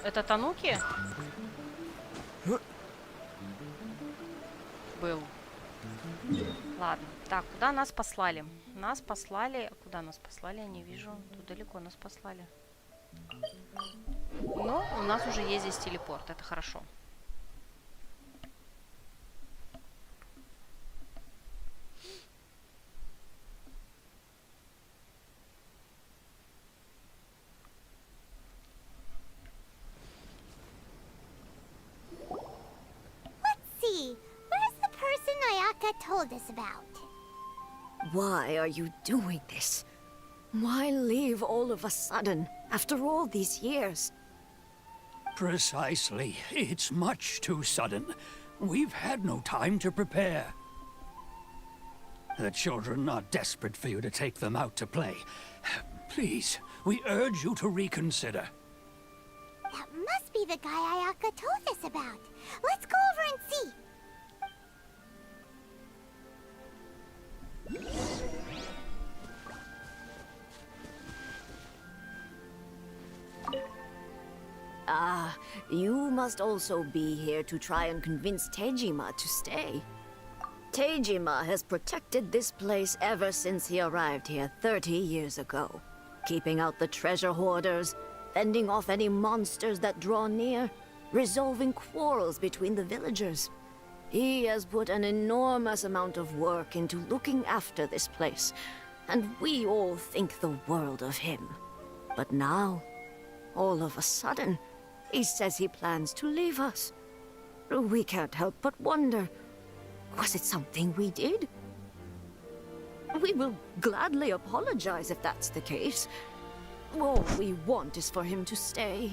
Это Тануки? Был. Ладно. Так, куда нас послали? Нас послали... Куда нас послали? Я не вижу. Тут далеко нас послали. Но у нас уже есть здесь телепорт. Это хорошо. Told us about. Why are you doing this? Why leave all of a sudden, after all these years? Precisely. It's much too sudden. We've had no time to prepare. The children are desperate for you to take them out to play. Please, we urge you to reconsider. That must be the guy Ayaka told us about. Let's go over and see. Ah, you must also be here to try and convince Tejima to stay. Tejima has protected this place ever since he arrived here 30 years ago, keeping out the treasure hoarders, fending off any monsters that draw near, resolving quarrels between the villagers. He has put an enormous amount of work into looking after this place, and we all think the world of him. But now, all of a sudden, he says he plans to leave us. We can't help but wonder, was it something we did? We will gladly apologize if that's the case. All we want is for him to stay.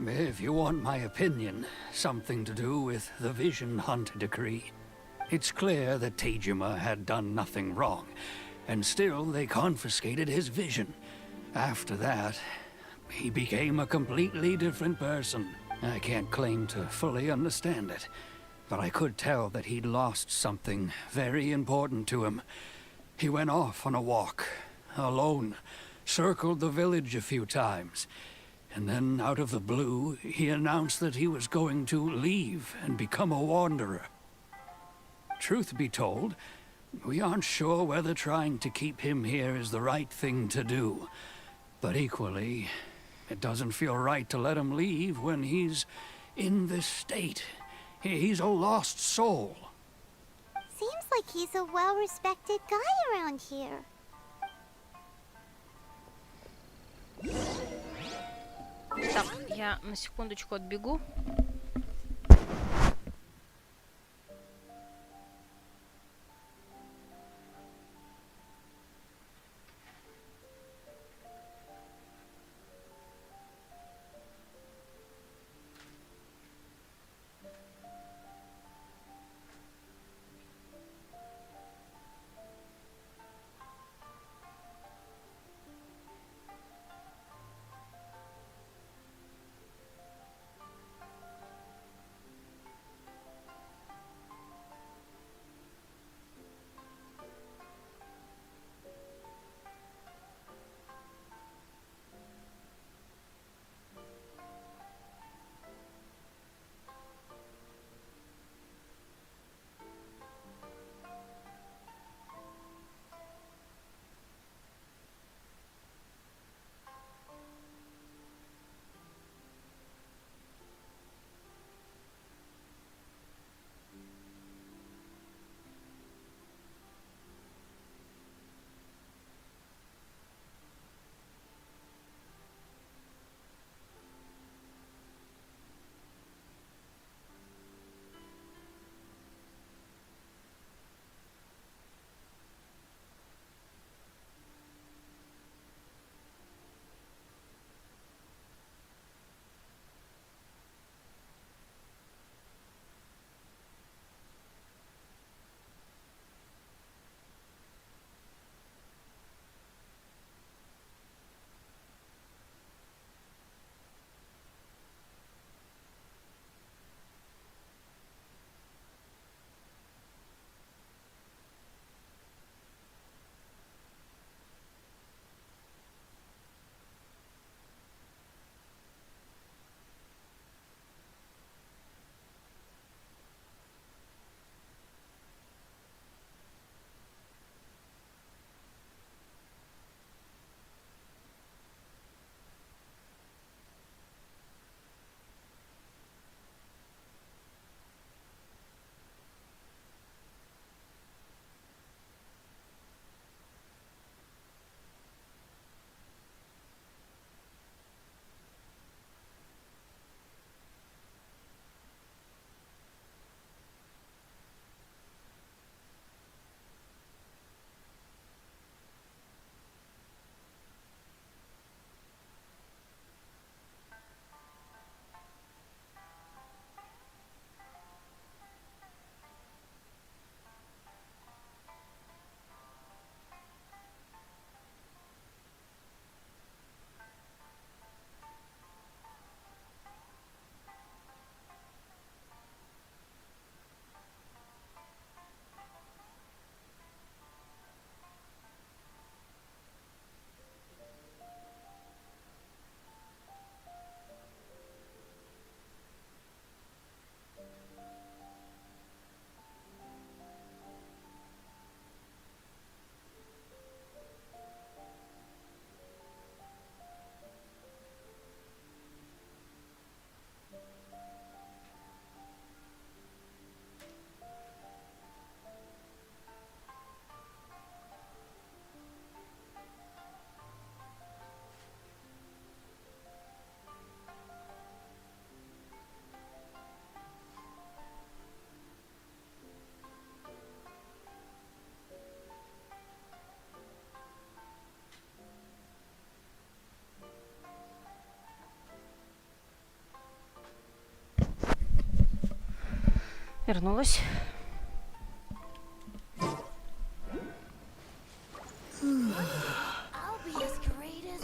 If you want my opinion, something to do with the Vision Hunt decree. It's clear that Tejima had done nothing wrong, and still they confiscated his vision. After that, he became a completely different person. I can't claim to fully understand it, but I could tell that he'd lost something very important to him. He went off on a walk, alone, circled the village a few times, and then, out of the blue, he announced that he was going to leave and become a wanderer. Truth be told, we aren't sure whether trying to keep him here is the right thing to do. But equally, it doesn't feel right to let him leave when he's in this state. He's a lost soul. Seems like he's a well-respected guy around here. Так, я на секундочку отбегу. Вернулась. I'll be as great as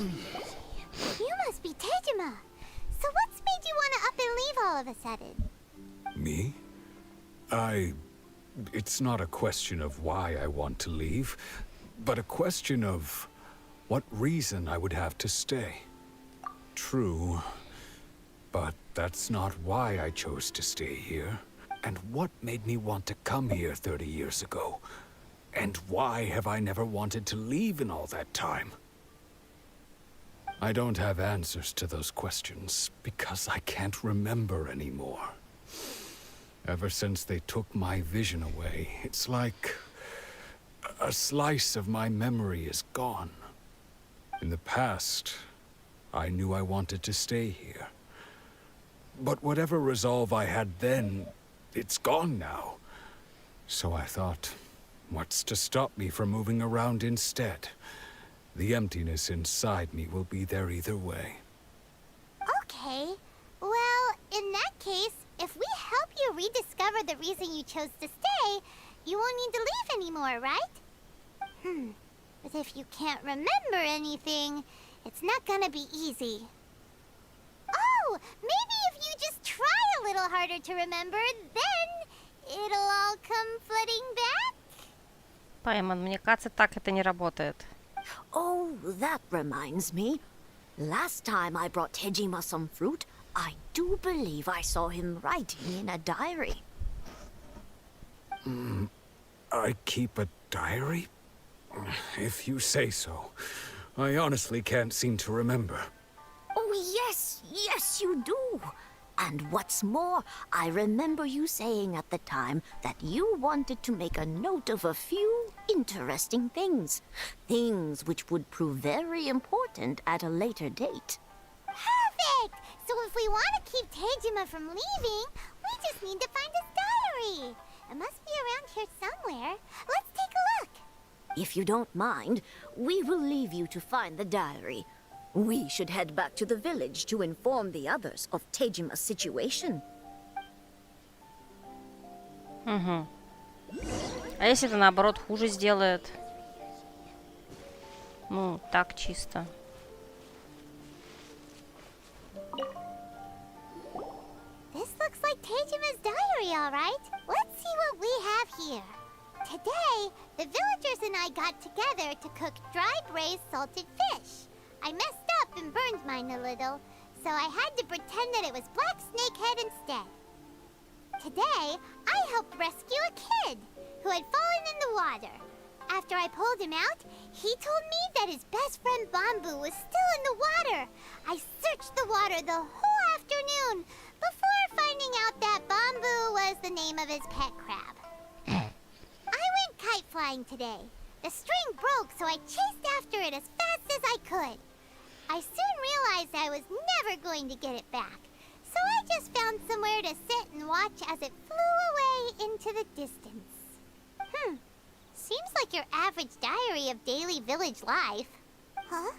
You must be Tejima. So what's made you want to up and leave all of a sudden? Me? It's not a question of why I want to leave, but a question of what reason I would have to stay. True, but that's not why I chose to stay here. And what made me want to come here 30 years ago? And why have I never wanted to leave in all that time? I don't have answers to those questions because I can't remember anymore. Ever since they took my vision away, it's like a slice of my memory is gone. In the past, I knew I wanted to stay here. But whatever resolve I had then, it's gone now. So I thought, what's to stop me from moving around instead? The emptiness inside me will be there either way. Okay. Well, in that case, if we help you rediscover the reason you chose to stay, you won't need to leave anymore, right? But if you can't remember anything, it's not gonna be easy. Oh, maybe if you just try a little harder to remember, then it'll all come flooding back? Пайман, мне кажется, так это не работает. Oh, that reminds me. Last time I brought Tejima some fruit, I do believe I saw him writing in a diary. I keep a diary? If you say so. I honestly can't seem to remember. Oh, yes, you do. And what's more, I remember you saying at the time that you wanted to make a note of a few interesting things. Things which would prove very important at a later date. Perfect! So if we want to keep Tejima from leaving, we just need to find his diary. It must be around here somewhere. Let's take a look. If you don't mind, we will leave you to find the diary. We should head back to the village to inform the others of Tejima's situation. Угу. А если это наоборот хуже сделает? Ну, так чисто. This looks like Tejima's diary, all right. Let's see what we have here. Today, the villagers and I got together to cook dry braised salted fish. I messed up and burned mine a little, so I had to pretend that it was black snakehead instead. Today, I helped rescue a kid who had fallen in the water. After I pulled him out, he told me that his best friend Bamboo was still in the water. I searched the water the whole afternoon before finding out that Bamboo was the name of his pet crab. I went kite flying today. The string broke, so I chased after it as fast as I could. I soon realized I was never going to get it back, so I just found somewhere to sit and watch as it flew away into the distance. Seems like your average diary of daily village life. Huh?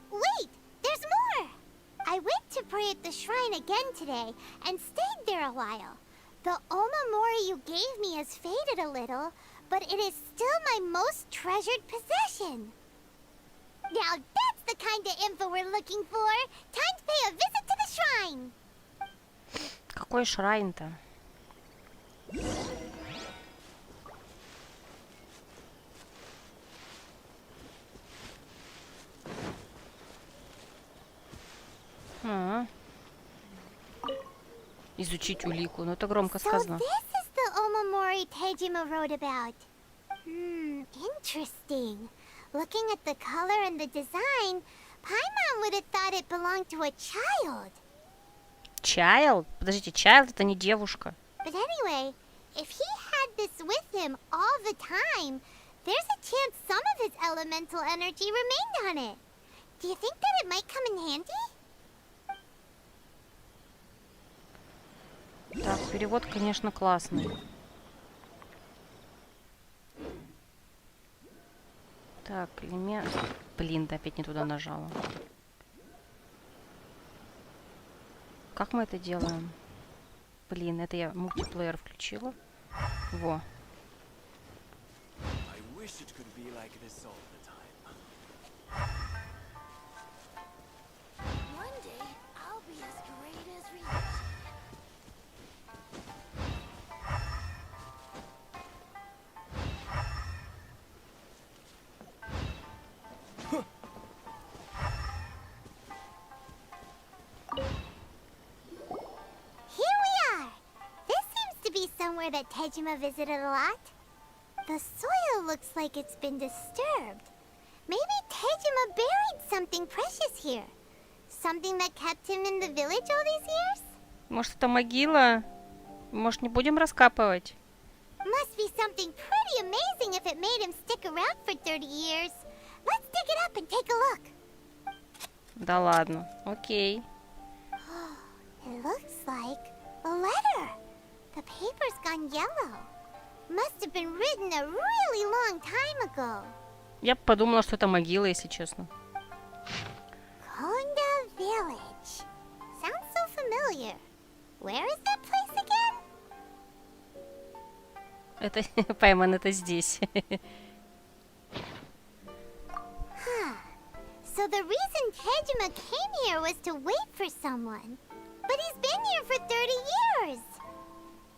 Wait, there's more! I went to pray at the shrine again today and stayed there a while. The Omamori you gave me has faded a little, but it is still my most treasured possession. Now that's the kind of info we're looking for. Time to pay a visit to the shrine. Какой шрайн-то? Изучить улику. Ну, это громко сказано. So this is the Omamori Tejima wrote about. Interesting. Looking at the color and the design, Paimon would have thought it belonged to a child. Child? Подождите, child это не девушка. But anyway, if he had this with him all the time, there's a chance some of his elemental energy remained on it. Do you think that it might come in handy? Так, перевод, конечно, классный. Так, элемент... Блин, да опять не туда нажала. Как мы это делаем? Блин, это я мультиплеер включила. Во. I wish it could be like this all the time. One day, I'll be as great as Ryuji. Here we are! This seems to be somewhere that Tejima visited a lot. The soil looks like it's been disturbed. Maybe Tejima buried something precious here. Something that kept him in the village all these years? Может, это могила? Может, не будем раскапывать? Must be something pretty amazing if it made him stick around for 30 years. Let's dig it up and take a look. Да ладно. Окей. It looks like a letter. The paper's gone yellow. Must have been written a really long time ago. Я бы подумала, что это могила, если честно. Konda Village. Sounds so familiar. Where is that place again? Это, Пайман, это здесь. Huh. So the reason Tejima came here was to wait for someone. But he's been here for 30 years.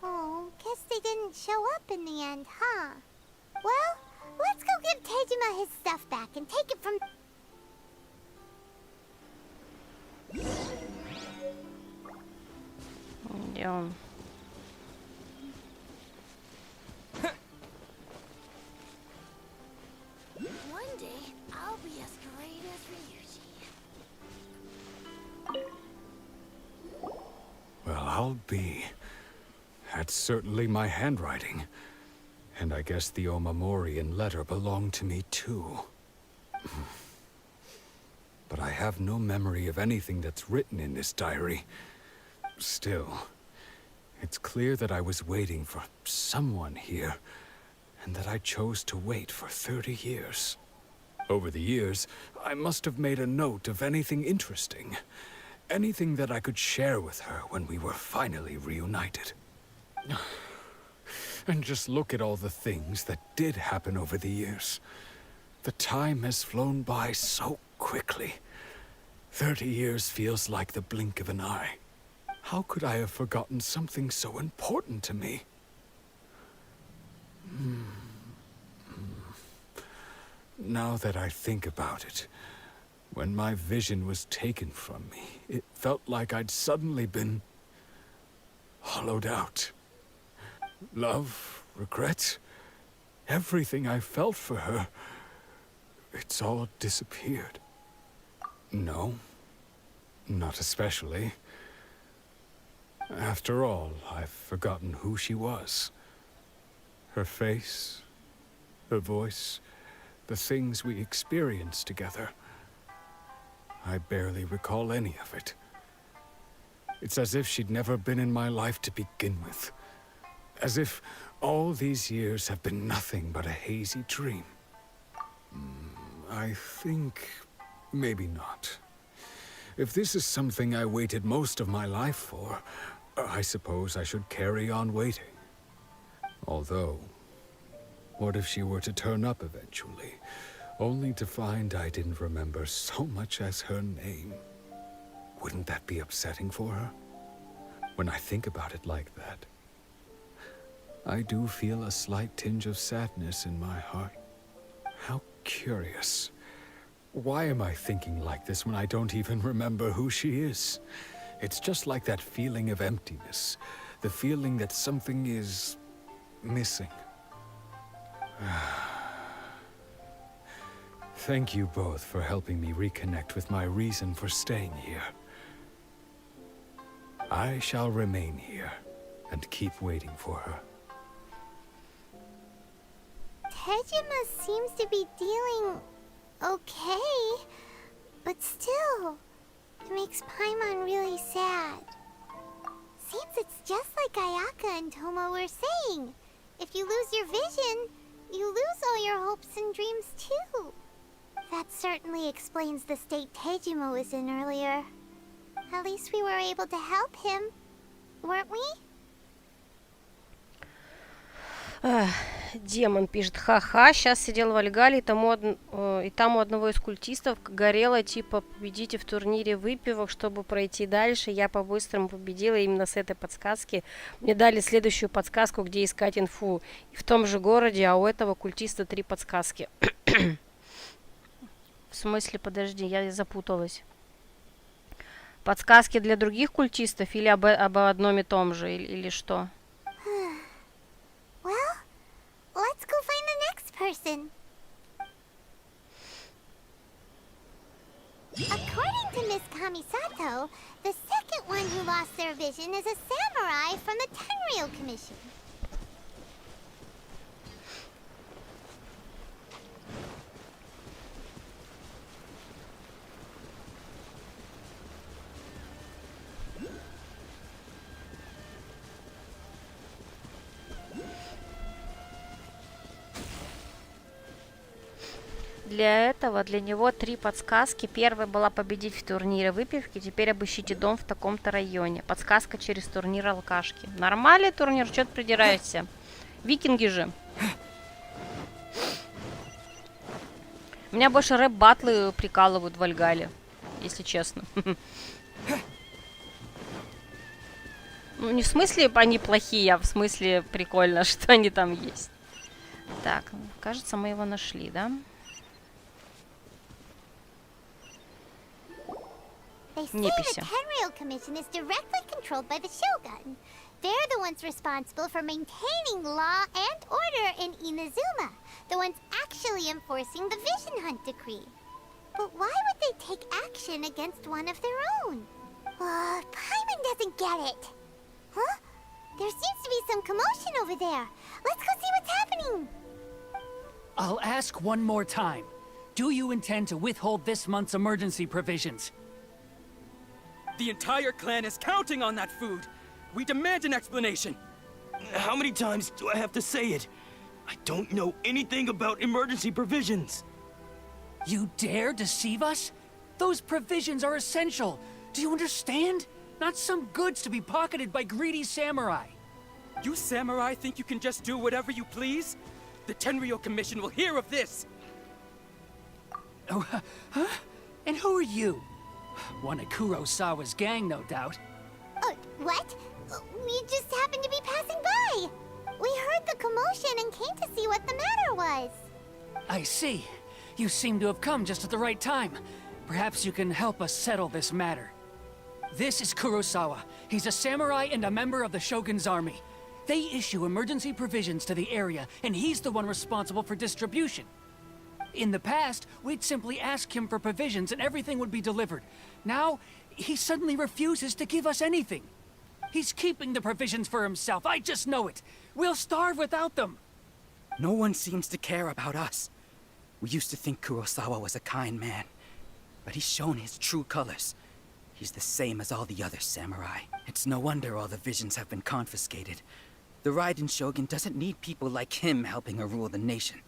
Oh, guess they didn't show up in the end, huh? Well, let's go give Tejima his stuff back and take it from... Идем. One day, I'll be as great as Ryuji. Well, I'll be. That's certainly my handwriting. And I guess the Omamorian letter belonged to me too. But I have no memory of anything that's written in this diary. Still, it's clear that I was waiting for someone here, and that I chose to wait for 30 years. Over the years, I must have made a note of anything interesting. Anything that I could share with her when we were finally reunited. And just look at all the things that did happen over the years. The time has flown by so quickly. 30 years feels like the blink of an eye. How could I have forgotten something so important to me? Now that I think about it, when my vision was taken from me, it felt like I'd suddenly been hollowed out. Love, regret, everything I felt for her, it's all disappeared. No, not especially. After all, I've forgotten who she was. Her face, her voice, the things we experienced together. I barely recall any of it. It's as if she'd never been in my life to begin with. As if all these years have been nothing but a hazy dream. I think maybe not. If this is something I waited most of my life for, I suppose I should carry on waiting. Although, what if she were to turn up eventually, only to find I didn't remember so much as her name? Wouldn't that be upsetting for her? When I think about it like that, I do feel a slight tinge of sadness in my heart. How curious. Why am I thinking like this when I don't even remember who she is? It's just like that feeling of emptiness. The feeling that something is missing. Thank you both for helping me reconnect with my reason for staying here. I shall remain here and keep waiting for her. Tejima seems to be dealing okay, but still, it makes Paimon really sad. Seems it's just like Ayaka and Toma were saying. If you lose your vision, you lose all your hopes and dreams too. That certainly explains the state Tejima was in earlier. At least we were able to help him, weren't we? Демон пишет, ха-ха, сейчас сидел в Альгале, и там у одного из культистов горело, типа, победите в турнире выпивок, чтобы пройти дальше. Я по-быстрому победила именно с этой подсказки. Мне дали следующую подсказку, где искать инфу. И в том же городе, а у этого культиста 3 подсказки. В смысле, подожди, я запуталась. Подсказки для других культистов или об одном и том же, или что? Well, let's go find the next person. According to Miss Kamisato, the second one who lost their vision is a samurai from the Tenryou Commission. Для него 3 подсказки. Первая была победить в турнире выпивки. Теперь обыщите дом в таком-то районе. Подсказка через турнир алкашки. Нормальный турнир, что ты придираешься? Викинги же. Меня больше рэп-баттлы прикалывают в Альгале, если честно. Ну, не в смысле они плохие, а в смысле прикольно, что они там есть. Так, кажется, мы его нашли, да? They say the Tenryou Commission is directly controlled by the Shogun. They're the ones responsible for maintaining law and order in Inazuma. The ones actually enforcing the Vision Hunt Decree. But why would they take action against one of their own? Paimon doesn't get it. Huh? There seems to be some commotion over there. Let's go see what's happening. I'll ask one more time. Do you intend to withhold this month's emergency provisions? The entire clan is counting on that food. We demand an explanation. How many times do I have to say it? I don't know anything about emergency provisions. You dare deceive us? Those provisions are essential. Do you understand? Not some goods to be pocketed by greedy samurai. You samurai think you can just do whatever you please? The Tenryou Commission will hear of this. Oh, huh? And who are you? One of Kurosawa's gang, no doubt. What? We just happened to be passing by. We heard the commotion and came to see what the matter was. I see. You seem to have come just at the right time. Perhaps you can help us settle this matter. This is Kurosawa. He's a samurai and a member of the Shogun's army. They issue emergency provisions to the area, and he's the one responsible for distribution. In the past, we'd simply ask him for provisions and everything would be delivered. Now, he suddenly refuses to give us anything. He's keeping the provisions for himself, I just know it. We'll starve without them. No one seems to care about us. We used to think Kurosawa was a kind man, but he's shown his true colors. He's the same as all the other samurai. It's no wonder all the visions have been confiscated. The Raiden Shogun doesn't need people like him helping her rule the nation.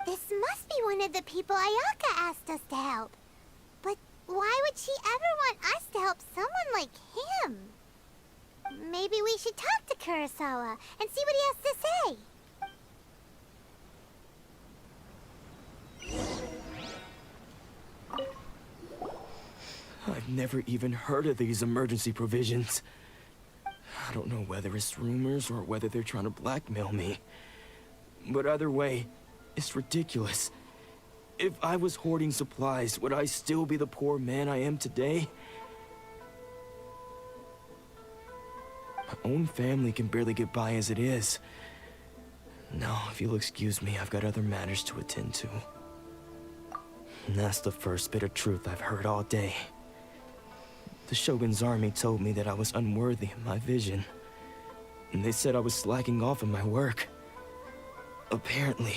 This must be one of the people Ayaka asked us to help. But why would she ever want us to help someone like him? Maybe we should talk to Kurosawa and see what he has to say. I've never even heard of these emergency provisions. I don't know whether it's rumors or whether they're trying to blackmail me. But either way, it's ridiculous. If I was hoarding supplies, would I still be the poor man I am today? My own family can barely get by as it is. Now, if you'll excuse me, I've got other matters to attend to. And that's the first bit of truth I've heard all day. The Shogun's army told me that I was unworthy of my vision. And they said I was slacking off in my work. Apparently,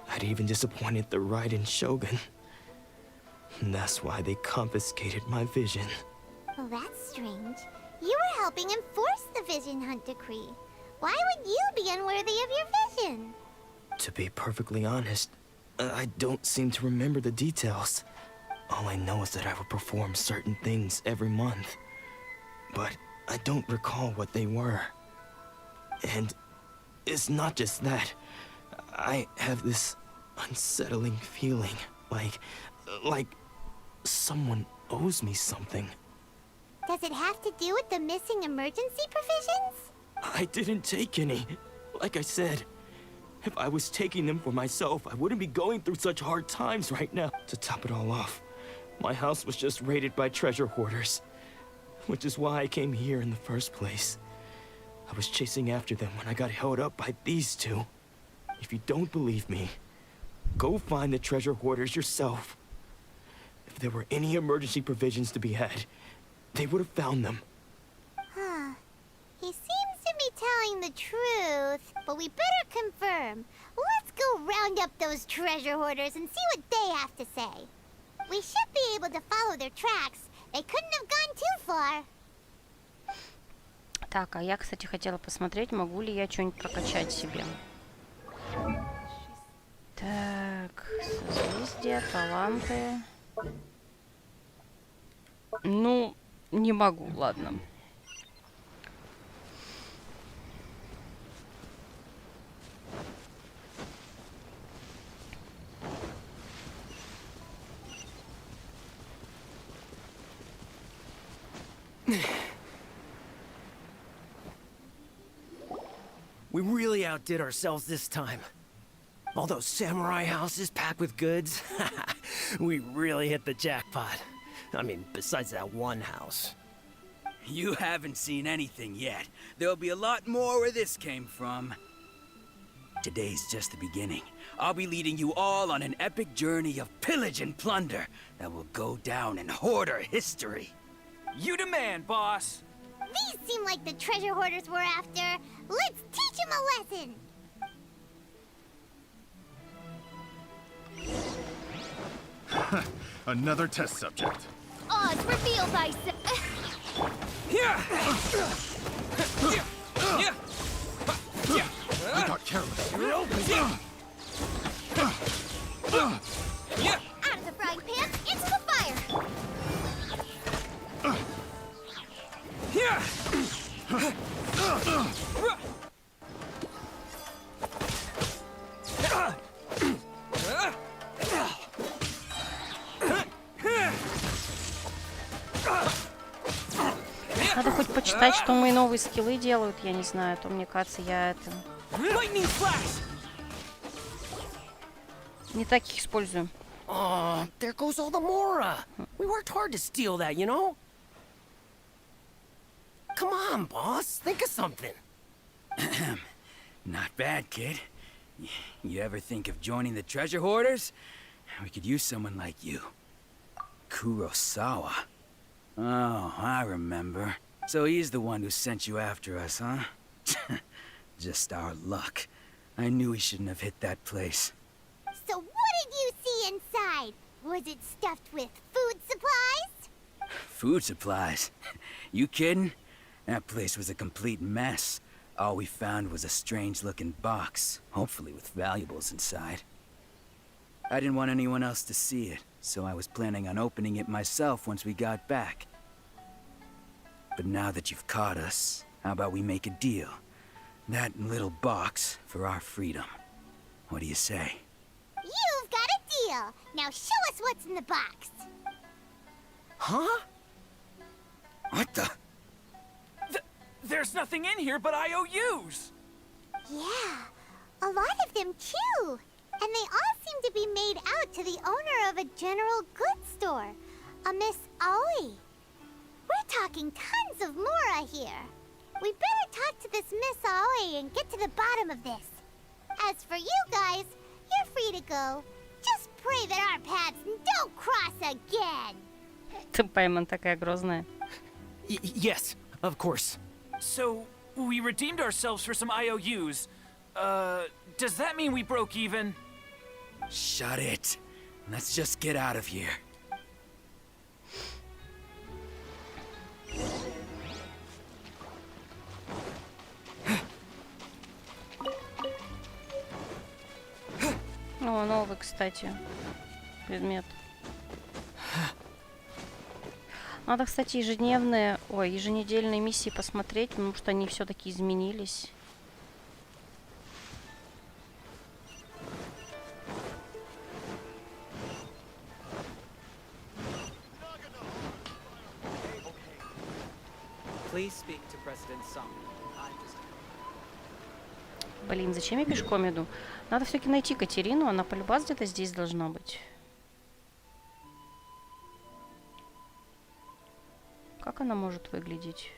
I'd even disappointed the Raiden Shogun. And that's why they confiscated my vision. Well, that's strange. You were helping enforce the Vision Hunt Decree. Why would you be unworthy of your vision? To be perfectly honest, I don't seem to remember the details. All I know is that I would perform certain things every month. But I don't recall what they were. And it's not just that. I have this unsettling feeling, like someone owes me something. Does it have to do with the missing emergency provisions? I didn't take any. Like I said, if I was taking them for myself, I wouldn't be going through such hard times right now. To top it all off, my house was just raided by treasure hoarders, which is why I came here in the first place. I was chasing after them when I got held up by these two. If you don't believe me, go find the treasure hoarders yourself. If there were any emergency provisions to be had, they would have found them. Huh. He seems to be telling the truth, but we better confirm. Let's go round up those treasure hoarders and see what they have to say. We should be able to follow their tracks. They couldn't have gone too far. Так, а я, кстати, хотела посмотреть, могу ли я что-нибудь прокачать себе. Так, созвездия, таланты. Ну, не могу, ладно. We really outdid ourselves this time. All those samurai houses packed with goods. We really hit the jackpot. I mean, besides that one house. You haven't seen anything yet. There'll be a lot more where this came from. Today's just the beginning. I'll be leading you all on an epic journey of pillage and plunder that will go down in hoarder history. You demand, boss. These seem like the treasure hoarders we're after. Let's teach them a lesson. Another test subject. Oz, reveal thyself. I got careless. Out of the frying pan, into the fire. Надо хоть почитать, что мои новые скиллы делают, я не знаю, а то мне кажется, я это... Не так их использую. Oh, there goes all the Mora. We worked hard to steal that, you know? Come on, boss. Think of something. Not bad, kid. You ever think of joining the treasure hoarders? We could use someone like you. Kurosawa. Oh, I remember. So he's the one who sent you after us, huh? Just our luck. I knew he shouldn't have hit that place. So what did you see inside? Was it stuffed with food supplies? Food supplies? You kidding? That place was a complete mess. All we found was a strange-looking box, hopefully with valuables inside. I didn't want anyone else to see it, so I was planning on opening it myself once we got back. But now that you've caught us, how about we make a deal? That little box for our freedom. What do you say? You've got a deal. Now show us what's in the box. Huh? What the? There's nothing in here but IOUs. Yeah, a lot of them too. And they all seem to be made out to the owner of a general goods store, a Miss Aoi. We're talking tons of Mora here. We better talk to this Miss Aoi and get to the bottom of this. As for you guys, you're free to go. Just pray that our paths don't cross again. Пайман такая грозная. Yes, of course. So, we redeemed ourselves for some IOUs. Does that mean we broke even? Shut it. Let's just get out of here. О, новый, кстати, предмет. Надо, кстати, еженедельные миссии посмотреть, потому что они все-таки изменились. Please speak to President Song. Блин, зачем я пешком иду? Надо все-таки найти Катерину, она полюбас где-то здесь должна быть. Как она может выглядеть?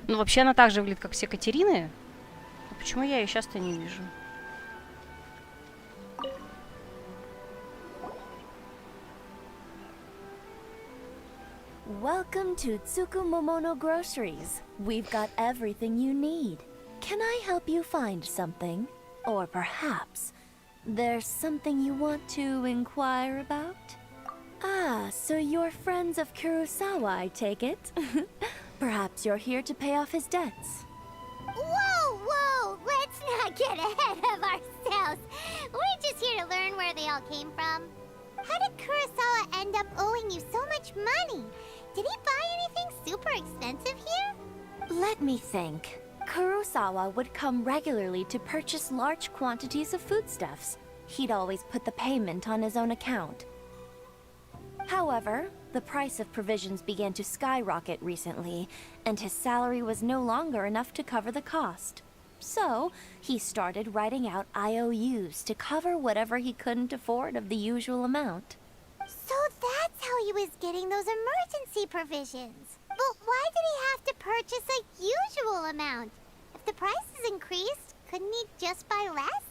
Ну, вообще она так же выглядит, как все Катерины. Но почему я ее сейчас-то не вижу? Welcome to Tsukumomono Groceries. We've got everything you need. Can I help you find something? Or perhaps there's something you want to inquire about? Ah, so you're friends of Kurosawa, I take it? Perhaps you're here to pay off his debts. Whoa, whoa! Let's not get ahead of ourselves. We're just here to learn where they all came from. How did Kurosawa end up owing you so much money? Did he buy anything super expensive here? Let me think. Kurosawa would come regularly to purchase large quantities of foodstuffs. He'd always put the payment on his own account. However, the price of provisions began to skyrocket recently, and his salary was no longer enough to cover the cost. So, he started writing out IOUs to cover whatever he couldn't afford of the usual amount. So that's how he was getting those emergency provisions. But why did he have to purchase a usual amount? If the prices increased, couldn't he just buy less?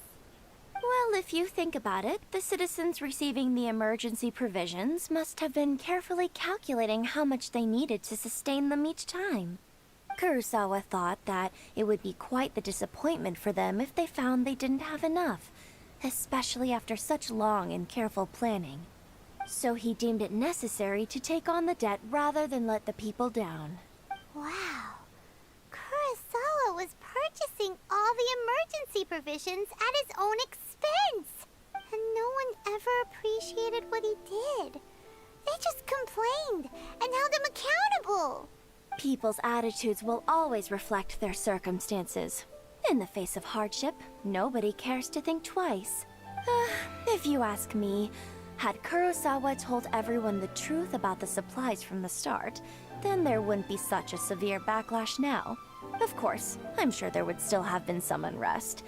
Well, if you think about it, the citizens receiving the emergency provisions must have been carefully calculating how much they needed to sustain them each time. Kurosawa thought that it would be quite the disappointment for them if they found they didn't have enough, especially after such long and careful planning. So he deemed it necessary to take on the debt rather than let the people down. Wow. Kurosawa was purchasing all the emergency provisions at his own expense. And no one ever appreciated what he did. They just complained and held him accountable. People's attitudes will always reflect their circumstances. In the face of hardship, nobody cares to think twice. If you ask me, had Kurosawa told everyone the truth about the supplies from the start, then there wouldn't be such a severe backlash now. Of course, I'm sure there would still have been some unrest.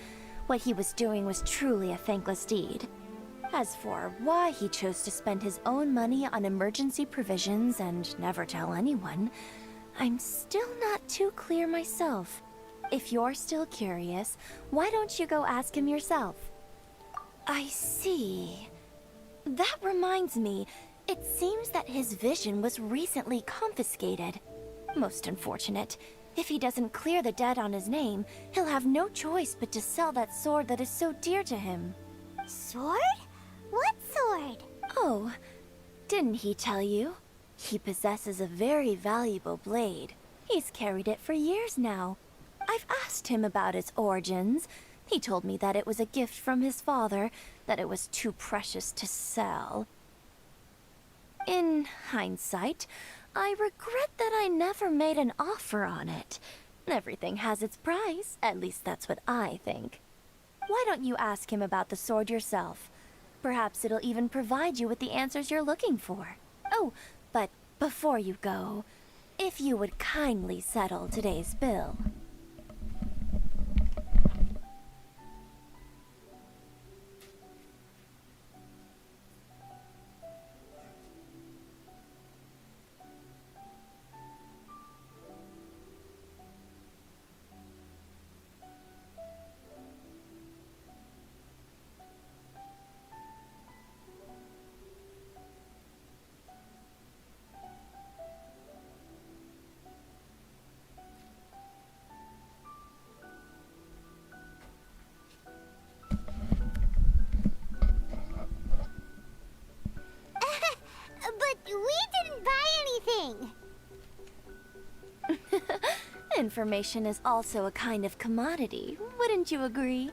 What he was doing was truly a thankless deed. As for why he chose to spend his own money on emergency provisions and never tell anyone, I'm still not too clear myself. If you're still curious, why don't you go ask him yourself? I see. That reminds me, it seems that his vision was recently confiscated. Most unfortunate. If he doesn't clear the debt on his name, he'll have no choice but to sell that sword that is so dear to him. Sword? What sword? Oh, didn't he tell you? He possesses a very valuable blade. He's carried it for years now. I've asked him about its origins. He told me that it was a gift from his father, that it was too precious to sell. In hindsight, I regret that I never made an offer on it. Everything has its price, at least that's what I think. Why don't you ask him about the sword yourself? Perhaps it'll even provide you with the answers you're looking for. Oh, but before you go, if you would kindly settle today's bill. But we didn't buy anything. Information is also a kind of commodity, wouldn't you agree?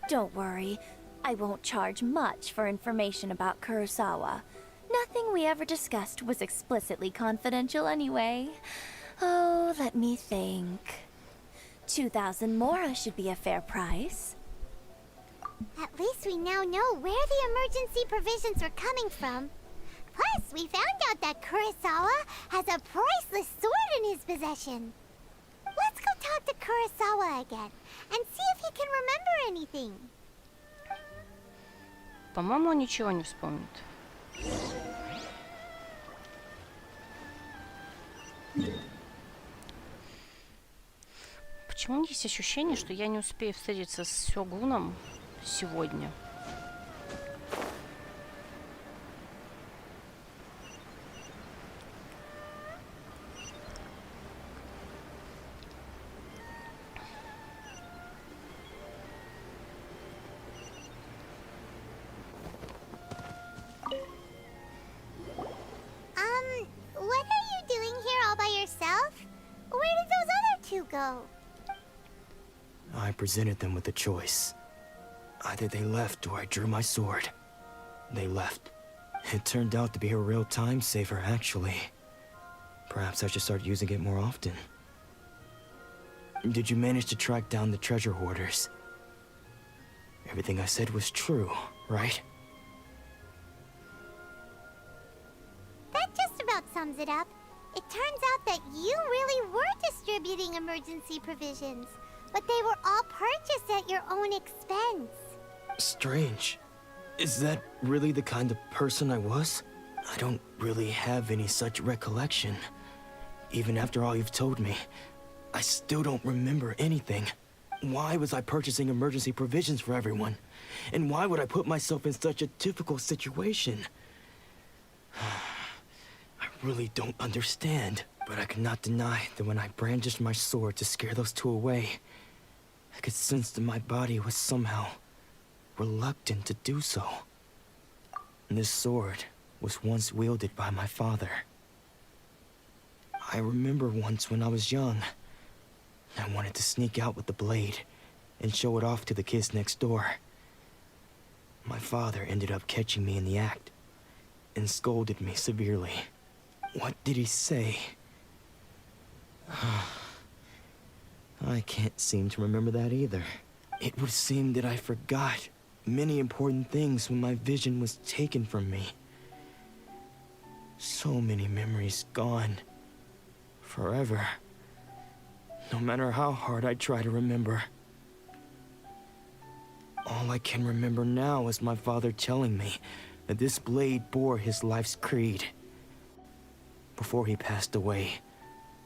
Don't worry, I won't charge much for information about Kurosawa. Nothing we ever discussed was explicitly confidential anyway. Oh, let me think. 2,000 mora should be a fair price. At least we now know where the emergency provisions were coming from. Plus, we found out that Kurosawa has a priceless sword in his possession. Let's go talk to Kurosawa again and see if he can remember anything. По-моему, он ничего не вспомнит. Почему есть ощущение, что я не успею встретиться с Сёгуном сегодня? What are you doing here all by yourself? Where did those other two go? I presented them with a choice. Either they left or I drew my sword. They left. It turned out to be a real time saver, actually. Perhaps I should start using it more often. Did you manage to track down the treasure hoarders? Everything I said was true, right? That just about sums it up. It turns out that you really were distributing emergency provisions, but they were all purchased at your own expense. Strange. Is that really the kind of person I was? I don't really have any such recollection. Even after all you've told me, I still don't remember anything. Why was I purchasing emergency provisions for everyone? And why would I put myself in such a difficult situation? I really don't understand. But I cannot deny that when I brandished my sword to scare those two away, I could sense that my body was somehow reluctant to do so. This sword was once wielded by my father. I remember once when I was young, I wanted to sneak out with the blade and show it off to the kids next door. My father ended up catching me in the act and scolded me severely. What did he say? I can't seem to remember that either. It would seem that I forgot many important things when my vision was taken from me. So many memories gone. Forever. No matter how hard I try to remember. All I can remember now is my father telling me that this blade bore his life's creed. Before he passed away,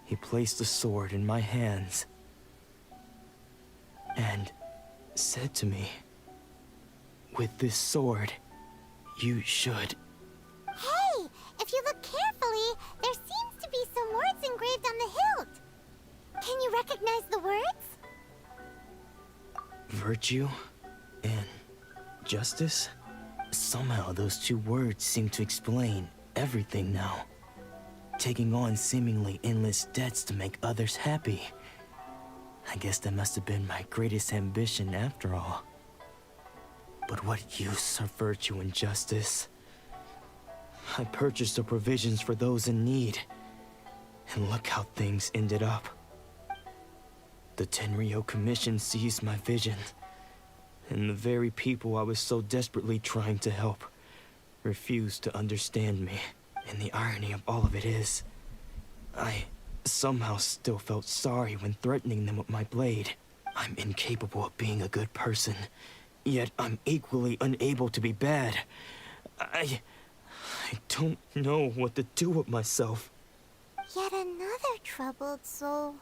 he placed the sword in my hands and said to me, "With this sword, you should..." Hey, if you look carefully, there seems to be some words engraved on the hilt. Can you recognize the words? Virtue and justice? Somehow those two words seem to explain everything now. Taking on seemingly endless debts to make others happy. I guess that must have been my greatest ambition after all. But what use are virtue and justice? I purchased the provisions for those in need. And look how things ended up. The Tenryo Commission seized my vision. And the very people I was so desperately trying to help refused to understand me. And the irony of all of it is, I somehow still felt sorry when threatening them with my blade. I'm incapable of being a good person, yet I'm equally unable to be bad. I don't know what to do with myself. Yet another troubled soul.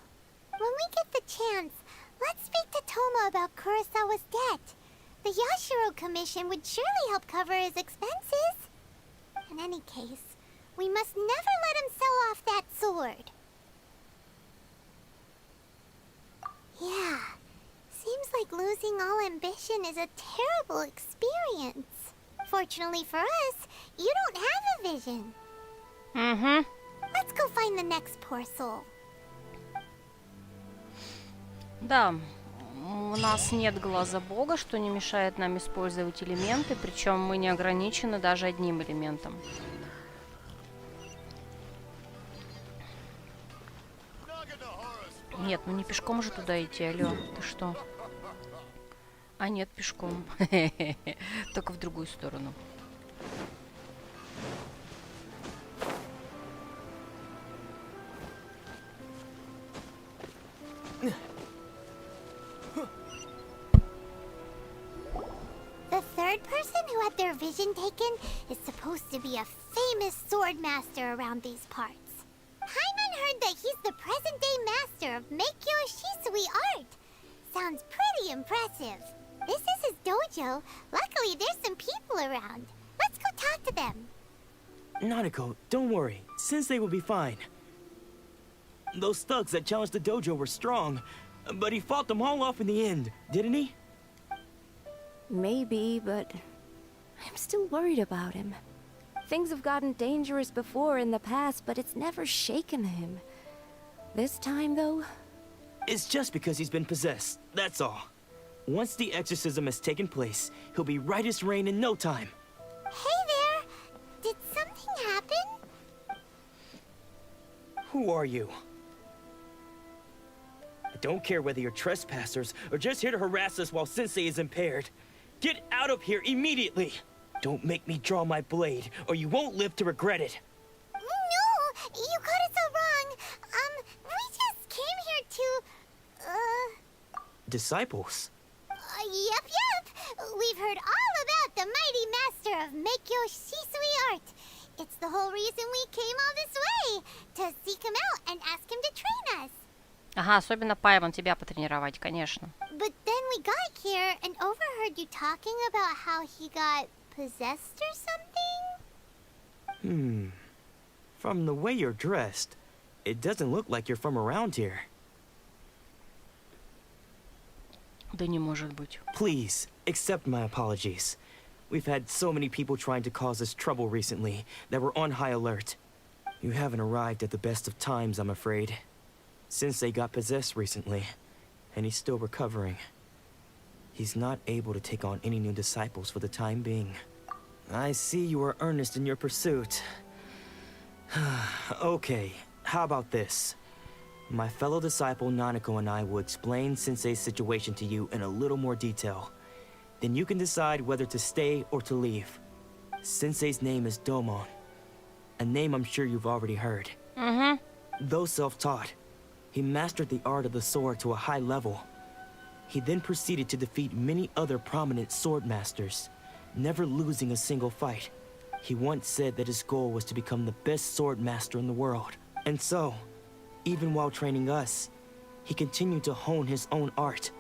When we get the chance, let's speak to Toma about Kurosawa's debt. The Yashiro Commission would surely help cover his expenses. In any case, we must never let him sell off that sword. Yeah, seems like losing all ambition is a terrible experience. Fortunately for us, you don't have a vision. Let's go find the next poor soul. Да, у нас нет глаза бога, что не мешает нам использовать элементы, причем мы не ограничены даже одним элементом. Нет, ну не пешком же туда идти, алло, ты что? А нет, пешком. Только в другую сторону. third person who had their vision taken is supposed to be a famous sword master around these parts. Paimon heard that he's the present-day master of Meikyo Shisui art. Sounds pretty impressive. This is his dojo. Luckily, there's some people around. Let's go talk to them. Nanako, don't worry. Sensei will be fine. Those thugs that challenged the dojo were strong, but he fought them all off in the end, didn't he? Maybe, but I'm still worried about him. Things have gotten dangerous before in the past, but it's never shaken him. This time, though... It's just because he's been possessed, that's all. Once the exorcism has taken place, he'll be right as rain in no time. Hey there! Did something happen? Who are you? I don't care whether you're trespassers or just here to harass us while Sensei is impaired. Get out of here immediately! Don't make me draw my blade, or you won't live to regret it. No! You got it so wrong. We just came here to... Disciples? Yep. We've heard all about the mighty master of Meikyo Shisui art. It's the whole reason we came all this way. To seek him out and ask him to train us. Ага, особенно Паймон тебя потренировать, конечно. But then we got here and overheard you talking about how he got possessed or something? From the way you're dressed, it doesn't look like you're from around here. Да не может быть. Please, accept my apologies. We've had so many people trying to cause us trouble recently that we're on high alert. You haven't arrived at the best of times, I'm afraid. Sensei got possessed recently, and he's still recovering. He's not able to take on any new disciples for the time being. I see you are earnest in your pursuit. Okay, how about this? My fellow disciple Nanako and I will explain Sensei's situation to you in a little more detail. Then you can decide whether to stay or to leave. Sensei's name is Domon, a name I'm sure you've already heard. Though self-taught, he mastered the art of the sword to a high level. He then proceeded to defeat many other prominent sword masters, never losing a single fight. He once said that his goal was to become the best sword master in the world. And so, even while training us, he continued to hone his own art.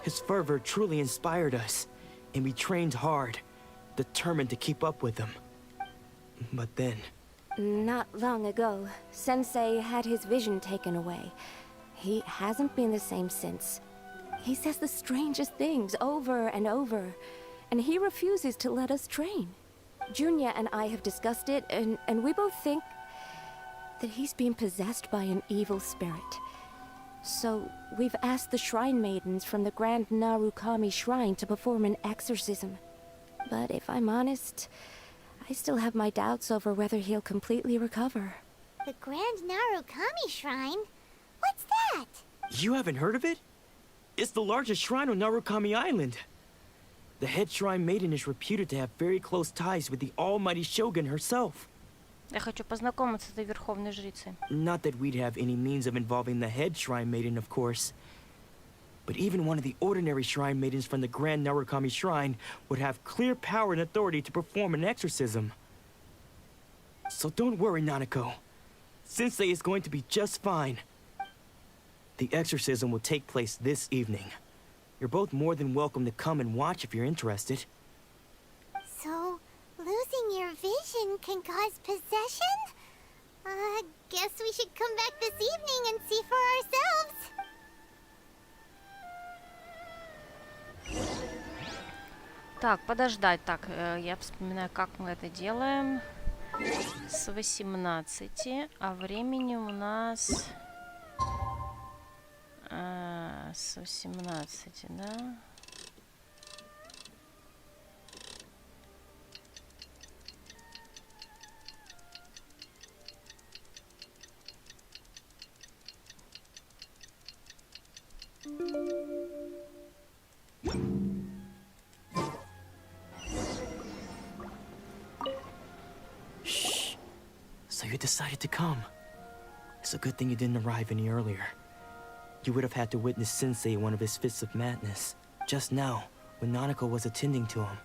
His fervor truly inspired us, and we trained hard, determined to keep up with him. But then... Not long ago, Sensei had his vision taken away. He hasn't been the same since. He says the strangest things over and over, and he refuses to let us train. Junya and I have discussed it, and we both think that he's been possessed by an evil spirit. So, we've asked the Shrine Maidens from the Grand Narukami Shrine to perform an exorcism. But if I'm honest, I still have my doubts over whether he'll completely recover. The Grand Narukami Shrine? What's that? You haven't heard of it? It's the largest shrine on Narukami Island. The head shrine maiden is reputed to have very close ties with the almighty Shogun herself. Я хочу познакомиться с этой верховной жрицей. Not that we'd have any means of involving the head shrine maiden, of course. But even one of the ordinary shrine maidens from the Grand Narukami Shrine would have clear power and authority to perform an exorcism. So don't worry, Nanako. Sensei is going to be just fine. The exorcism will take place this evening. You're both more than welcome to come and watch if you're interested. So, losing your vision can cause possession? Guess we should come back this evening and see for ourselves. Так, подождать. Так, я вспоминаю, как мы это делаем. С 18, а времени у нас... с 18, да? Shh. So you decided to come. It's a good thing you didn't arrive any earlier. You would have had to witness Sensei in one of his fits of madness. Just now, when Nanako was attending to him,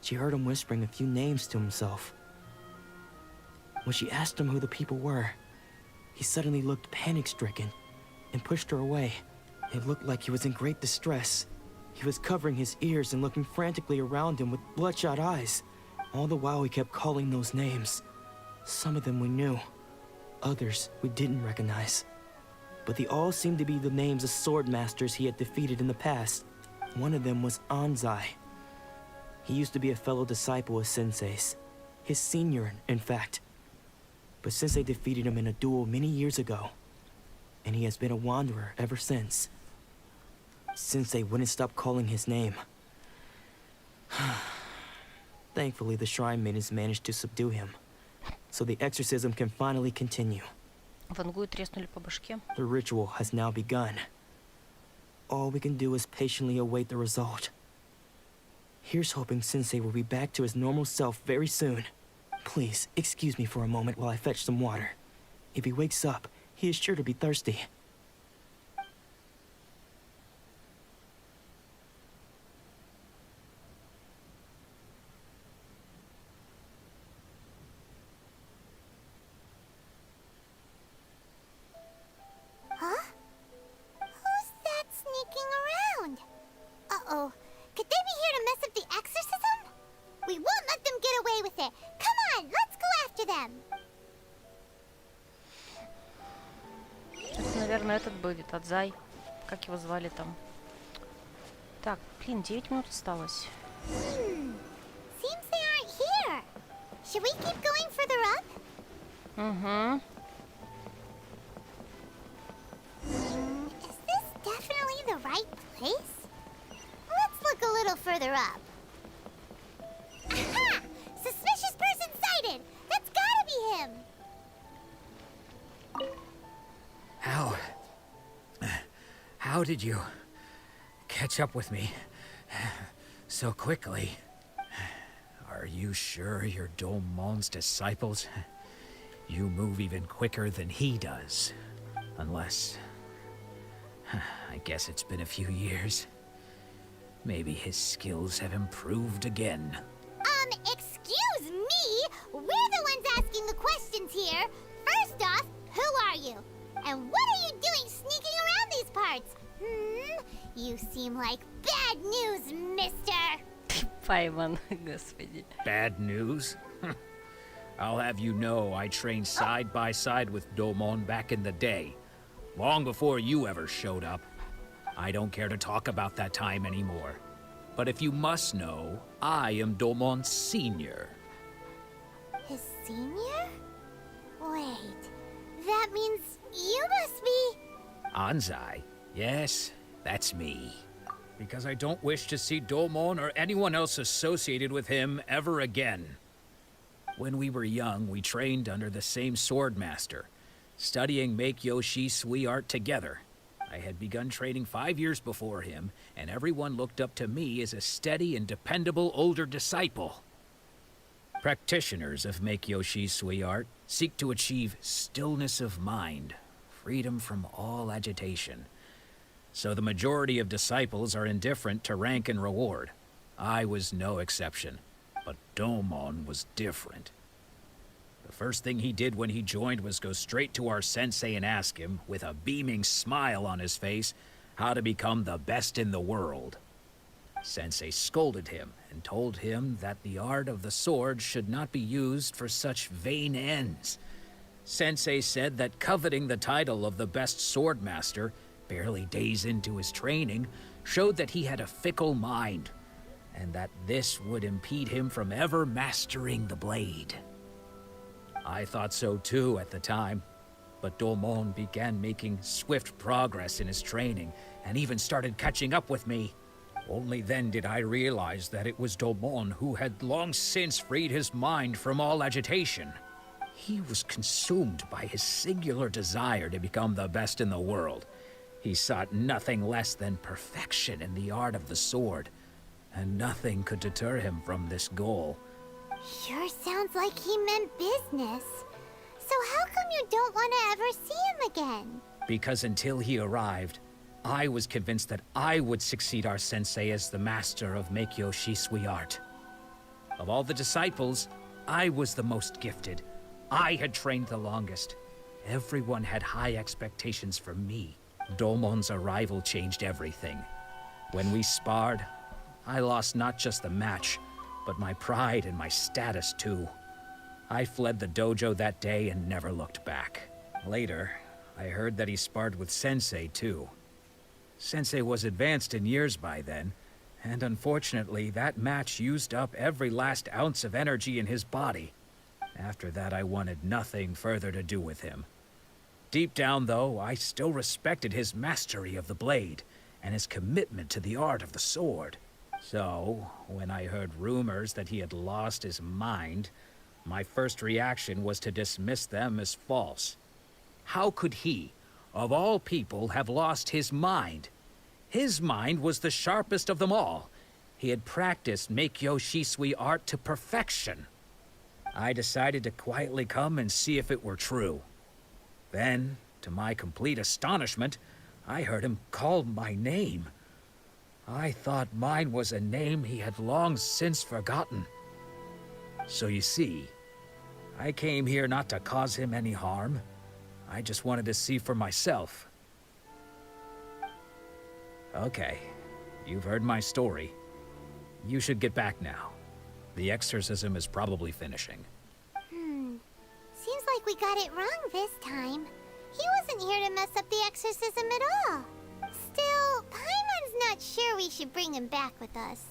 she heard him whispering a few names to himself. When she asked him who the people were, he suddenly looked panic-stricken and pushed her away. It looked like he was in great distress. He was covering his ears and looking frantically around him with bloodshot eyes. All the while he kept calling those names. Some of them we knew, others we didn't recognize. But they all seemed to be the names of sword masters he had defeated in the past. One of them was Anzai. He used to be a fellow disciple of Sensei's. His senior, in fact. But Sensei defeated him in a duel many years ago, and he has been a wanderer ever since. Sensei wouldn't stop calling his name. Thankfully, the shrine maidens managed to subdue him, so the exorcism can finally continue. Вангую треснули по башке. The ritual has now begun. All we can do is patiently await the result. Here's hoping Sensei will be back to his normal self very soon. Please, excuse me for a moment while I fetch some water. If he wakes up, he is sure to be thirsty. Huh? Who's that sneaking around? Uh-oh. Could they be here to mess up the exorcism? We won't let them get away with it. Come on, let's go after them. Это, наверное, этот будет, Адзай. Как его звали там? Так, блин, 9 минут осталось. Seems they aren't here. Should we keep going further up? Угу. Is this definitely the right place? Let's look a little further up. Aha! Suspicious person sighted! That's gotta be him! How did you catch up with me so quickly? Are you sure you're Domon's disciples? You move even quicker than he does. Unless... I guess it's been a few years. Maybe his skills have improved again. Excuse me? We're the ones asking the questions here. First off, who are you? And what are you doing sneaking around these parts? You seem like bad news, mister. Пайман, господи. Bad news? I'll have you know I trained side by side with Domon back in the day. Long before you ever showed up. I don't care to talk about that time anymore. But if you must know, I am Domon's senior. His senior? Wait, that means you must be... Anzai? Yes, that's me. Because I don't wish to see Domon or anyone else associated with him ever again. When we were young, we trained under the same swordmaster, studying Make-Yoshi Sui art together. I had begun training 5 years before him, and everyone looked up to me as a steady and dependable older disciple. Practitioners of Make-Yoshi Sui art seek to achieve stillness of mind, freedom from all agitation. So the majority of disciples are indifferent to rank and reward. I was no exception, but Domon was different. The first thing he did when he joined was go straight to our sensei and ask him, with a beaming smile on his face, how to become the best in the world. Sensei scolded him and told him that the art of the sword should not be used for such vain ends. Sensei said that coveting the title of the best swordmaster, barely days into his training, showed that he had a fickle mind, and that this would impede him from ever mastering the blade. I thought so too at the time, but Domon began making swift progress in his training, and even started catching up with me. Only then did I realize that it was Domon who had long since freed his mind from all agitation. He was consumed by his singular desire to become the best in the world. He sought nothing less than perfection in the art of the sword, and nothing could deter him from this goal. Sure sounds like he meant business. So how come you don't want to ever see him again? Because until he arrived, I was convinced that I would succeed our sensei as the master of Make-Yoshi Sui art. Of all the disciples, I was the most gifted. I had trained the longest. Everyone had high expectations for me. Domon's arrival changed everything. When we sparred, I lost not just the match, but my pride and my status too. I fled the dojo that day and never looked back. Later, I heard that he sparred with Sensei too. Sensei was advanced in years by then, and unfortunately that match used up every last ounce of energy in his body. After that, I wanted nothing further to do with him. Deep down, though, I still respected his mastery of the blade and his commitment to the art of the sword. So, when I heard rumors that he had lost his mind, my first reaction was to dismiss them as false. How could he, of all people, have lost his mind? His mind was the sharpest of them all. He had practiced Meikyo Shisui art to perfection. I decided to quietly come and see if it were true. Then, to my complete astonishment, I heard him call my name. I thought mine was a name he had long since forgotten. So you see, I came here not to cause him any harm. I just wanted to see for myself. Okay, you've heard my story. You should get back now. The exorcism is probably finishing. Seems like we got it wrong this time. He wasn't here to mess up the exorcism at all. Still, Paimon's not sure we should bring him back with us.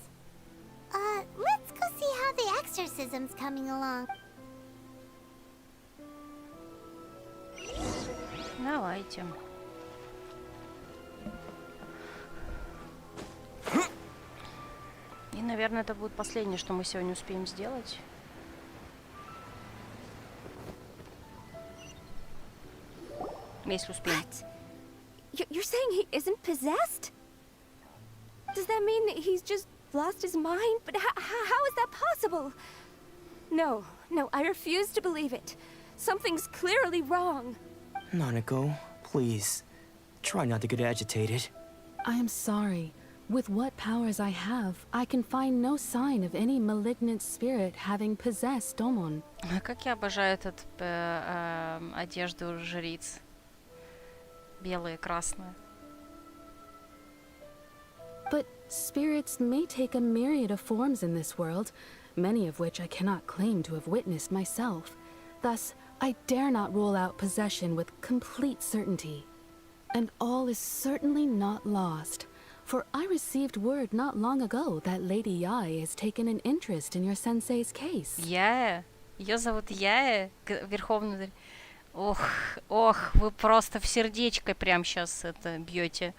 Let's go see how the exorcism's coming along. Давайте. И, наверное, это будет последнее, что мы сегодня успеем сделать. Если успеем. You're saying he isn't possessed? Does that mean he's just lost his mind? But how is that possible? No, I refuse to believe it. Something's clearly wrong. Nanako, please. Try not to get agitated. I am sorry. With what powers I have, I can find no sign of any malignant spirit having possessed Domon. Как я обожаю этот одежду жриц. Белая, красная. But spirits may take a myriad of forms in this world, many of which I cannot claim to have witnessed myself. Thus, I dare not rule out possession with complete certainty. And all is certainly not lost, for I received word not long ago that Lady Yae has taken an interest in your sensei's case. Яе? Ее зовут Яе? Верховный... Ох, вы просто в сердечко прям сейчас это бьете.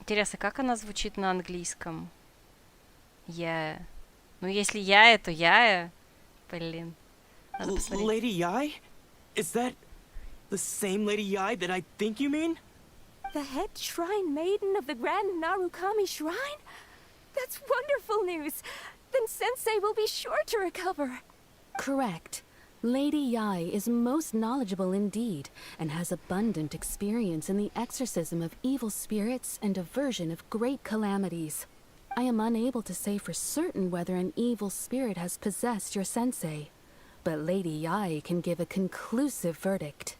Интересно, как она звучит на английском? Яе. Ну, если Яе, то Яе. Блин. Надо посмотреть. Lady Yae? Is that the same Lady Yae that I think you mean? The head shrine maiden of the Grand Narukami Shrine? That's wonderful news! Then Sensei will be sure to recover. Correct. Lady Yae is most knowledgeable indeed, and has abundant experience in the exorcism of evil spirits and aversion of great calamities. I am unable to say for certain whether an evil spirit has possessed your sensei, but Lady Yae can give a conclusive verdict.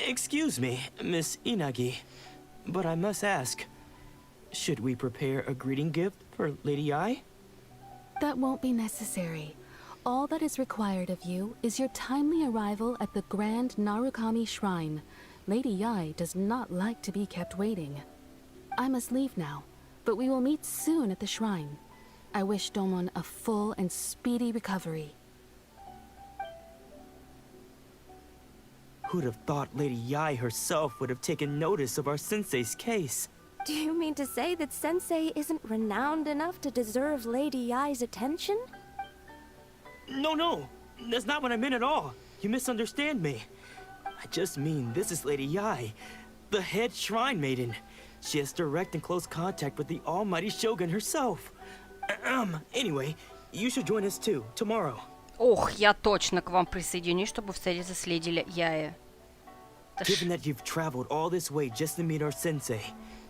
Excuse me, Miss Inagi, but I must ask, should we prepare a greeting gift for Lady Yae? That won't be necessary. All that is required of you is your timely arrival at the Grand Narukami Shrine. Lady Yae does not like to be kept waiting. I must leave now, but we will meet soon at the shrine. I wish Domon a full and speedy recovery. Who'd have thought Lady Yae herself would have taken notice of our sensei's case? Do you mean to say that Sensei isn't renowned enough to deserve Lady Yae's attention? No, that's not what I meant at all. You misunderstand me. I just mean this is Lady Yae, the head shrine maiden. She has direct and close contact with the almighty Shogun herself. Anyway, you should join us too, tomorrow. Ох, я точно к вам присоединюсь, чтобы встретиться с леди Яе. Given that you've traveled all this way just to meet our sensei,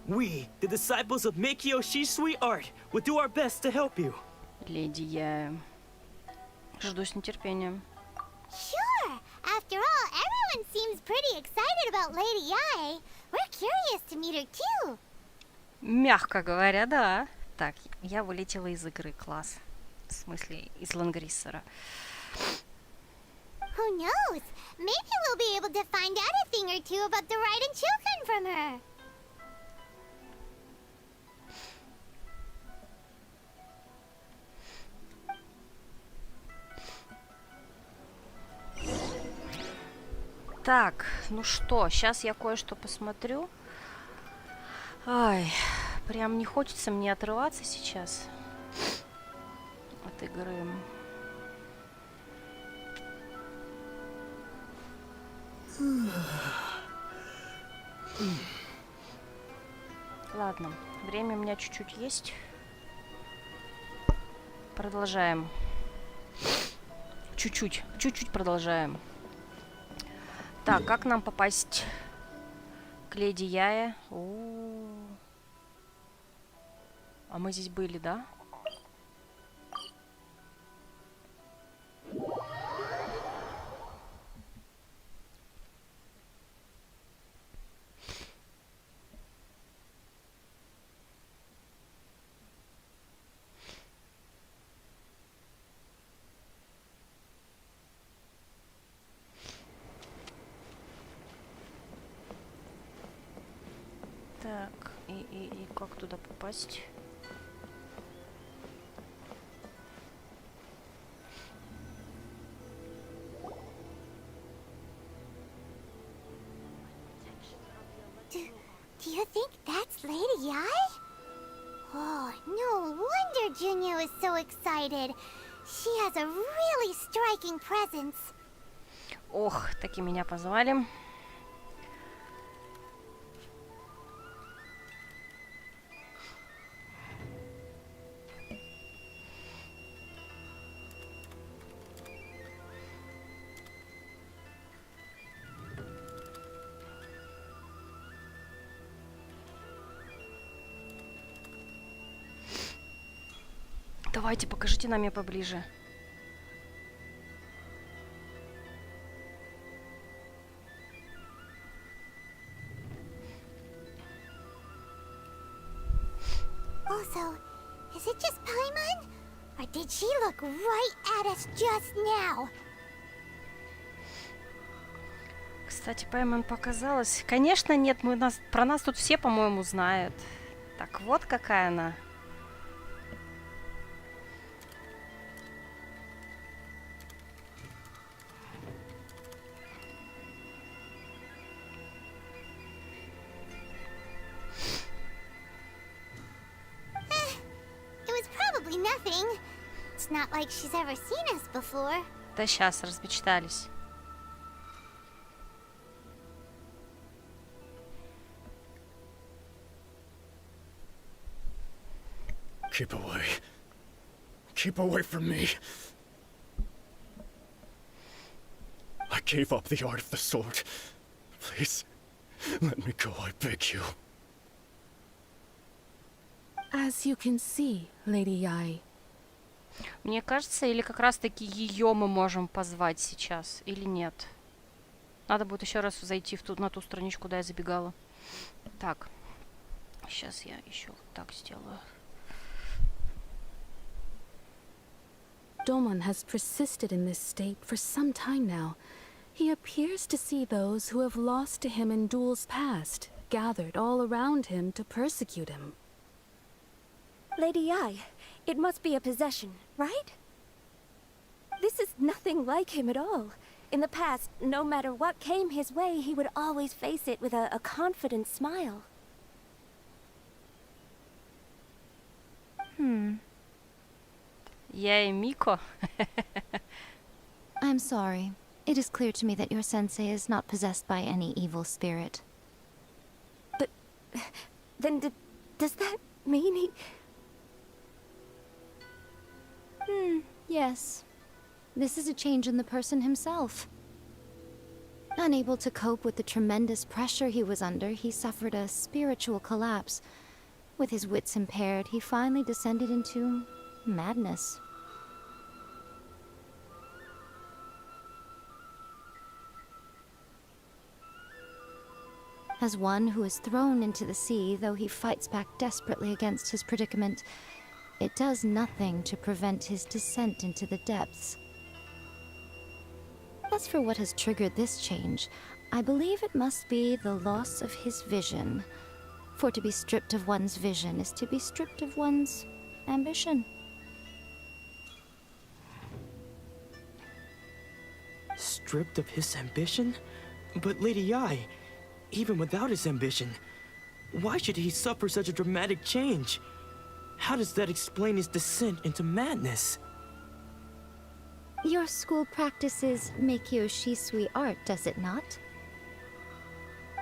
We, the disciples of Meikyo Shisui Art, will do our best to help you. Леди, я жду с нетерпением. Sure. After all, everyone seems pretty excited about Lady Yae. We're curious to meet her too. Мягко говоря, да. Так, я вылетела из игры, класс. В смысле, из Лангриссера. Who knows? Maybe we'll be able to find out a thing or two about the Raiden children from her. Так, ну что, сейчас я кое-что посмотрю. Ай, прям не хочется мне отрываться сейчас от игры. Ладно, время у меня чуть-чуть есть. Продолжаем. Чуть-чуть продолжаем. Так, как нам попасть к леди Яе? А мы здесь были, да? Так, и как туда попасть? Do you think that's Lady Yae? Oh, no wonder Junior was so excited. She has a really striking presence. Ох, таки меня позвали. Давайте, покажите нам ее поближе. Also, is it just Paimon? Or did she look right at us just now? Кстати, Пайман показалось. Конечно, нет, про нас тут все, по-моему, знают. Так вот какая она. Nothing. It's not like she's ever seen us before. Да сейчас размечтались. Keep away. Keep away from me. I gave up the art of the sword. Please, let me go, I beg you. As you can see, Lady Yae. Мне кажется, или как раз-таки ее мы можем позвать сейчас, или нет. Надо будет еще раз зайти на ту страничку, куда я забегала. Так, сейчас я еще вот так сделаю. Domon has persisted in this state for some time now. He appears to see those who have lost to him in duels past, gathered all around him to persecute him. Lady Yae, it must be a possession, right? This is nothing like him at all. In the past, no matter what came his way, he would always face it with a confident smile. Я и Мико. I'm sorry. It is clear to me that your sensei is not possessed by any evil spirit. But then does that mean he... Yes. This is a change in the person himself. Unable to cope with the tremendous pressure he was under, he suffered a spiritual collapse. With his wits impaired, he finally descended into madness. As one who is thrown into the sea, though he fights back desperately against his predicament, it does nothing to prevent his descent into the depths. As for what has triggered this change, I believe it must be the loss of his vision. For to be stripped of one's vision is to be stripped of one's ambition. Stripped of his ambition? But Lady Yi, even without his ambition, why should he suffer such a dramatic change? How does that explain his descent into madness? Your school practices Meikyo Shisui art, does it not?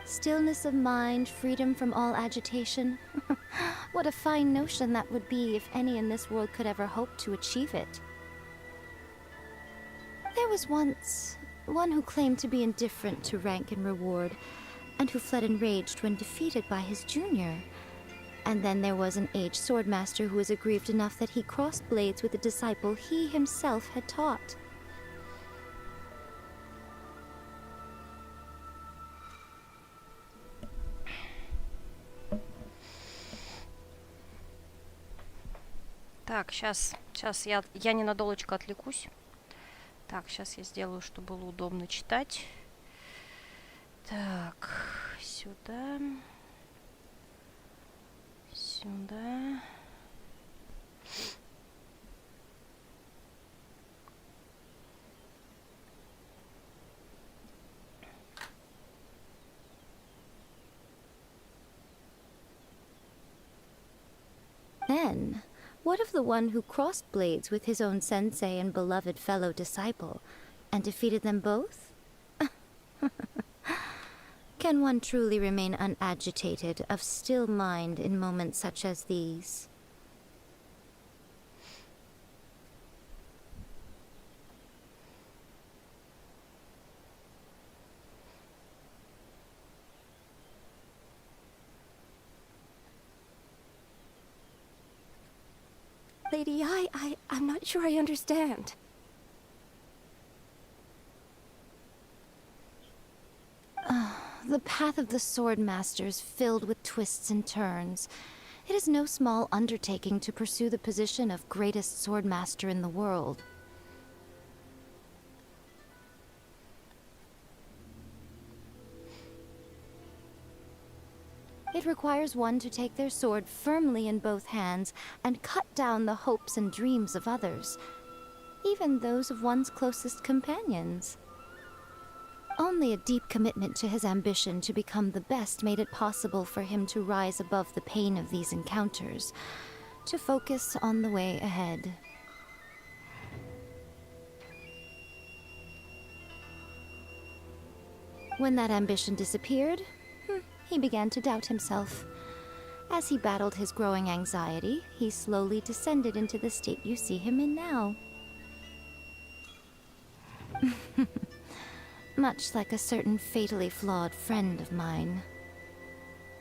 Stillness of mind, freedom from all agitation. What a fine notion that would be if any in this world could ever hope to achieve it. There was once one who claimed to be indifferent to rank and reward, and who fled enraged when defeated by his junior. And then there was an aged swordmaster who was aggrieved enough that he crossed blades with a disciple he himself had taught. Так, сейчас я ненадолечко отвлекусь. Так, сейчас я сделаю, чтобы было удобно читать. Так, сюда. Сюда. Then, what of the one who crossed blades with his own sensei and beloved fellow disciple, and defeated them both? Can one truly unagitated, unagitated, of still mind in moments such as these? Lady Yi, I'm not sure I understand. The path of the Swordmaster is filled with twists and turns. It is no small undertaking to pursue the position of greatest Swordmaster in the world. It requires one to take their sword firmly in both hands and cut down the hopes and dreams of others, even those of one's closest companions. Only a deep commitment to his ambition to become the best made it possible for him to rise above the pain of these encounters, to focus on the way ahead. When that ambition disappeared, he began to doubt himself. As he battled his growing anxiety, he slowly descended into the state you see him in now. Much like a certain fatally flawed friend of mine.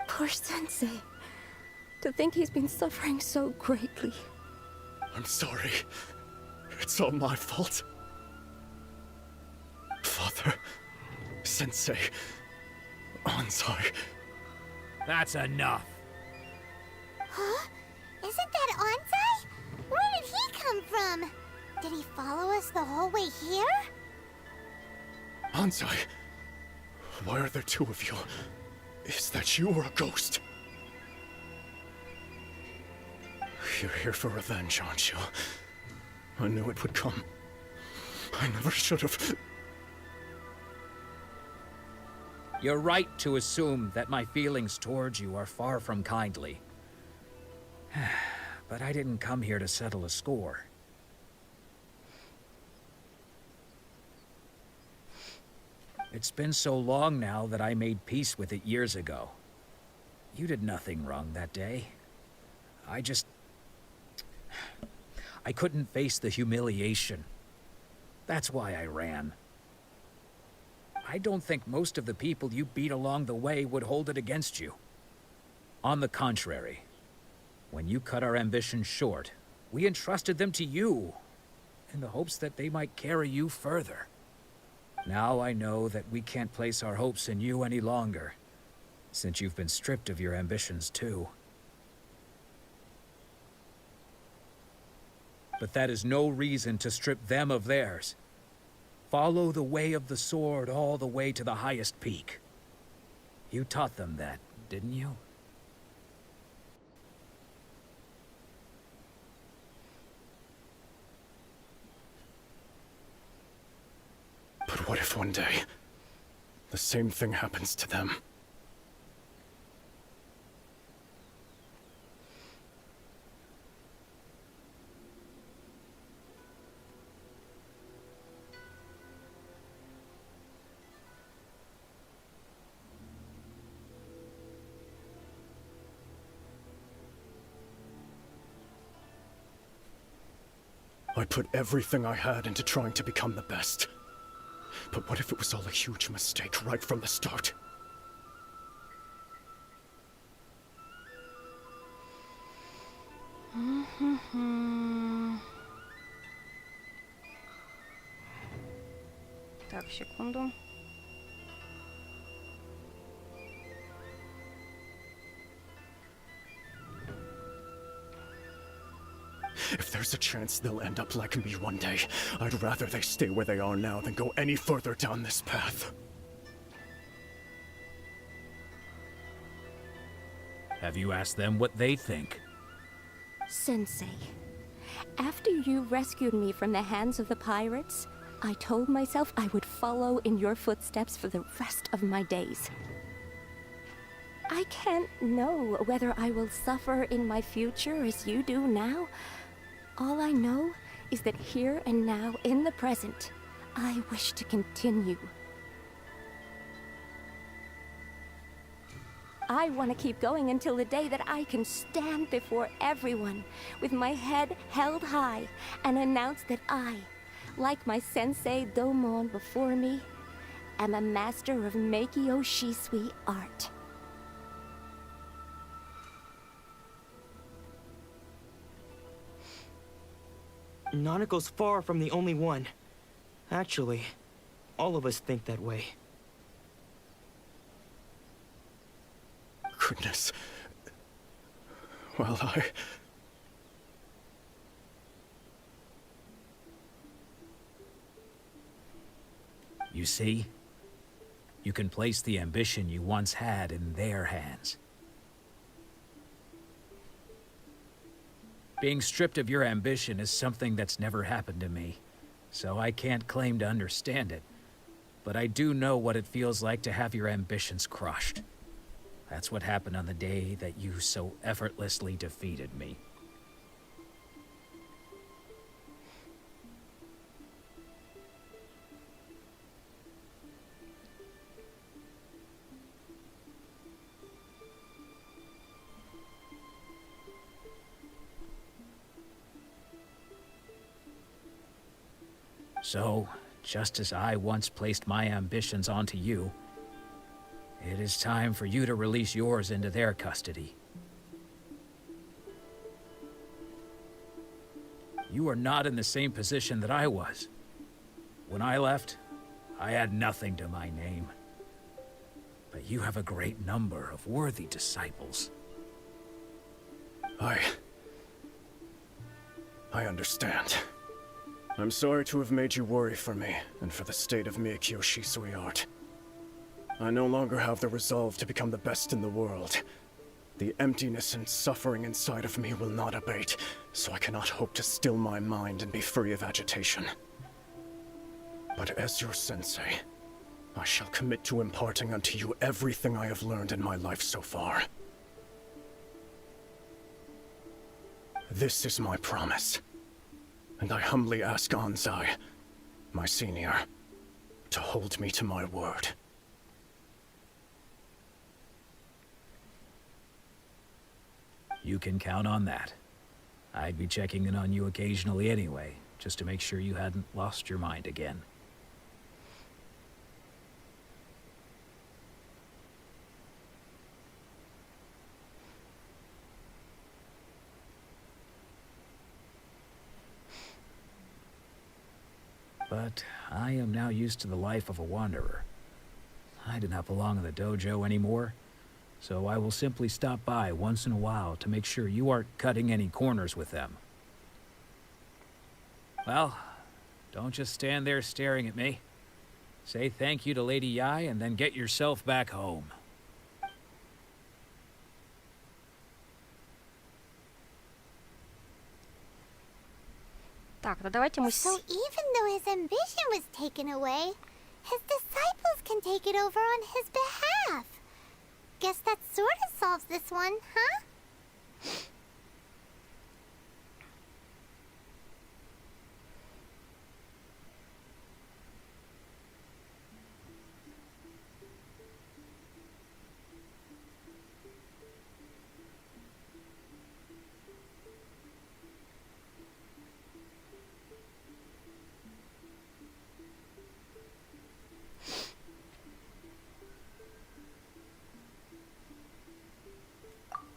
Poor Sensei. To think he's been suffering so greatly. I'm sorry. It's all my fault. Father, Sensei, Ansai. That's enough. Huh? Isn't that Ansai? Where did he come from? Did he follow us the whole way here? Ansai, why are there two of you? Is that you or a ghost? You're here for revenge, aren't you? I knew it would come. I never should have. You're right to assume that my feelings towards you are far from kindly. But I didn't come here to settle a score. It's been so long now that I made peace with it years ago. You did nothing wrong that day. I couldn't face the humiliation. That's why I ran. I don't think most of the people you beat along the way would hold it against you. On the contrary, when you cut our ambitions short, we entrusted them to you, in the hopes that they might carry you further. Now I know that we can't place our hopes in you any longer, since you've been stripped of your ambitions too. But that is no reason to strip them of theirs. Follow the way of the sword all the way to the highest peak. You taught them that, didn't you? But what if one day, the same thing happens to them? I put everything I had into trying to become the best. But what if it was all a huge mistake right from the start? Так, секунду. If there's a chance they'll end up like me one day, I'd rather they stay where they are now than go any further down this path. Have you asked them what they think? Sensei, after you rescued me from the hands of the pirates, I told myself I would follow in your footsteps for the rest of my days. I can't know whether I will suffer in my future as you do now. All I know is that here and now, in the present, I wish to continue. I want to keep going until the day that I can stand before everyone with my head held high and announce that I, like my sensei Domon before me, am a master of Meikyo Shisui art. Nanako's far from the only one. Actually, all of us think that way. Goodness. Well, You see? You can place the ambition you once had in their hands. Being stripped of your ambition is something that's never happened to me, so I can't claim to understand it. But I do know what it feels like to have your ambitions crushed. That's what happened on the day that you so effortlessly defeated me. So, just as I once placed my ambitions onto you, it is time for you to release yours into their custody. You are not in the same position that I was. When I left, I had nothing to my name. But you have a great number of worthy disciples. I understand. I'm sorry to have made you worry for me, and for the state of Meikyo Shisui art. I no longer have the resolve to become the best in the world. The emptiness and suffering inside of me will not abate, so I cannot hope to still my mind and be free of agitation. But as your sensei, I shall commit to imparting unto you everything I have learned in my life so far. This is my promise. And I humbly ask Anzai, my senior, to hold me to my word. You can count on that. I'd be checking in on you occasionally anyway, just to make sure you hadn't lost your mind again. but I am now used to the life of a wanderer. I do not belong in the dojo anymore, so I will simply stop by once in a while to make sure you aren't cutting any corners with them. Well, don't just stand there staring at me. Say thank you to Lady Yai and then get yourself back home. Так, ну давайте мы... So even though his ambition was taken away, his disciples can take it over on his behalf. Guess that sort of solves this one, huh?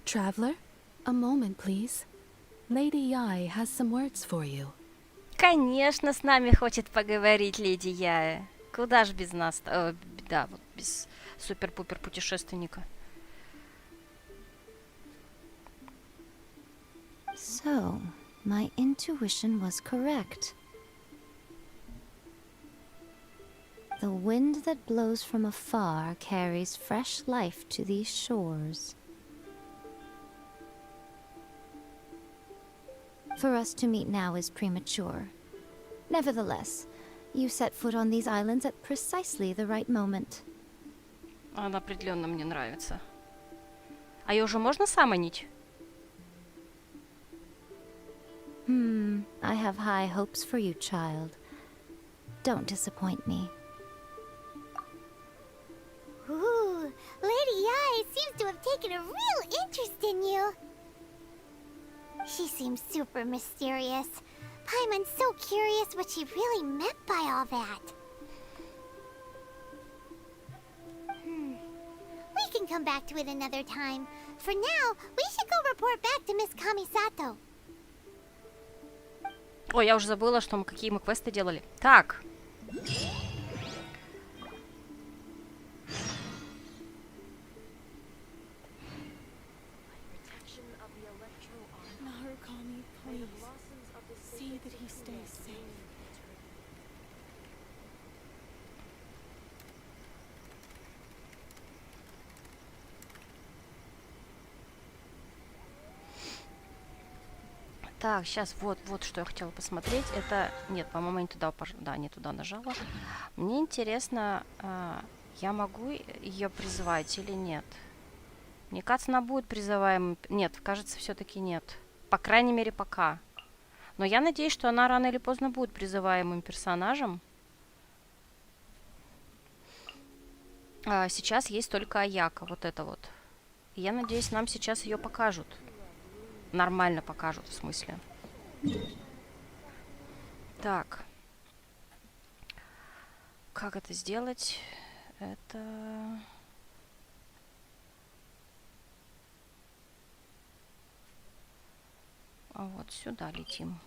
Traveler, a moment, please. Lady Yai has some words for you. Конечно, с нами хочет поговорить леди Яя. Куда ж без нас? Да, вот без супер-пупер путешественника. So, my intuition was correct. The wind that blows from afar carries fresh life to these shores. For us to meet now is premature. Nevertheless, you set foot on these islands at precisely the right moment. Она определенно мне нравится. А ее уже можно самонить? I have high hopes for you, child. Don't disappoint me. Ooh, Lady Yai seems to have taken a real interest in you. She seems super mysterious. Paimon's so curious what she really meant by all that. We can come back to it another time. For now, we should go report back to Miss Kamisato. Ой, я уже забыла, что какие мы квесты делали. Так. Так, сейчас вот что я хотела посмотреть. Это... Нет, по-моему, не туда, да, не туда нажала. Мне интересно, я могу ее призывать или нет? Мне кажется, она будет призываемой. Нет, кажется, все-таки нет. По крайней мере, пока. Но я надеюсь, что она рано или поздно будет призываемым персонажем. Сейчас есть только Аяка, вот это вот. И я надеюсь, нам сейчас ее покажут. Нормально покажут, в смысле. Так. Как это сделать? Это... А вот сюда летим.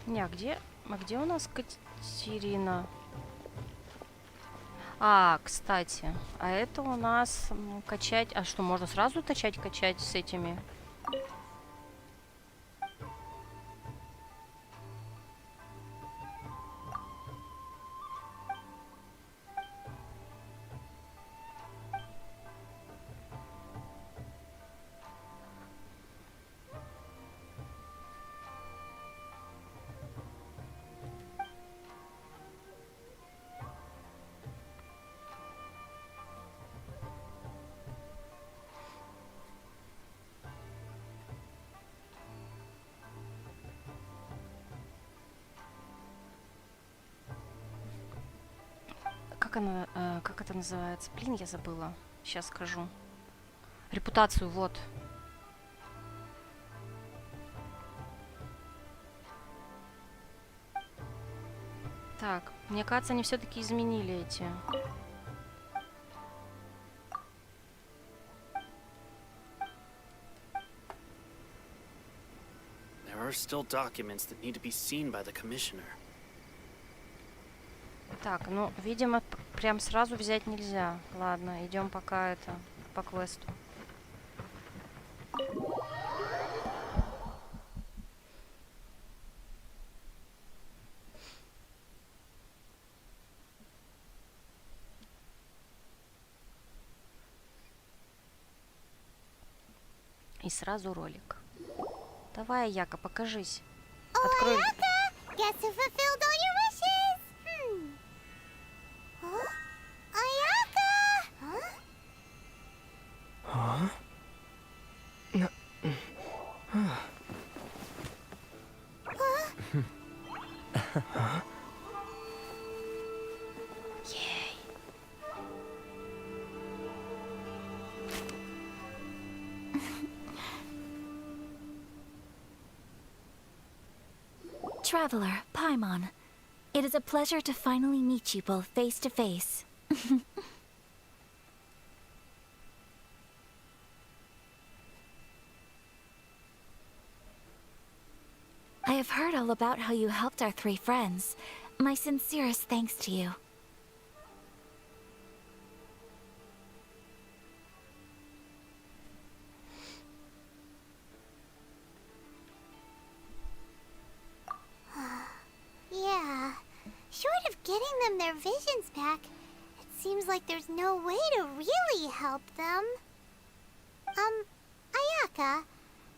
Не, а где у нас Катерина? Кстати, а это у нас качать... А что, можно сразу качать с этими? Как это называется? Блин, я забыла. Сейчас скажу. Репутацию, вот. Так, мне кажется, они все-таки изменили эти. There are still documents that need to be seen by the commissioner. Так, ну, видимо, прям сразу взять нельзя. Ладно, идем пока это по квесту. И сразу ролик. Давай, Яка, покажись. Открой. Ayaka, guess who fulfilled all your wishes? Huh? Ayaka! Huh? Huh? Yay. Traveler, Paimon. It is a pleasure to finally meet you both face to face. I have heard all about how you helped our three friends. My sincerest thanks to you. Yeah. Short of getting them their visions back, it seems like there's no way to really help them. Ayaka,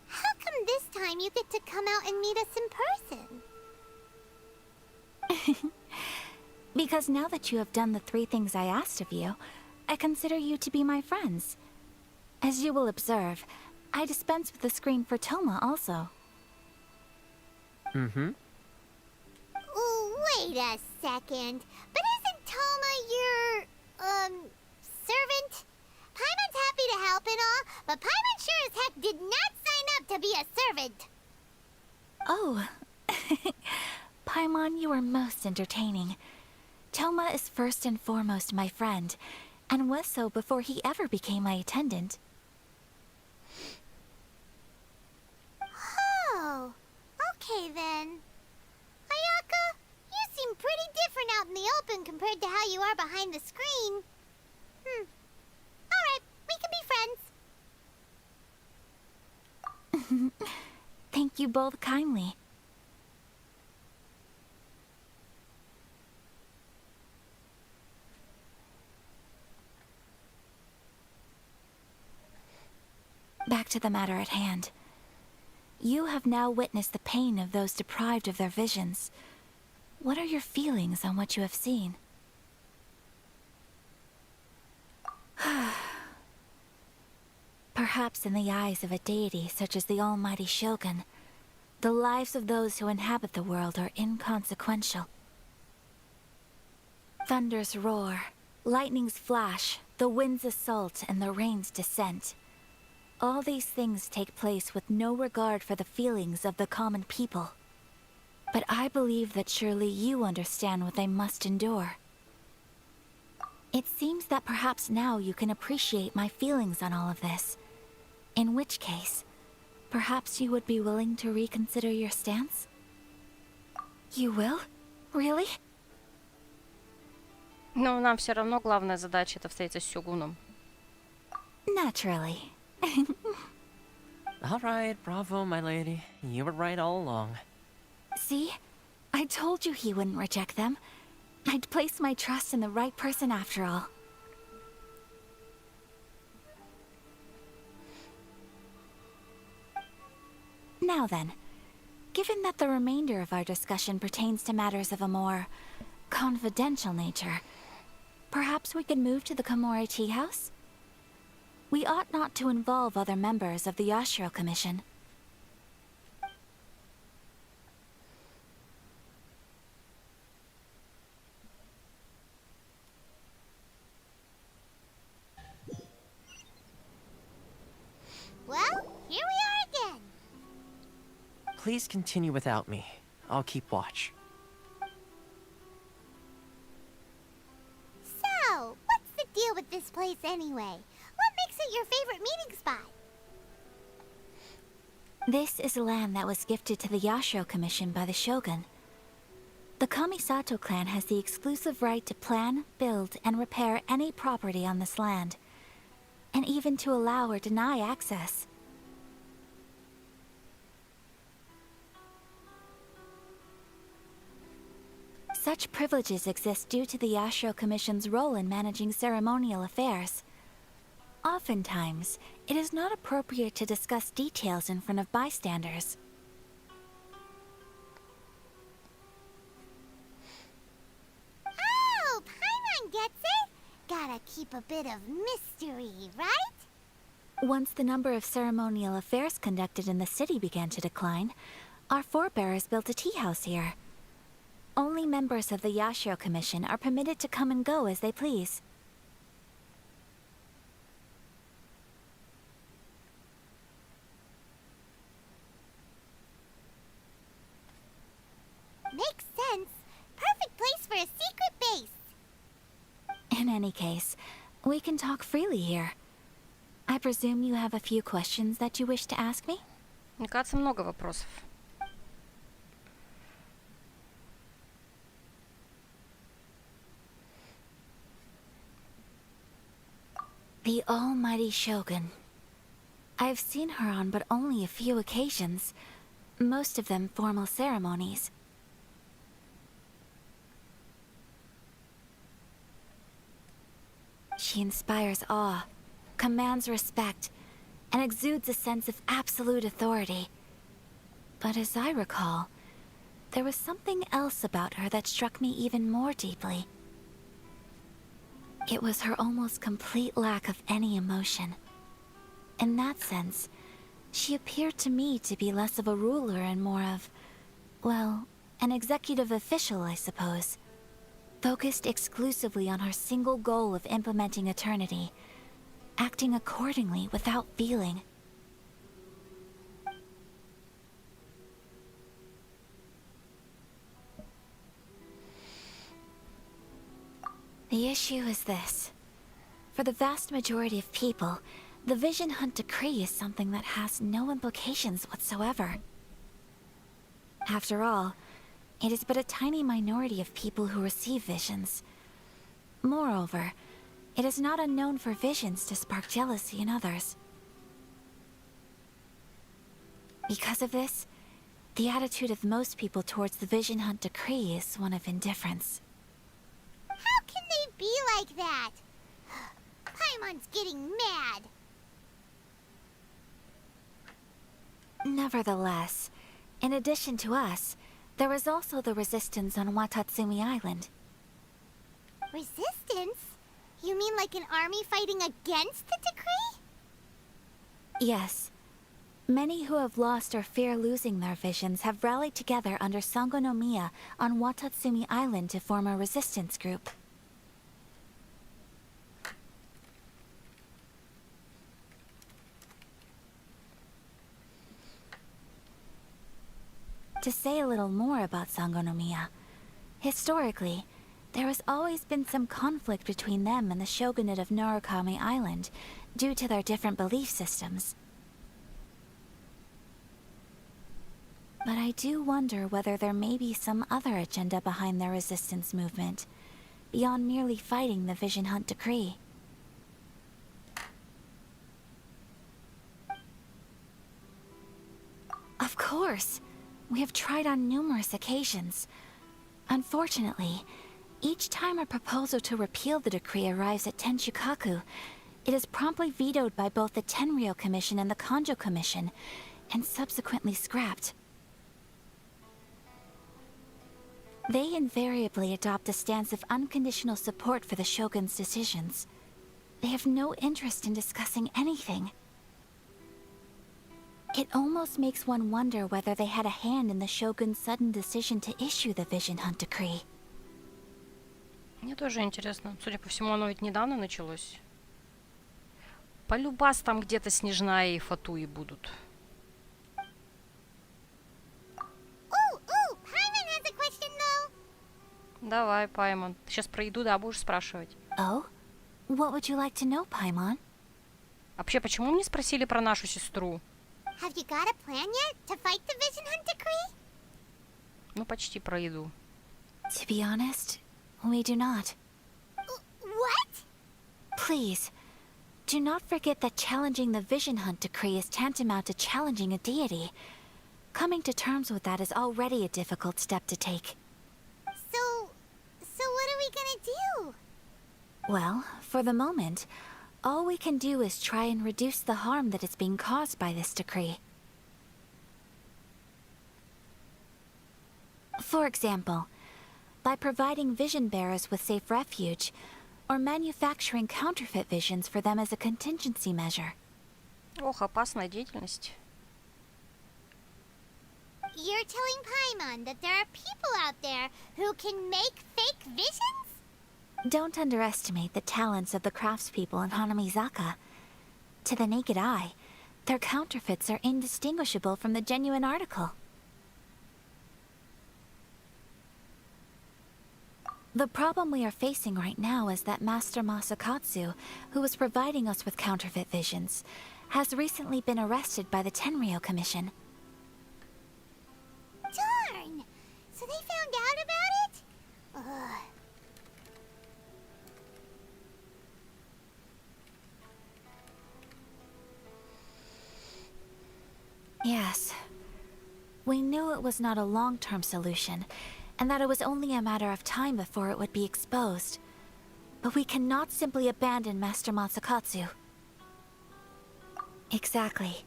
how come this time you get to come out and meet us in person? Because now that you have done the three things I asked of you, I consider you to be my friends. As you will observe, I dispense with the screen for Toma also. Mm-hmm. Wait a second. But isn't Toma your, servant? Paimon's happy to help and all, but Paimon sure as heck did not sign up to be a servant. Oh. Paimon, you are most entertaining. Toma is first and foremost my friend, and was so before he ever became my attendant. Oh. Okay then. Ayaka, you seem pretty different out in the open compared to how you are behind the screen. Alright, we can be friends. Thank you both kindly. Back to the matter at hand. You have now witnessed the pain of those deprived of their visions. What are your feelings on what you have seen? Perhaps in the eyes of a deity such as the almighty Shogun, the lives of those who inhabit the world are inconsequential. Thunders roar, lightnings flash, the winds assault, and the rains descent. All these things take place with no regard for the feelings of the common people. But I believe that surely you understand what they must endure. It seems that perhaps now you can appreciate my feelings on all of this. In which case, perhaps you would be willing to reconsider your stance? You will? Really? Но нам все равно главная задача это встретиться с Сёгуном. Naturally. All right, bravo, my lady. You were right all along. See? I told you he wouldn't reject them. I'd placed my trust in the right person after all. Now then, given that the remainder of our discussion pertains to matters of a more confidential nature, perhaps we could move to the Komori Tea House? We ought not to involve other members of the Yashiro Commission. Well, here we are again. Please continue without me. I'll keep watch. anyway? What makes it your favorite meeting spot? This is land that was gifted to the Yashiro Commission by the Shogun. The Kamisato clan has the exclusive right to plan, build, and repair any property on this land, and even to allow or deny access. Such privileges exist due to the Yashiro Commission's role in managing ceremonial affairs. Oftentimes, it is not appropriate to discuss details in front of bystanders. Oh, Paimon gets it! Gotta keep a bit of mystery, right? Once the number of ceremonial affairs conducted in the city began to decline, our forebears built a tea house here. Only members of the Yashiro Commission are permitted to come and go as they please. Makes sense. Perfect place for a secret base. In any case, we can talk freely here. I presume you have a few questions that you wish to ask me? Мне кажется, много вопросов. The almighty Shogun. I've seen her on but only a few occasions, most of them formal ceremonies. She inspires awe, commands respect, and exudes a sense of absolute authority. But as I recall, there was something else about her that struck me even more deeply. It was her almost complete lack of any emotion. In that sense, she appeared to me to be less of a ruler and more of, well, an executive official, I suppose. Focused exclusively on her single goal of implementing eternity, acting accordingly without feeling. The issue is this. For the vast majority of people, the Vision Hunt Decree is something that has no implications whatsoever. After all, it is but a tiny minority of people who receive visions. Moreover, it is not unknown for visions to spark jealousy in others. Because of this, the attitude of most people towards the Vision Hunt Decree is one of indifference. How can they be like that? Paimon's getting mad. Nevertheless, in addition to us, there is also the resistance on Watatsumi Island. Resistance? You mean like an army fighting against the decree? Yes. Many who have lost or fear losing their visions have rallied together under Sango no Miya on Watatsumi Island to form a resistance group. To say a little more about Sango no Miya, historically, there has always been some conflict between them and the shogunate of Narukami Island due to their different belief systems. But I do wonder whether there may be some other agenda behind their resistance movement, beyond merely fighting the Vision Hunt Decree. Of course! We have tried on numerous occasions. Unfortunately, each time a proposal to repeal the decree arrives at Tenshukaku, it is promptly vetoed by both the Tenryou Commission and the Kanjo Commission, and subsequently scrapped. They invariably adopt a stance of unconditional support for the Shogun's decisions. They have no interest in discussing anything. It almost makes one wonder whether they had a hand in the Shogun's sudden decision to issue the Vision Hunt Decree. Мне тоже интересно. Судя по всему, оно ведь недавно началось. Полюбас там где-то Снежная и Фатуи будут. Paimon has a question though. Давай, Паймон. Ты сейчас про еду, да, будешь спрашивать? Oh? What would you like to know, Paimon? Вообще, почему мне спросили про нашу сестру? Have you got a plan yet to fight the Vision Hunt decree? Ну, почти про еду. To be honest, we do not. What? Please, do not forget that challenging the Vision Hunt decree is tantamount to challenging a deity. Coming to terms with that is already a difficult step to take. So what are we gonna do? Well, for the moment, all we can do is try and reduce the harm that is being caused by this decree. For example, by providing vision bearers with safe refuge, or manufacturing counterfeit visions for them as a contingency measure. Ох, опасная деятельность. You're telling Paimon that there are people out there who can make fake visions? Don't underestimate the talents of the craftspeople in Hanamizaka. To the naked eye, their counterfeits are indistinguishable from the genuine article. The problem we are facing right now is that Master Masakatsu, who was providing us with counterfeit visions, has recently been arrested by the Tenryou Commission. Darn! So they found out about it? Ugh. Yes. We knew it was not a long-term solution, and that it was only a matter of time before it would be exposed. But we cannot simply abandon Master Masakatsu. Exactly.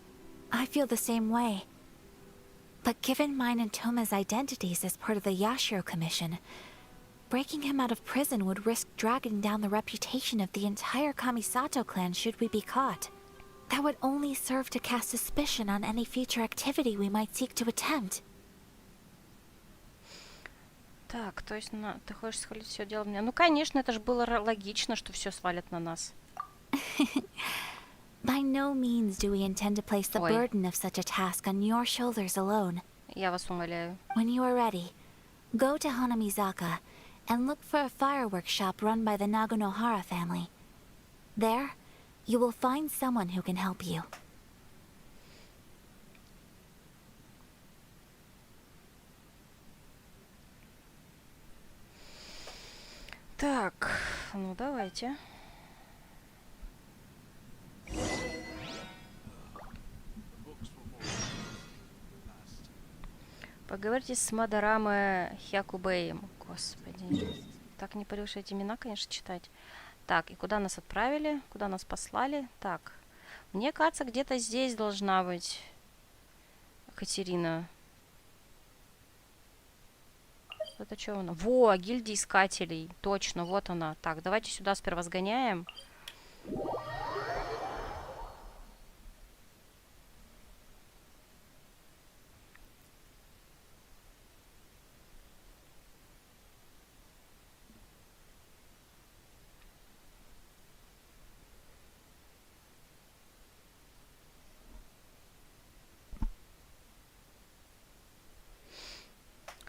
I feel the same way. But given mine and Toma's identities as part of the Yashiro Commission, breaking him out of prison would risk dragging down the reputation of the entire Kamisato clan should we be caught. That would only serve to cast suspicion on any future activity we might seek to attempt. Так, то есть ты хочешь свалить все дело на меня? Ну, конечно, это же было логично, что все свалят на нас. By no means do we intend to place the burden of such a task on your shoulders alone. Я вас умоляю. When you are ready, go to Hanamizaka and look for a fireworks shop run by the Nagonohara family. There, you will find someone who can help you. Так, ну давайте. Поговорите с Мадараме Хякубеем. Господи. Так не паришь эти имена, конечно, читать. Так, и куда нас отправили? Куда нас послали? Так. Мне кажется, где-то здесь должна быть Катерина. Это что она? Во, гильдия искателей. Точно, вот она. Так, давайте сюда сперва сгоняем.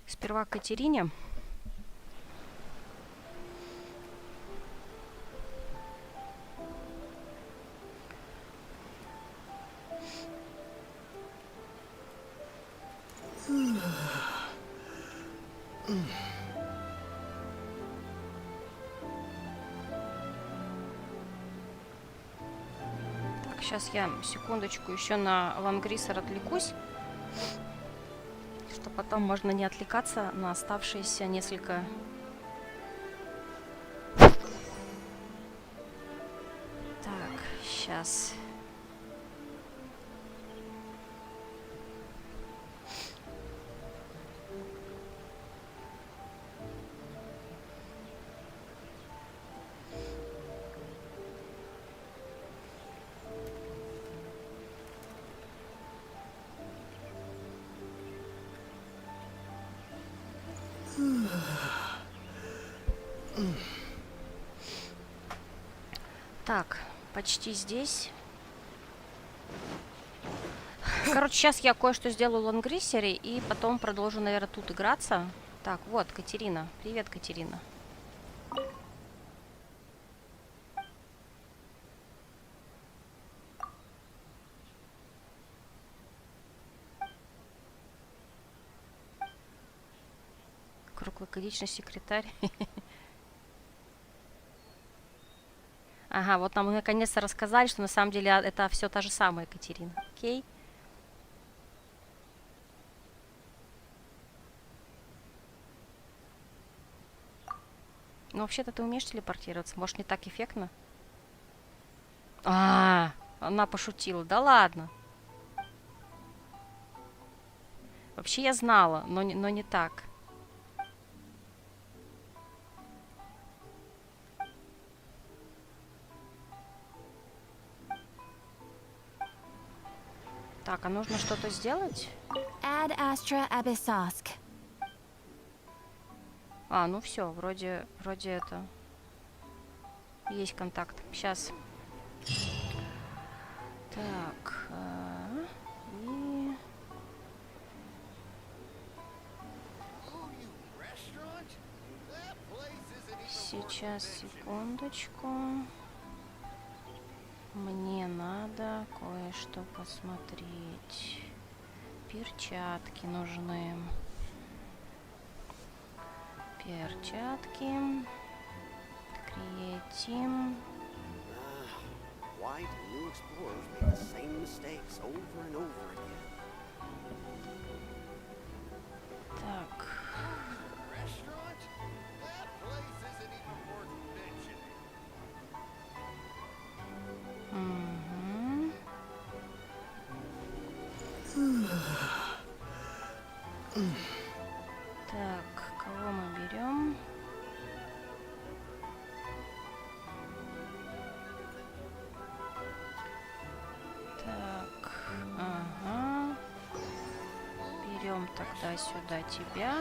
Сперва к Катерине. Так, сейчас я секундочку еще на Лангрисер отвлекусь. Что потом можно не отвлекаться на оставшиеся несколько... Так, сейчас... Так, почти здесь. Короче, сейчас я кое-что сделаю в Лангрисере и потом продолжу, наверное, тут играться. Так, вот, Катерина. Привет, Катерина. как лаконичный секретарь. Ага, вот нам наконец-то рассказали, что на самом деле это все та же самая Екатерина. Окей. Ну, вообще-то ты умеешь телепортироваться. Может, не так эффектно? Она пошутила. Да ладно. Вообще я знала, но не так. Так, а нужно что-то сделать? Ad astra abyssosk. Ну все, вроде это. Есть контакт. Сейчас. Так. И... Сейчас, секундочку. Мне надо кое-что посмотреть. Перчатки нужны. Перчатки. Креатин. Why do new explorers make the same mistakes over and over again? Так. Так, кого мы берем? Так, ага. Берем тогда сюда тебя.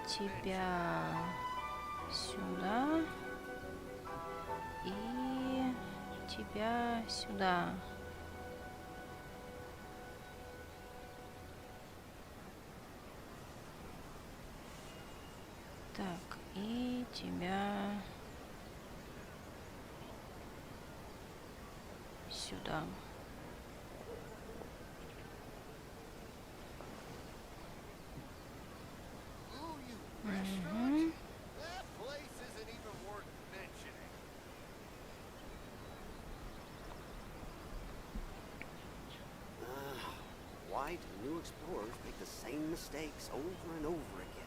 Тебя сюда. И тебя сюда. Так, и тебя сюда. Угу. Why do new explorers make the same mistakes over and over again?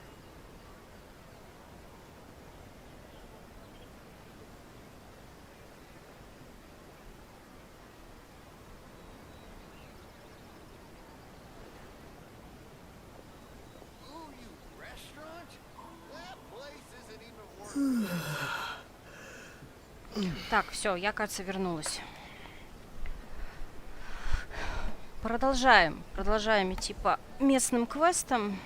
Так, все, я, кажется, вернулась. Продолжаем идти по местным квестам.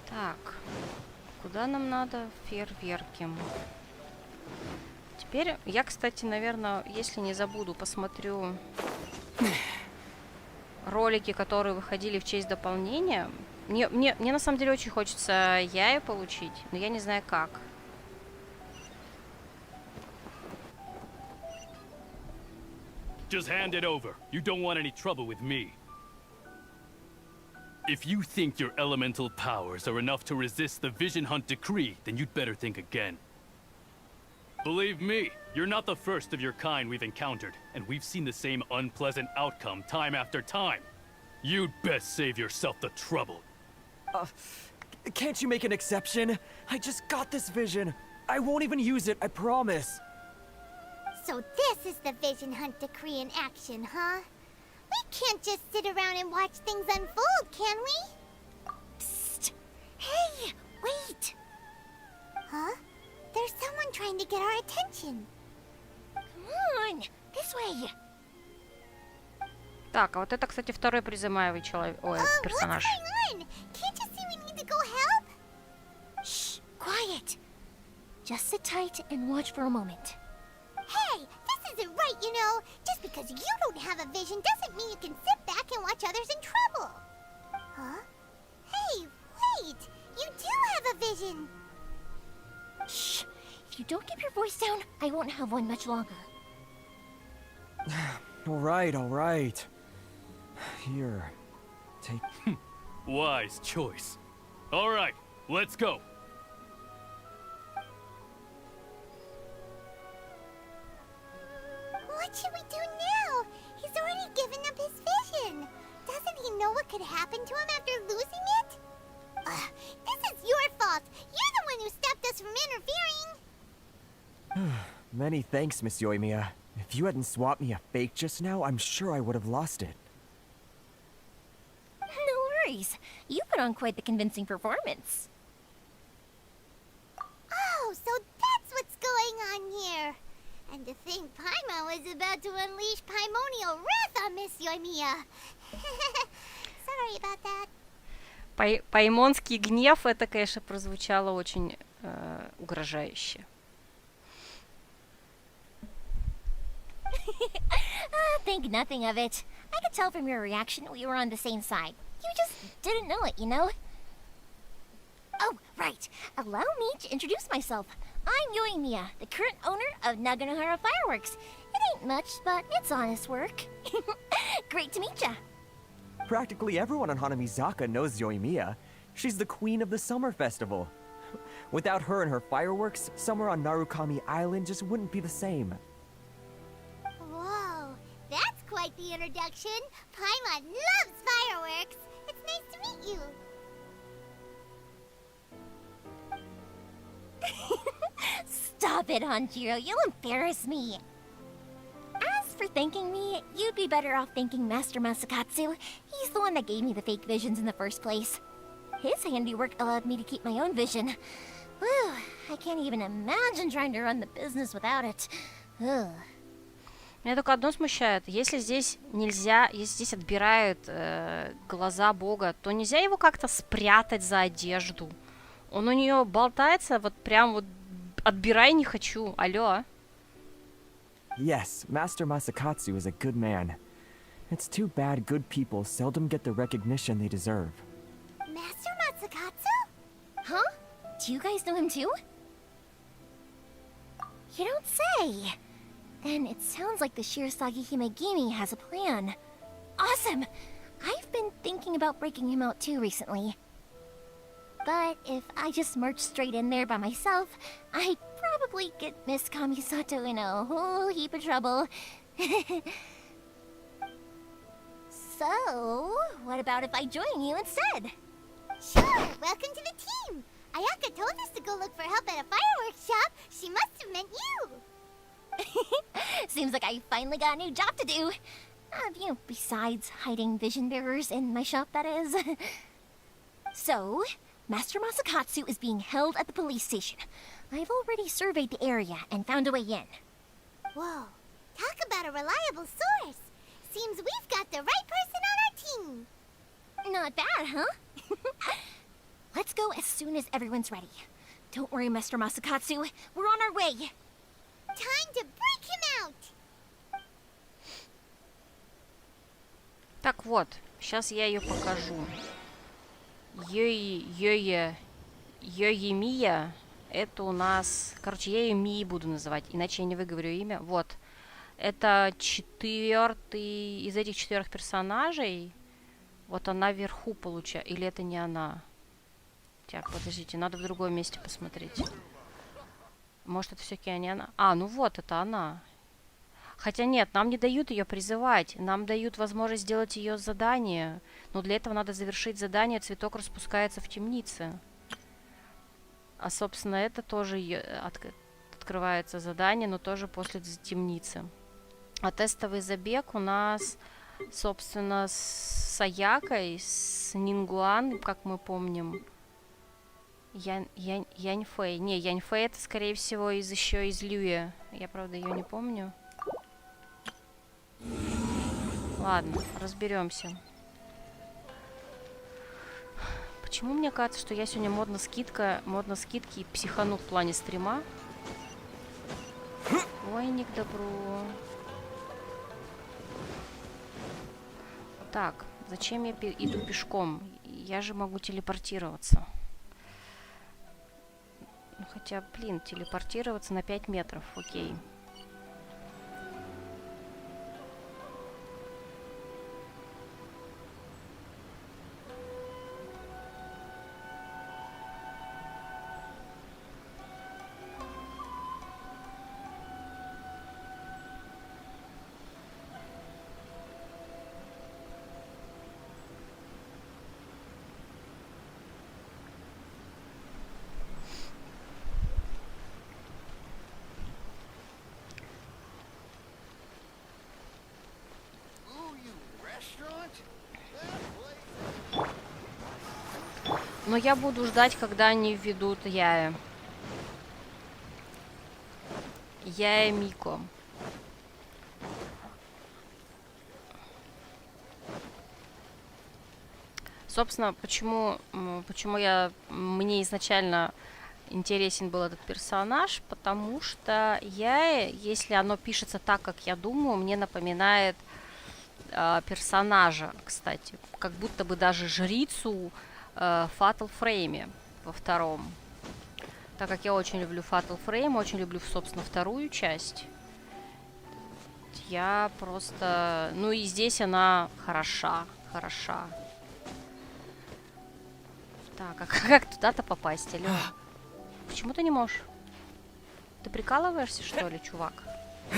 Так, куда нам надо? Фейерверки. Теперь я, кстати, наверное, если не забуду, посмотрю ролики, которые выходили в честь дополнения. Мне на самом деле очень хочется яя получить, но я не знаю как. Just hand it over. You don't want any trouble with me. If you think your elemental powers are enough to resist the Vision Hunt decree, then you'd better think again. Believe me, you're not the first of your kind we've encountered, and we've seen the same unpleasant outcome time after time. You'd best save yourself the trouble. Can't you make an exception? I just got this vision. I won't even use it, I promise. So this is the Vision Hunt decree in action, huh? We can't just sit around and watch things unfold, can we? Psst! Hey, wait! Huh? There's someone trying to get our attention. Come on, this way. Так, а вот это, кстати, второй приземаемый человек. Ой, персонаж. What's going on? Can't you see we need to go help? Shh, quiet. Just sit tight and watch for a moment. Hey, this isn't right, you know. Just because you don't have a vision doesn't mean you can sit back and watch others in trouble. Huh? Hey, wait. You do have a vision. Shh. If you don't keep your voice down, I won't have one much longer. All right. Here. take... Wise choice. All right, let's go. What should we do now? He's already given up his vision. Doesn't he know what could happen to him after losing it? This is your fault. You're the one who stopped us from interfering. Many thanks, Miss Yoimiya. If you hadn't swapped me a fake just now, I'm sure I would have lost it. No worries. You put on quite the convincing performance. Oh, so that's what's going on here. And to think Paimon was about to unleash Paimonial wrath on Miss Yoimiya. Sorry about that. Паймонский гнев, это, конечно, прозвучало очень угрожающе. Think nothing of it. I could tell from your reaction we were on the same side. You just didn't know it, you know? Oh, right. Allow me to introduce myself. I'm Yoimiya, the current owner of Naganohara Fireworks. It ain't much, but it's honest work. Great to meet ya. Practically everyone on Hanamizaka knows Yoimiya. She's the queen of the summer festival. Without her and her fireworks, summer on Narukami Island just wouldn't be the same. Whoa, that's quite the introduction. Paimon loves fireworks. It's nice to meet you. Stop it, Hanjiro. You'll embarrass me. As for thanking me, you'd be better off thanking Master Masakatsu. He's the one that gave me the fake visions in the first place. His handiwork allowed me to keep my own vision. Whew, I can't even imagine trying to run the business without it. Ugh. Меня только одно смущает. Если здесь нельзя, если здесь отбирают глаза Бога, то нельзя его как-то спрятать за одежду. Он у нее болтается, вот прям вот отбирай не хочу. Алло. Yes, Master Masakatsu is a good man. It's too bad good people seldom get the recognition they deserve. Master Masakatsu? Huh? Do you guys know him too? You don't say. Then it sounds like the Shirasagi Himegimi has a plan. Awesome! I've been thinking about breaking him out too recently. But if I just marched straight in there by myself, I'd probably get Miss Kamisato in a whole heap of trouble. So, what about if I join you instead? Sure, welcome to the team. Ayaka told us to go look for help at a fireworks shop. She must have meant you. Seems like I finally got a new job to do. You know, besides hiding vision bearers in my shop, that is. So, Master Masakatsu is being held at the police station. I've already surveyed the area and found a way in. Whoa, talk about a reliable source. Seems we've got the right person on our team. Not bad, huh? Let's go as soon as everyone's ready. Don't worry, Master Masakatsu. We're on our way. Time to break him out. Так вот, сейчас я ее покажу. Йоимия, это у нас... Короче, я ее Мии буду называть, иначе я не выговорю имя. Вот. Это четвертый из этих 4 персонажей. Вот она вверху получается. Или это не она? Так, подождите, надо в другом месте посмотреть. Может, это все-таки не она? А, ну вот, это она. Хотя нет, нам не дают ее призывать. Нам дают возможность сделать ее задание. Но для этого надо завершить задание. Цветок распускается в темнице. А, собственно, это тоже открывается задание, но тоже после темницы. А тестовый забег у нас, собственно, с Аякой, с Нингуан, как мы помним. Яньфэй. Не, Яньфэй это, скорее всего, еще из Люя. Я, правда, ее не помню. Ладно, разберемся. Почему мне кажется, что я сегодня модно скидки и психану в плане стрима? Ой, не к добру. Так, зачем я иду пешком? Я же могу телепортироваться. Ну, хотя, блин, телепортироваться на 5 метров, окей. Но я буду ждать, когда они введут Яя. Яя Мико. Собственно, почему мне изначально интересен был этот персонаж, потому что Яя, если оно пишется так, как я думаю, мне напоминает персонажа, кстати, как будто бы даже жрицу Fatal Frame во втором. Так как я очень люблю Fatal Frame, очень люблю, собственно, вторую часть, я просто... Ну и здесь она хороша. Так, а как туда-то попасть, алло? Почему ты не можешь? Ты прикалываешься, что ли, чувак?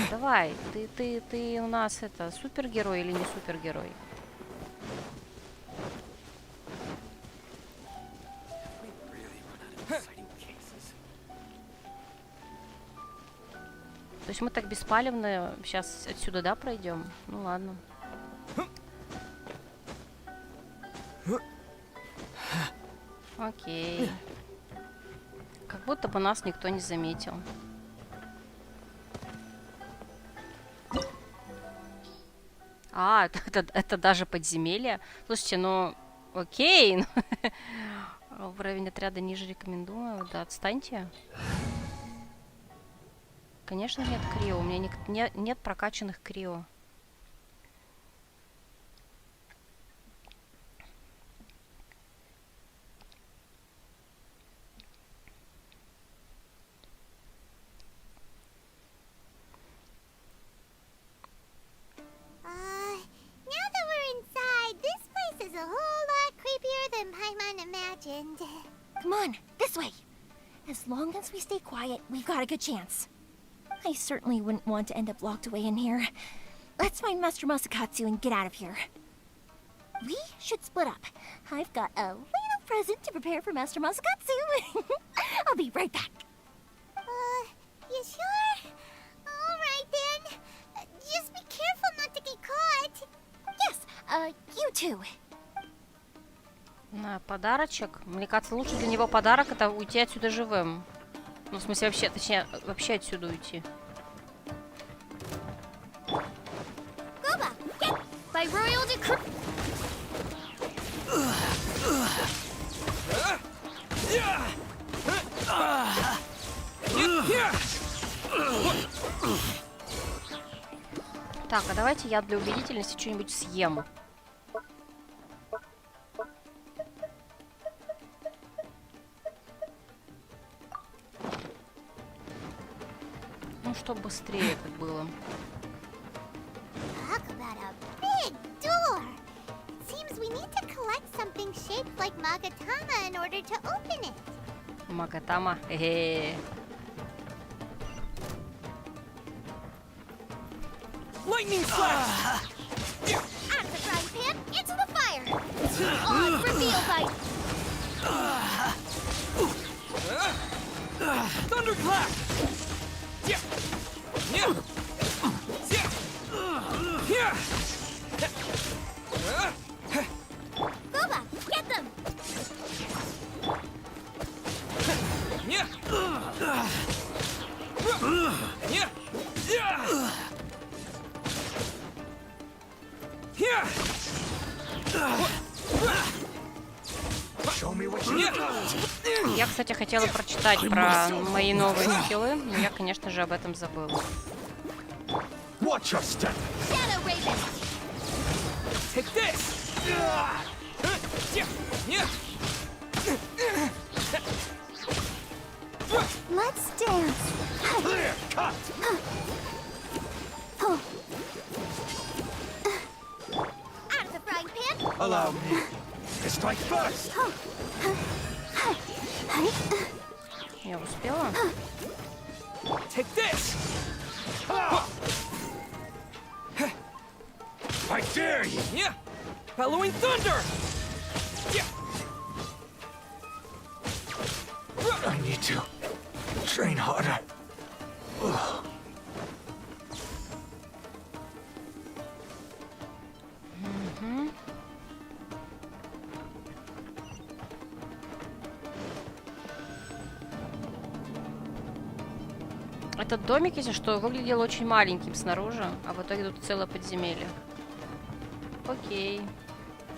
Давай, ты у нас это супергерой или не супергерой? То есть мы так беспалевно сейчас отсюда, да, пройдем? Ну ладно. Окей. Как будто бы нас никто не заметил. А, это даже подземелье. Слушайте, ну, окей. Уровень отряда ниже рекомендую. Да, отстаньте. Конечно, нет крио. У меня нет прокачанных крио. Come on, this way. As long as we stay quiet, we've got a good chance. I certainly wouldn't want to end up locked away in here. Let's find Master Masakatsu and get out of here. We should split up. I've got a little present to prepare for Master Masakatsu. I'll be right back. You sure? Alright then. Just be careful not to get caught. Yes, you too. На подарочек. Мне кажется, лучше для него подарок это уйти отсюда живым. Ну, в смысле, вообще, точнее, вообще отсюда уйти. By royal decree. Так, а давайте я для убедительности что-нибудь съем. Ну, чтобы быстрее это было. Talk about a big door. It seems we need to collect something shaped like Magatama in order to open it. Магатама. Хе-хе. Lightning flash! Out of the frying pan, into the fire. Odds revealed by Thunderclap! Boba, get them. Я, кстати, хотела прочитать про мои новые скиллы, но я, конечно же, об этом забыла. Watch your step. Shadow Raven. Take this! Let's dance. Clear cut. Out of the frying pan. Allow me to strike first! Я успела? Take this! I dare you! Yeah! Bellowing thunder! Yeah! I need to train harder. Этот домик, если что, выглядел очень маленьким снаружи, а в итоге тут целое подземелье. Окей.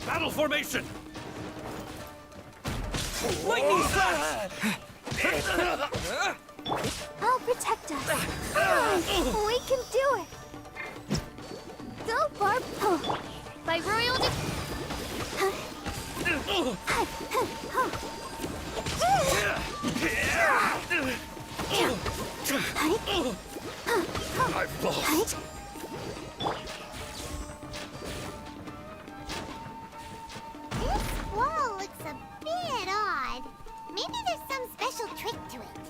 Battle formation! I'll protect us. Come on, we can do it. Go, Barb. By royal I've lost. This wall looks a bit odd. Maybe there's some special trick to it.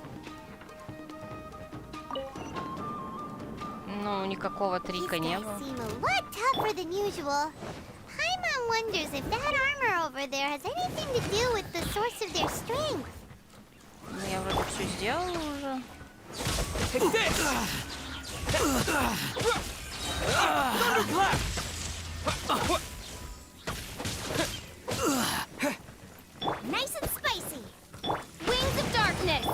Ну, никакого трика не было. Seem a lot tougher than usual. Paimon wonders if that armor over there has anything to do with the source of their strength. Ну, я вроде все сделала уже. Nice and spicy. Wings of darkness.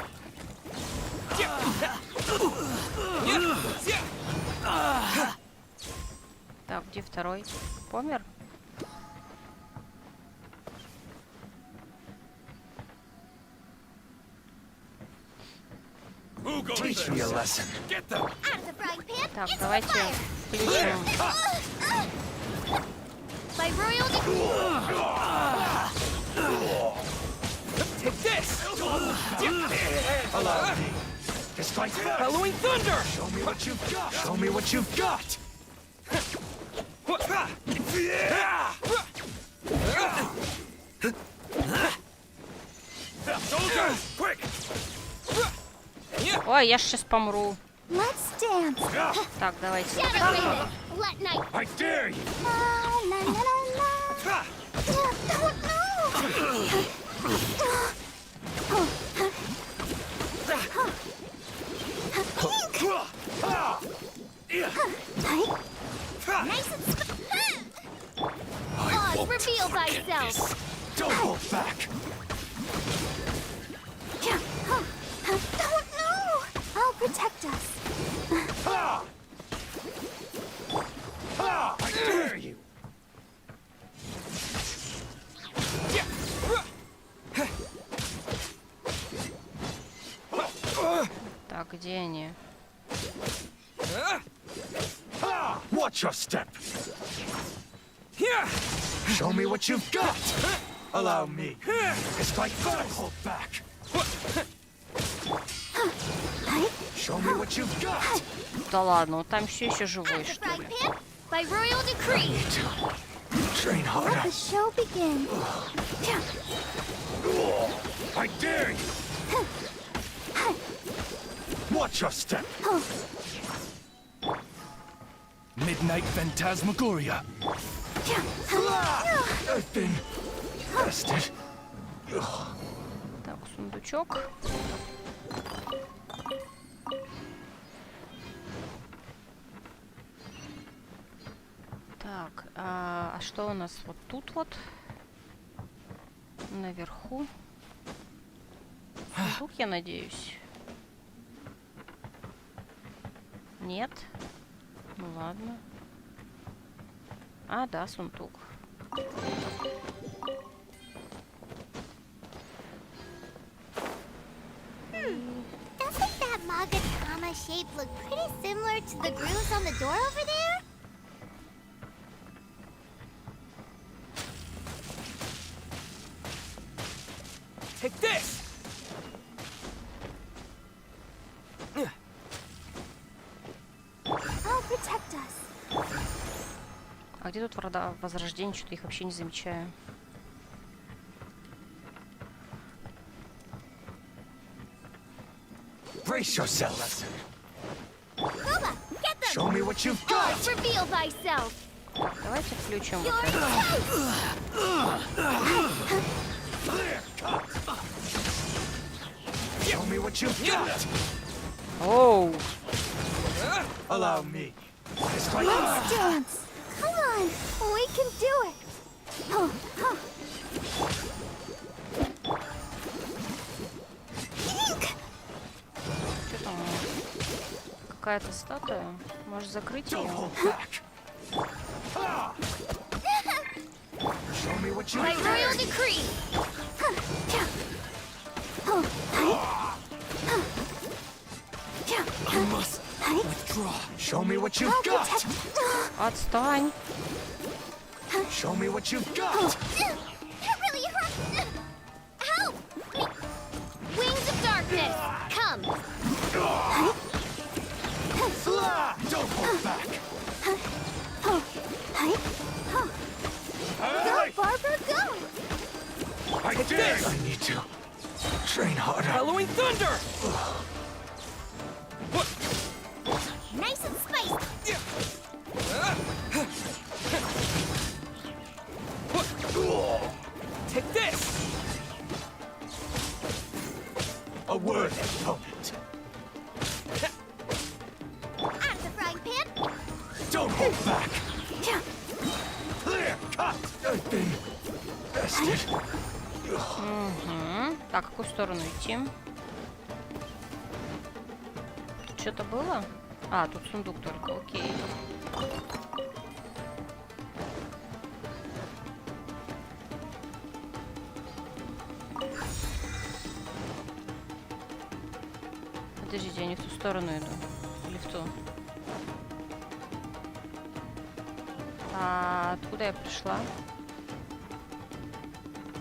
Так, где второй? Помер? Teach me a lesson. Get them. Так, давайте включим. By royal Take this. Allow me. It's like bellowing thunder. Show me what you've got. Show me what you've got. Soldiers, quick. Ой, я сейчас помру. Let's dance. Так, давайте. Let night. I dare you. Reveal thyself. Don't hold back. Don't know. I'll protect us. I dare you. Так, где они? Watch your step. Show me what you've got. Allow me. It's like don't hold back. Show me what you've got. Да ладно, он там все еще живой, что ли? By royal decree. Train harder. Let the show begin. I dare you. Watch your step. Midnight Phantasmagoria. I've been tested. Так, сундучок. Так, а что у нас вот тут вот? Наверху. Сундук, я надеюсь. Нет? Ну ладно. А, да, сундук. Doesn't that Magatama shape look pretty similar to the grooves on the door over there? Take this! I'll protect us. А где тут врата возрождения? Что-то их вообще не замечаю. Brace yourself. Guba, get them! Show me what you've got. Reveal thyself. Так, давайте включим вот Your это. Show me what you've got. Оу! Allow me. It's like Let's dance. Come on, we can do it. Что там? какая-то статуя. Можешь закрыть ее? By royal decree! I must withdraw. Show me what you've got. Отстань. Show me what you've got. That really hurt! Help! Wings of darkness, come! Fly! Don't hold back. Go, Barbara, go! I dare. I need to train harder. Halloween thunder. Nice and spiced! Take this. A word opponent. Out of the frying pan! Don't hold back. Clear cut. I've been bested. Угу. Так, в какую сторону идти? Тут что-то было? А, тут сундук только, окей. Подождите, я не в ту сторону иду. Или в ту? А откуда я пришла?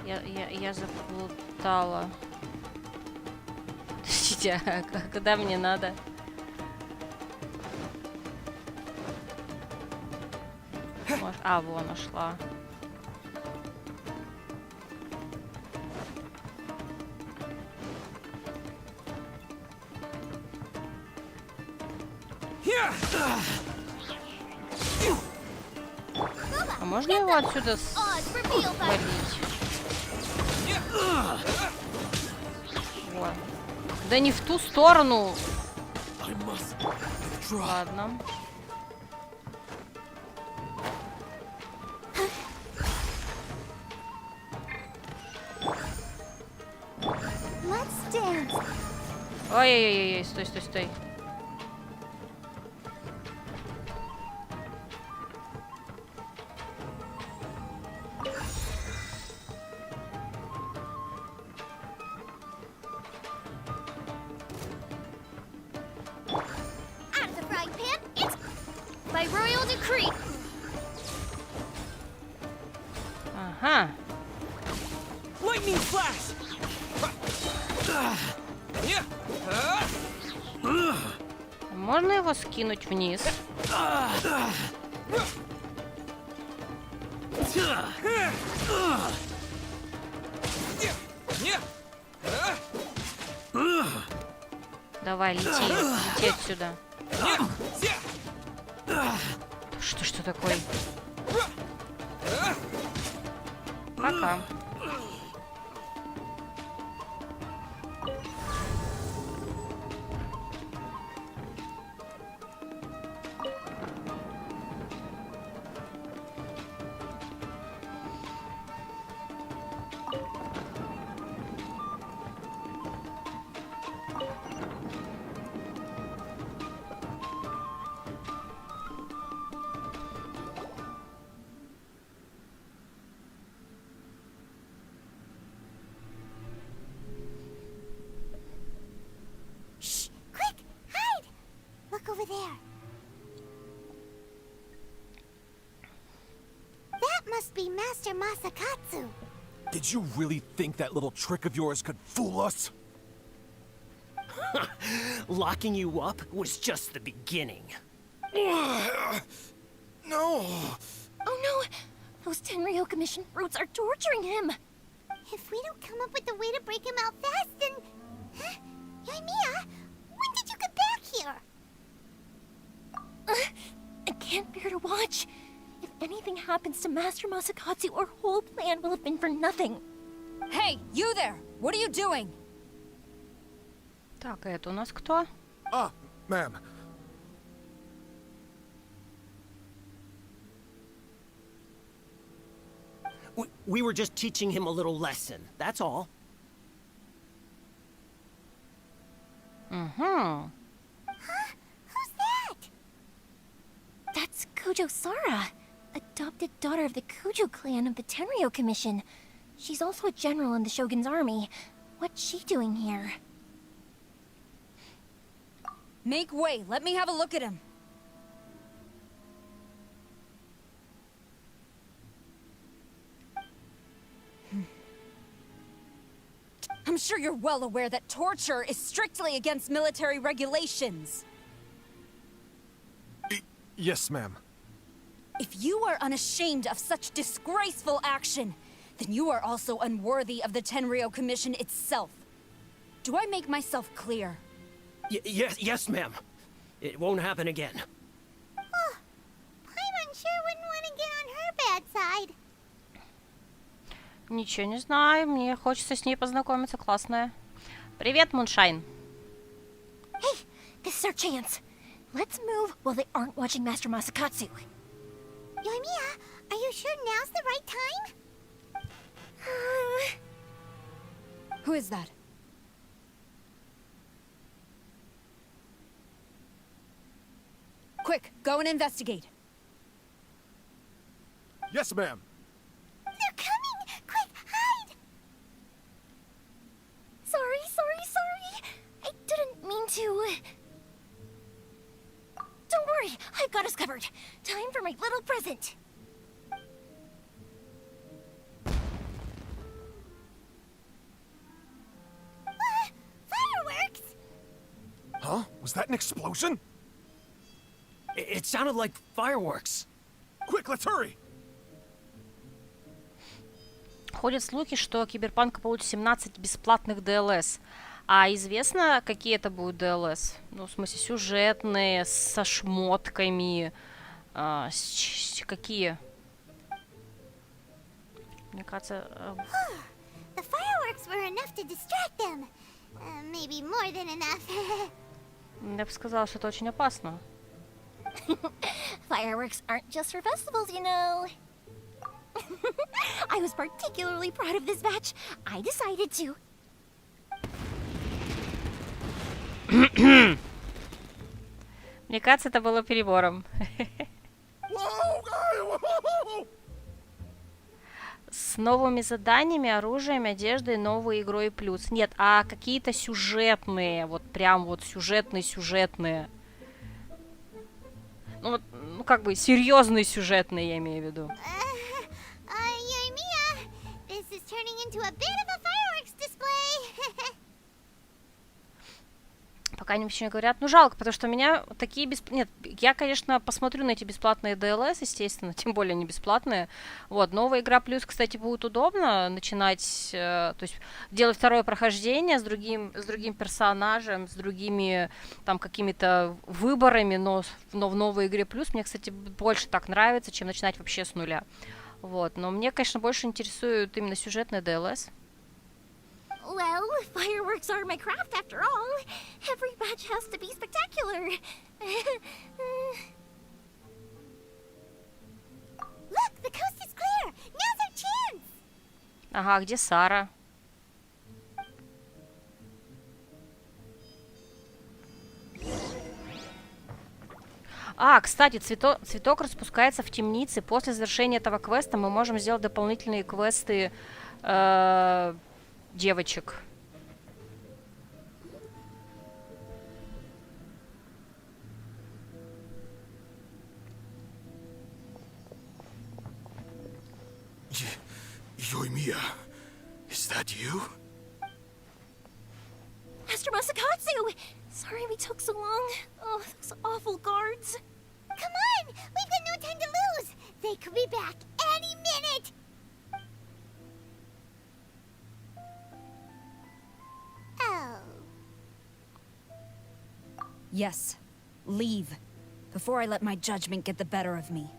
Я заплутала. Подождите, а куда мне надо? А, вон, нашла. А можно его отсюда свалить? Вот. Да не в ту сторону. Ладно. Ой-ой-ой, стой, стой, стой. Out of the frying pan, it's by royal decree! Ага. Lightning flash. Можно его скинуть вниз? Давай, лети отсюда. Что такое? Пока. Over there. That must be Master Masakatsu. Did you really think that little trick of yours could fool us? Locking you up was just the beginning. No! Oh no! Those Tenryo Commission brutes are torturing him! If we don't come up with a way to break him out fast, then... Huh? Yoimiya, when did you get back here? I can't bear to watch. If anything happens to Master Masakatsu, our whole plan will have been for nothing. Hey, you there! What are you doing? Так, это у нас кто? Ma'am. We were just teaching him a little lesson, that's all. Угу. Huh? Who's Kujo Sara, adopted daughter of the Kujo clan of the Tenryo Commission. She's also a general in the Shogun's army. What's she doing here? Make way. Let me have a look at him. I'm sure you're well aware that torture is strictly against military regulations. Yes, ma'am. If you are unashamed of such disgraceful action, then you are also unworthy of the Tenryo Commission itself. Do I make myself clear? Yes, ma'am. It won't happen again. Oh, Paimon sure wouldn't want to get on her bad side. Ничего не знаю, мне хочется с ней познакомиться, классная. Привет, Муншайн. Hey, this is our chance. Let's move while they aren't watching Master Masakatsu. Yoimiya, are you sure now's the right time? Who is that? Quick, go and investigate. Yes, ma'am. They're coming! Quick, hide! Sorry. I didn't mean to. Don't worry, I've got us covered. Time for my little present. Fireworks! Huh? Was that an explosion? It sounded like fireworks. Quick, let's hurry! Ходят слухи, что Киберпанк получит 17 бесплатных DLS. А известно, какие это будут DLS? Ну, в смысле, сюжетные, со шмотками. Какие? Мне кажется... The fireworks were enough to distract them. Maybe more than enough. Я бы сказала, что это очень опасно. Fireworks aren't just for festivals, you know. I was particularly proud of this batch. I decided to. Мне кажется, это было перебором. С новыми заданиями, оружием, одеждой, новой игрой плюс. Нет, а какие-то сюжетные, вот прям вот сюжетные. Ну вот, ну как бы серьезные сюжетные, я имею в виду. Yoimiya, this is turning into a bit of a fireworks display. Пока они ничего не говорят. Ну, жалко, потому что у меня такие Нет, я, конечно, посмотрю на эти бесплатные DLS, естественно, тем более они бесплатные. Вот, новая игра плюс, кстати, будет удобно начинать, то есть делать второе прохождение с другим персонажем, с другими там какими-то выборами, но в новой игре плюс. Мне, кстати, больше так нравится, чем начинать вообще с нуля. Вот, но мне, конечно, больше интересует именно сюжетный DLS. Well, fireworks are my craft after all. Every batch has to be spectacular. Look, the coast is clear. Now's our chance. Ага, где Сара? Кстати, цветок распускается в темнице. После завершения этого квеста мы можем сделать дополнительные квесты девочек. Yoimiya, is that you? Master Masakatsu! Sorry we took so long. Oh, those awful guards. Come on! We've got no time to lose! They could be back any minute! Oh. Yes. Leave. Before I let my judgment get the better of me.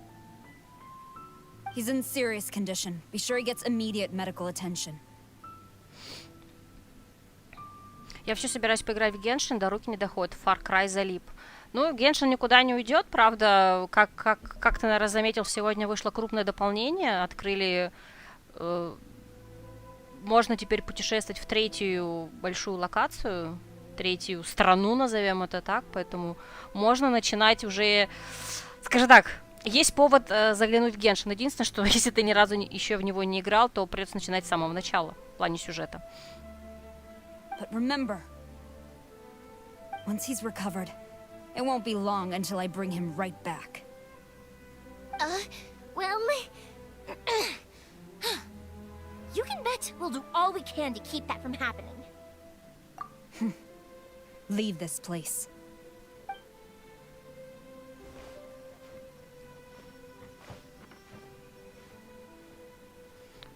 He's in serious condition. Be sure he gets immediate medical attention. Я вообще собираюсь поиграть в Геншин, до руки не доходит. Far Cry залип. Ну, Геншин никуда не уйдет, правда. Как ты, наверное, заметил, сегодня вышло крупное дополнение. Открыли... можно теперь путешествовать в третью большую локацию. Третью страну, назовем это так. Поэтому можно начинать уже... Скажем так, Есть повод заглянуть в Геншин. Единственное, что если ты ни разу еще в него не играл, то придется начинать с самого начала, в плане сюжета. But remember, once he's recovered, it won't be long until I bring him right back. Well, you can bet we'll do all we can to keep that from happening. Leave this place.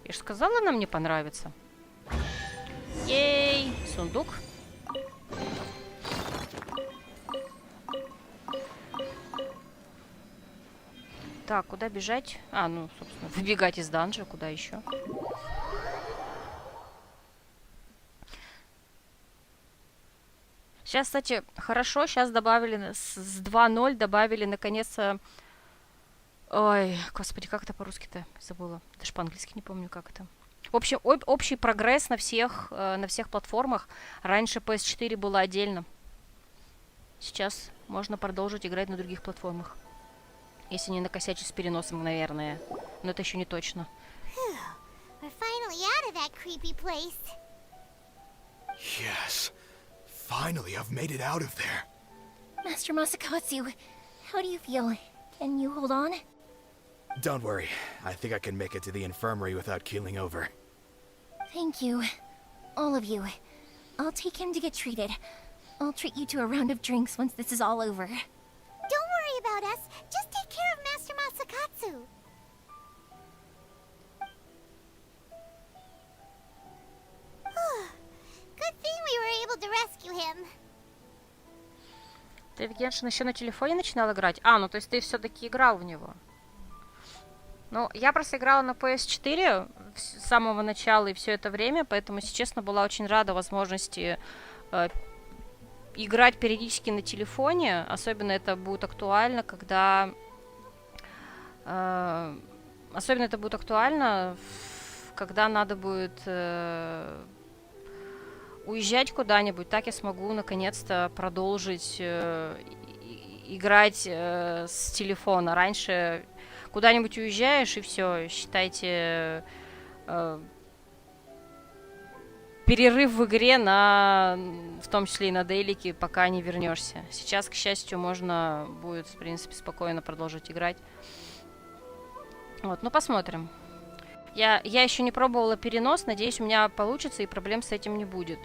Я же сказала, нам не понравится. Ей, сундук. Так, куда бежать? А, ну, собственно, выбегать из данжа, куда еще? Сейчас, кстати, хорошо, сейчас добавили, с 2.0 добавили, наконец-то... Ой, господи, как это по-русски-то? Забыла. Даже по-английски не помню, как это. В общем, общий прогресс на всех платформах. Раньше PS4 было отдельно. Сейчас можно продолжить играть на других платформах. Если не накосячить с переносом, наверное. Но это еще не точно. We're finally out of that creepy place. Yes. Finally, I've made it out of there. Master Masakatsu, how do you feel? Can you hold on? Don't worry. I think I can make it to the infirmary without keeling over. Thank you. All of you. I'll take him to get treated. I'll treat you to a round of drinks once this is all over. Don't worry about us. Just take care of Master Masakatsu. Good thing we were able to rescue him. Ты в Геншин еще на телефоне начинал играть? А, ну то есть ты все-таки играл в него. Ну, я просто играла на PS4 с самого начала и все это время, поэтому, если честно, была очень рада возможности играть периодически на телефоне. Особенно это будет актуально, когда... особенно это будет актуально, когда надо будет уезжать куда-нибудь. Так я смогу наконец-то продолжить играть с телефона. Раньше куда-нибудь уезжаешь и все, считайте, перерыв в игре в том числе и на дейлике, пока не вернешься. Сейчас, к счастью, можно будет, в принципе, спокойно продолжить играть. Вот, ну посмотрим. Я еще не пробовала перенос, надеюсь, у меня получится и проблем с этим не будет.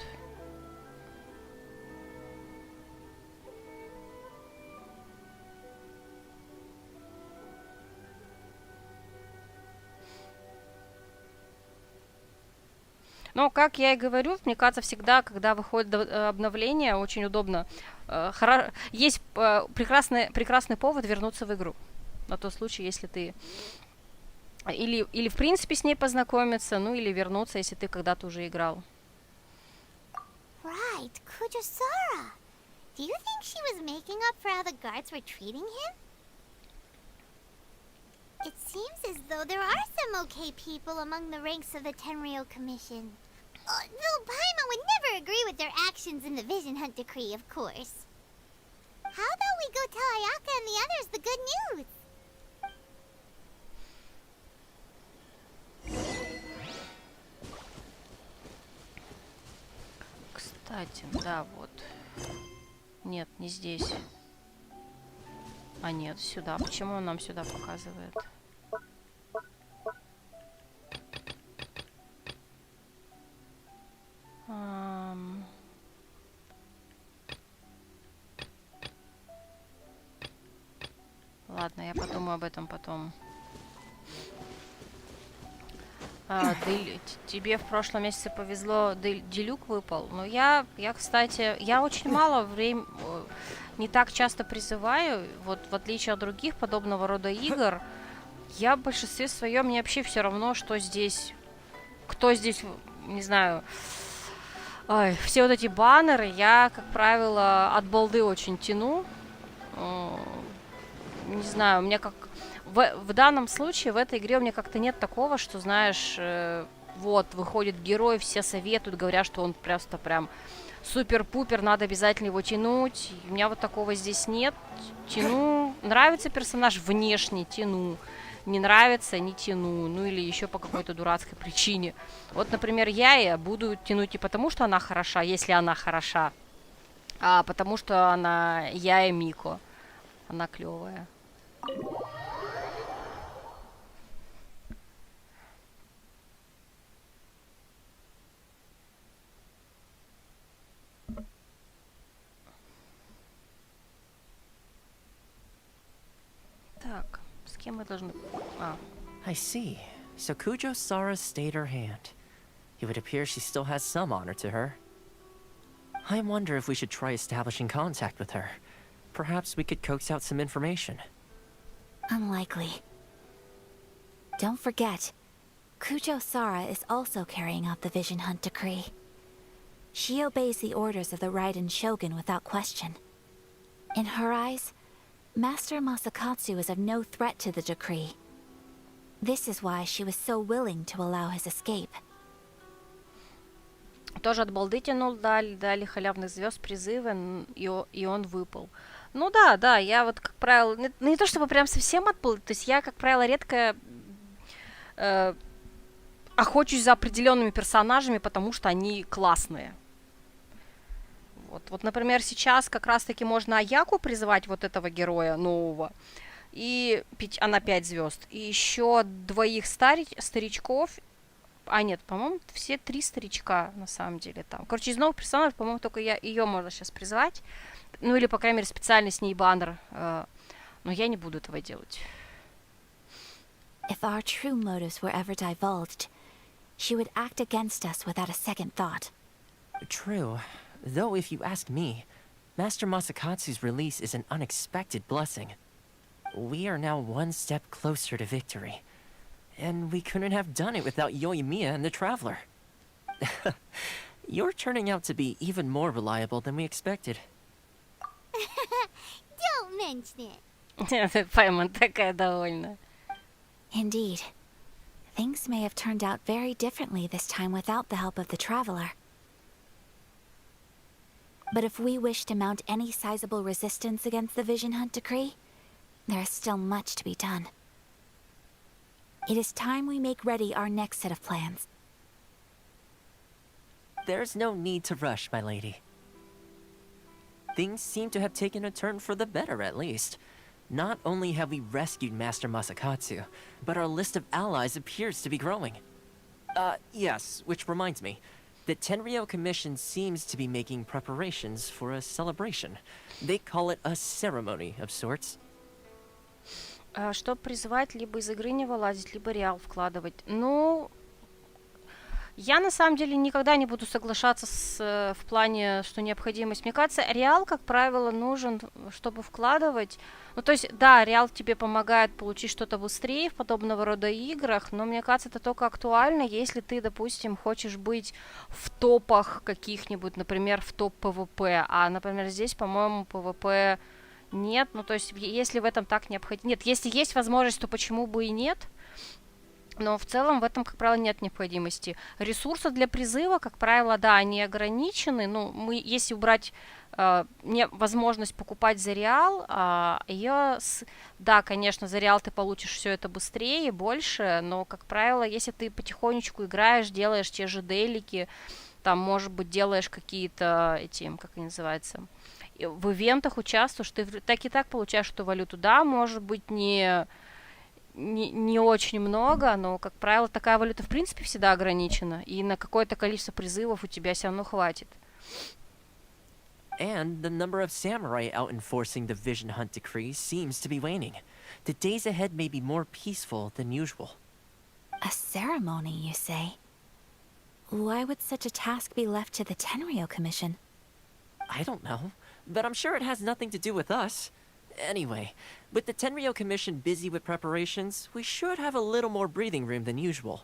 Но, как я и говорю, мне кажется, всегда, когда выходит обновление, очень удобно. Есть прекрасный повод вернуться в игру. На тот случай, если ты... Или в принципе с ней познакомиться, ну или вернуться, если ты когда-то уже играл. Right, Kujasara. Do you think she was making up for how the guards were treating him? It seems as though there are some okay people among the ranks of the Tenryou Commission. Though Paimon would never agree with their actions in the Vision Hunt Decree, of course. How about we go tell Ayaka and the others the good news? Кстати, да, вот. Нет, не здесь. А нет, сюда. Почему он нам сюда показывает? Ладно, я подумаю об этом потом. Тебе в прошлом месяце повезло, Делюк выпал. Но я, кстати, я очень мало времени, не так часто призываю, вот в отличие от других подобного рода игр, я в большинстве своем, мне вообще все равно, что здесь, кто здесь, не знаю, все вот эти баннеры, я, как правило, от балды очень тяну. Не знаю, у меня как... В данном случае, в этой игре у меня как-то нет такого, что, знаешь, вот, выходит герой, все советуют, говорят, что он просто прям супер-пупер, надо обязательно его тянуть. У меня вот такого здесь нет. Тяну. Нравится персонаж внешне, тяну. Не нравится, не тяну. Ну или еще по какой-то дурацкой причине. Вот, например, я буду тянуть не потому, что она хороша, если она хороша, а потому что она я Мико. Она клевая. Так, с кем мы должны... А. I see. So Kujo Sara stayed her hand. It would appear she still has some honor to her. I wonder if we should try establishing contact with her. Perhaps we could coax out some information. Unlikely. Don't forget, Kujo Sara is also carrying out the Vision Hunt decree. She obeys the orders of the Raiden Shogun without question. In her eyes, Master Masakatsu is of no threat to the decree. This is why she was so willing to allow his escape. Тоже от балды тянул, дали халявных звезд призывы, и он выпал. Ну да, я вот, как правило, не то чтобы прям совсем от балды, то есть я, как правило, редко охочусь за определенными персонажами, потому что они классные. Вот, например, сейчас как раз-таки можно Аяку призывать, вот этого героя нового, и она 5 звезд, и еще 2 старичков. А нет, по-моему, все 3 старичка, на самом деле, там. Короче, из новых персонажей, по-моему, только ее можно сейчас призвать. Ну, или, по крайней мере, специально с ней баннер. Но я не буду этого делать. If our true motives were ever divulged, she would act against us without a second thought. True. Though, if you ask me, Master Masakatsu's release is an unexpected blessing. We are now one step closer to victory. And we couldn't have done it without Yoimiya and the Traveler. You're turning out to be even more reliable than we expected. Don't mention it. Пайман такая довольная. Indeed. Things may have turned out very differently this time without the help of the Traveler. But if we wish to mount any sizable resistance against the Vision Hunt decree, there is still much to be done. It is time we make ready our next set of plans. There's no need to rush, my lady. Things seem to have taken a turn for the better, at least. Not only have we rescued Master Masakatsu, but our list of allies appears to be growing. Yes, which reminds me. The Tenryou Commission seems to be making preparations for a celebration. They call it a ceremony of sorts. Чтобы призвать, либо из игры не вылазить, либо реал вкладывать. Ну, я на самом деле никогда не буду соглашаться в плане, что необходимость. Мне кажется, реал, как правило, нужен, чтобы вкладывать. Ну, то есть, да, реал тебе помогает получить что-то быстрее в подобного рода играх, но мне кажется, это только актуально, если ты, допустим, хочешь быть в топах каких-нибудь, например, в топ ПВП. А, например, здесь, по-моему, ПВП... Нет, ну то есть, если в этом так необходимо... Нет, если есть возможность, то почему бы и нет? Но в целом в этом, как правило, нет необходимости. Ресурсы для призыва, как правило, да, они ограничены. Ну, если убрать возможность покупать за реал, да, конечно, за реал ты получишь все это быстрее, больше, но, как правило, если ты потихонечку играешь, делаешь те же дейлики, там, может быть, делаешь какие-то как они называются... в ивентах участвуешь, ты так и так получаешь эту валюту. Да, может быть, не очень много, но, как правило, такая валюта в принципе всегда ограничена, и на какое-то количество призывов у тебя все равно хватит. And the number of samurai out enforcing the Vision Hunt decree seems to be waning. The days ahead may be more peaceful than usual. A ceremony, you say? Why would such a task be left to the Tenryou Commission? I don't know. But I'm sure it has nothing to do with us. Anyway, with the Tenryou Commission busy with preparations, we should have a little more breathing room than usual.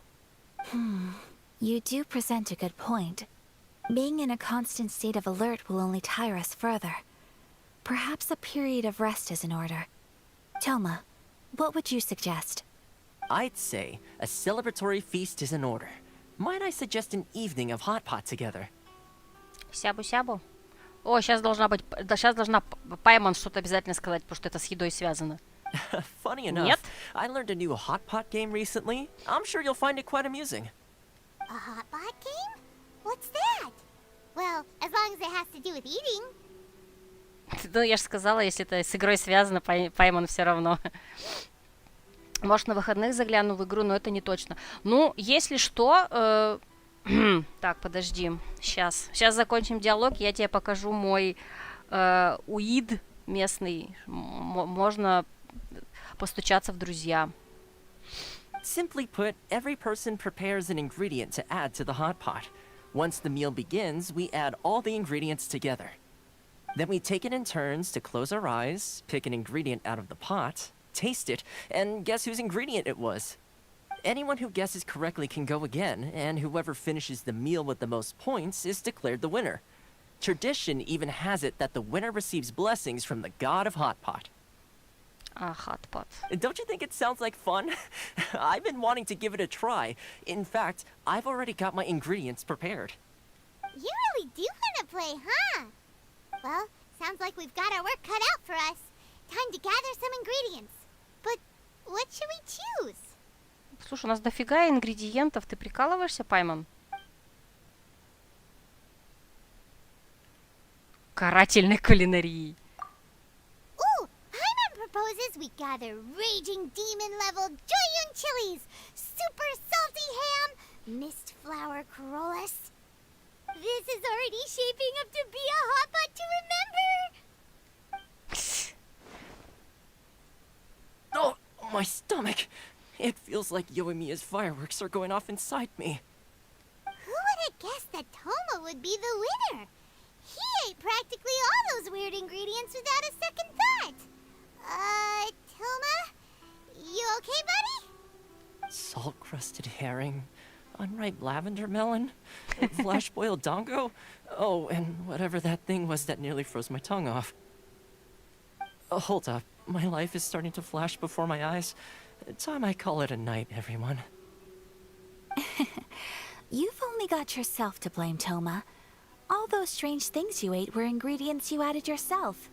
You do present a good point. Being in a constant state of alert will only tire us further. Perhaps a period of rest is in order. Toma, what would you suggest? I'd say a celebratory feast is in order. might I suggest an evening of hot pot together? Сябу-сябу. О, сейчас должна Пайман что-то обязательно сказать, потому что это с едой связано. Funny enough, Нет? I learned a new hot pot game recently. I'm sure you'll find it quite amusing. A hot pot game? What's that? Well, as long as it has to do with eating. Ну, я же сказала, если это с игрой связано, Пайман все равно. Может, на выходных загляну в игру, но это не точно. Ну, если что... Так, подожди. Сейчас закончим диалог, я тебе покажу мой уид местный. Можно постучаться в друзья. Simply put, every person prepares an ingredient to add to the hot pot. Once the meal begins, we add all the ingredients together. Then we take it in turns to close our eyes, pick an ingredient out of the pot, taste it, and guess whose ingredient it was. Anyone who guesses correctly can go again, and whoever finishes the meal with the most points is declared the winner. Tradition even has it that the winner receives blessings from the god of hot pot. Hot pot. Don't you think it sounds like fun? I've been wanting to give it a try. In fact, I've already got my ingredients prepared. You really do want to play, huh? Well, sounds like we've got our work cut out for us. Time to gather some ingredients. But what should we choose? Слушай, у нас дофига ингредиентов. Ты прикалываешься, Пайман? Карательной кулинарии. Ooh, Hyman proposes we gather raging demon-level Joyun chilies, super salty ham, mist flower corollas. This is already shaping up to be a hot pot to remember. Oh, my stomach! It feels like Yoimiya's fireworks are going off inside me. Who would have guessed that Toma would be the winner? He ate practically all those weird ingredients without a second thought. Toma? You okay, buddy? Salt-crusted herring, unripe lavender melon, flash-boiled dongo, oh, and whatever that thing was that nearly froze my tongue off. Hold up, my life is starting to flash before my eyes. Time I call it a night, everyone. You've only got yourself to blame, Toma. All those strange things you ate were ingredients you added yourself.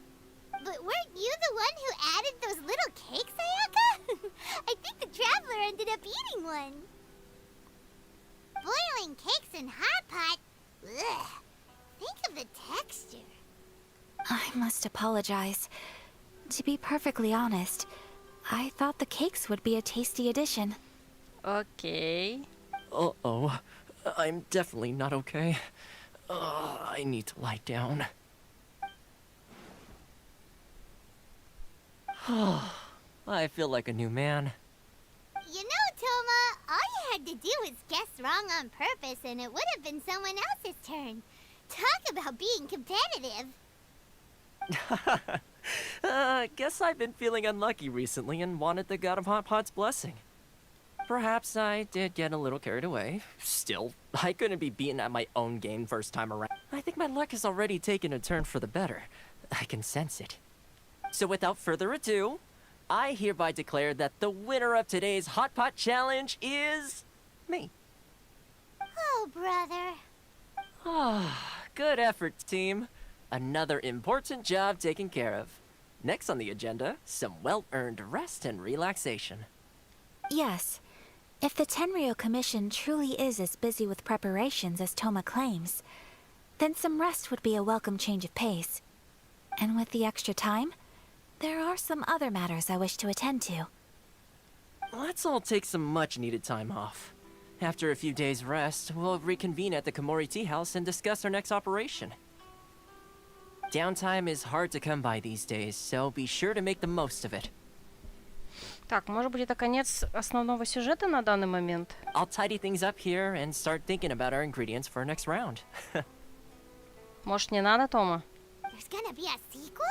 But weren't you the one who added those little cakes, Ayaka? I think the traveler ended up eating one. Boiling cakes in hot pot? Ugh. Think of the texture. I must apologize. To be perfectly honest, I thought the cakes would be a tasty addition. Okay. Uh-oh. I'm definitely not okay. I need to lie down. I feel like a new man. You know, Toma, all you had to do was guess wrong on purpose and it would have been someone else's turn. Talk about being competitive. Guess I've been feeling unlucky recently and wanted the God of Hot Pot's blessing. Perhaps I did get a little carried away. Still, I couldn't be beaten at my own game first time around. I think my luck has already taken a turn for the better. I can sense it. So without further ado, I hereby declare that the winner of today's Hot Pot Challenge is... me. Oh, brother. Good effort, team. Another important job taken care of. Next on the agenda, some well-earned rest and relaxation. Yes. If the Tenryou Commission truly is as busy with preparations as Toma claims, then some rest would be a welcome change of pace. And with the extra time, there are some other matters I wish to attend to. Let's all take some much-needed time off. After a few days' rest, we'll reconvene at the Komori Tea House and discuss our next operation. Downtime is hard to come by these days, so be sure to make the most of it. Так, может быть, это конец основного сюжета на данный момент? I'll tidy things up here and start thinking about our ingredients for our next round. Может, не надо, Тома? There's gonna be a sequel?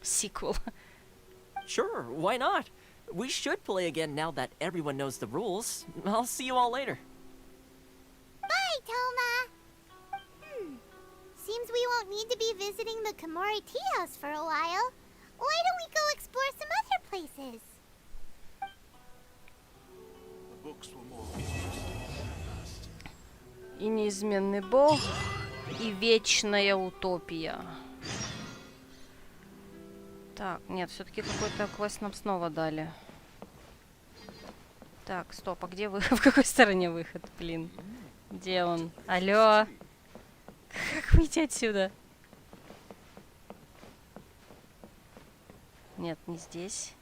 Sequel. Sure, why not? We should play again now that everyone knows the rules. I'll see you all later. Bye, Toma. Seems we won't need to be visiting the Komori Tea House for a while. Why don't we go explore some other places? и неизменный бог, и вечная утопия. Так, нет, все-таки какой-то квест нам снова дали. Так, стоп, а где выход? В какой стороне выход, блин? Где он? Алло? Как выйти отсюда? Нет, не здесь.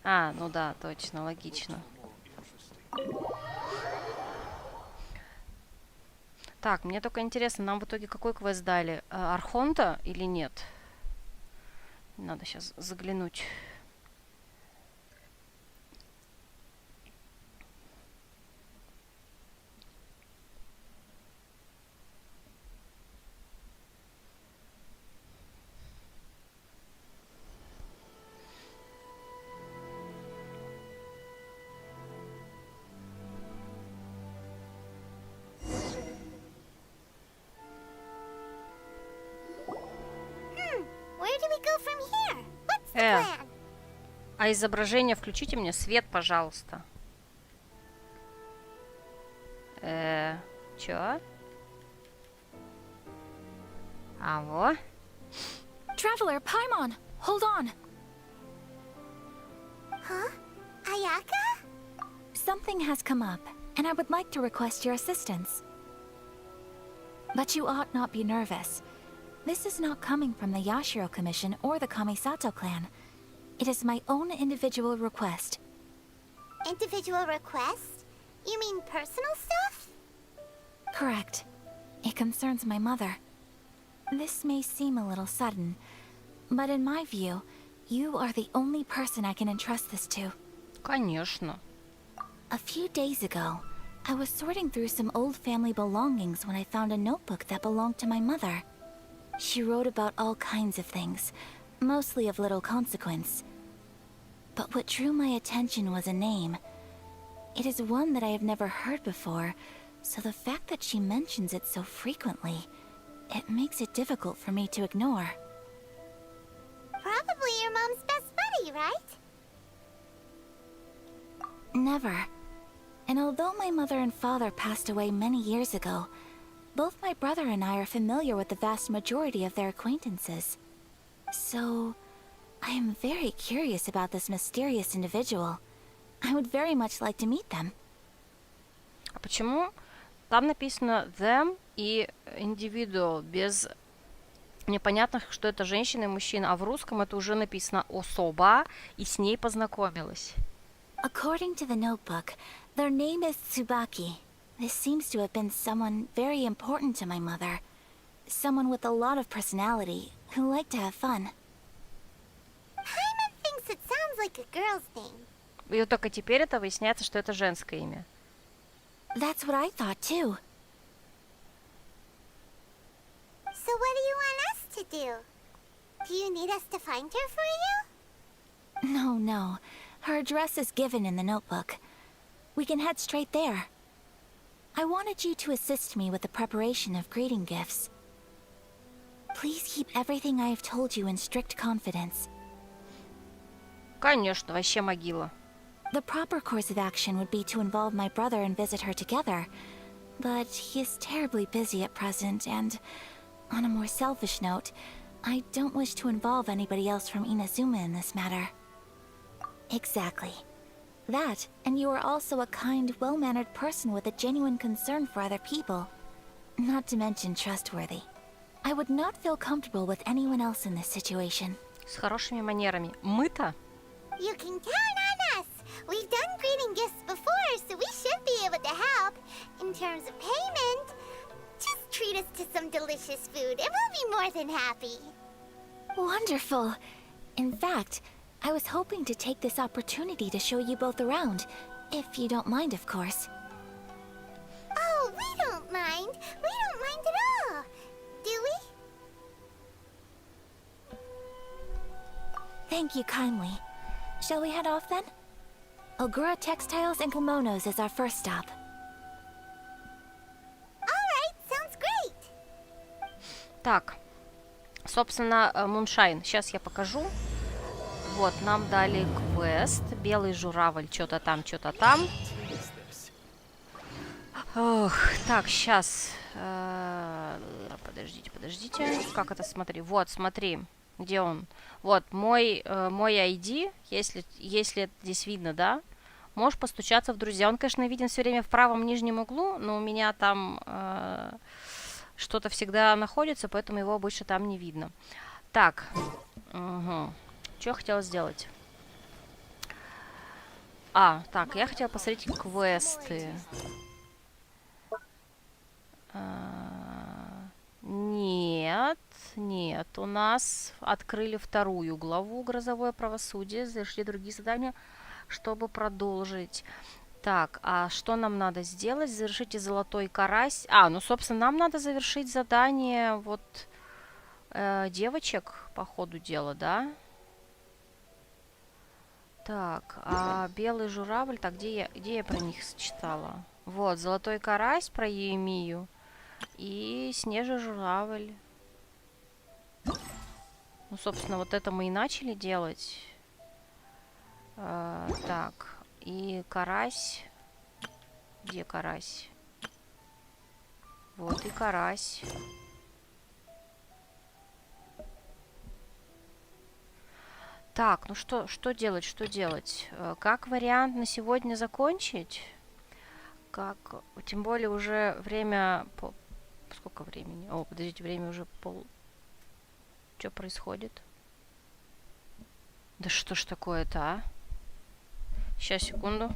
А, ну да, точно, логично. Так, мне только интересно, нам в итоге какой квест дали? Архонта или нет? Надо сейчас заглянуть. Where do we go from here? What's the plan? А изображение включите мне свет, пожалуйста. Чё? А во? Traveler, Paimon, hold on. Huh? Ayaka? Something has come up, and I would like to request your assistance. But you ought not be nervous. This is not coming from the Yashiro Commission or the Kamisato clan. It is my own individual request. Individual request? You mean personal stuff? Correct. It concerns my mother. This may seem a little sudden, but in my view, you are the only person I can entrust this to. Конечно. A few days ago, I was sorting through some old family belongings when I found a notebook that belonged to my mother. She wrote about all kinds of things, mostly of little consequence. But what drew my attention was a name. It is one that I have never heard before, so the fact that she mentions it so frequently, it makes it difficult for me to ignore. Probably your mom's best buddy, right? Never. And although my mother and father passed away many years ago, both my brother and I are familiar with the vast majority of their acquaintances. So, I am very curious about this mysterious individual. I would very much like to meet them. А почему там написано them и individual без непонятно, что это женщина и мужчина, а в русском это уже написано особа и с ней познакомилась? According to the notebook, their name is Tsubaki. This seems to have been someone very important to my mother. Someone with a lot of personality, who liked to have fun. Paimon thinks it sounds like a girl's name. И вот только теперь это выясняется, что это женское имя. That's what I thought too. So what do you want us to do? Do you need us to find her for you? No. Her address is given in the notebook. We can head straight there. I wanted you to assist me with the preparation of greeting gifts. Please keep everything I have told you in strict confidence. Конечно, вообще могила. The proper course of action would be to involve my brother and visit her together. But he is terribly busy at present, and on a more selfish note, I don't wish to involve anybody else from Inazuma in this matter. Exactly. That, and you are also a kind, well-mannered person with a genuine concern for other people. Not to mention trustworthy. I would not feel comfortable with anyone else in this situation. С хорошими манерами. Мы-то? You can count on us. We've done greeting gifts before, so we should be able to help. In terms of payment, just treat us to some delicious food and we'll be more than happy. Wonderful. In fact, I was hoping to take this opportunity to show you both around, if you don't mind, of course. Oh, we don't mind. We don't mind at all. Do we? Thank you kindly. Shall we head off then? Ogura Textiles and Kimonos is our first stop. Alright, sounds great. Так, собственно, Муншайн. Сейчас я покажу. Вот, нам дали квест. Белый журавль, что-то там, что-то там. Ох, так, сейчас. Подождите. Как это, смотри? Вот, смотри. Где он? Вот, мой ID, если это здесь видно, да? Можешь постучаться в друзья. Он, конечно, виден все время в правом нижнем углу, но у меня там что-то всегда находится, поэтому его больше там не видно. Так. Угу. Что я хотела сделать? Так, я хотела посмотреть квесты. Нет, у нас открыли вторую главу «Грозовое правосудие», зашли другие задания, чтобы продолжить. Так, а что нам надо сделать? Завершите золотой карась. Ну, собственно, нам надо завершить задание вот девочек, по ходу дела, да? Так, а белый журавль, так, где я про них читала? Вот, золотой карась про Еемию и снежный журавль. Ну, собственно, вот это мы и начали делать. Так, и карась. Где карась? Вот и карась. Так, ну что делать? Как вариант на сегодня закончить? Тем более уже время... Сколько времени? О, подождите, время уже Что происходит? Да что ж такое-то, а? Сейчас, секунду.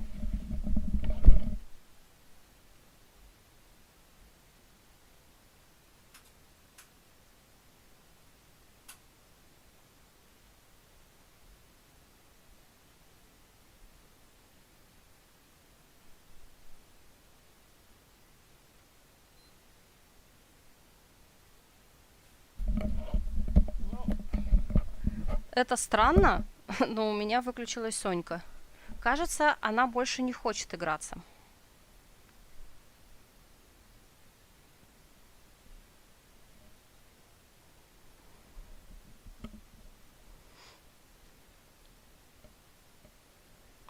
Это странно, но у меня выключилась Сонька. Кажется, она больше не хочет играться.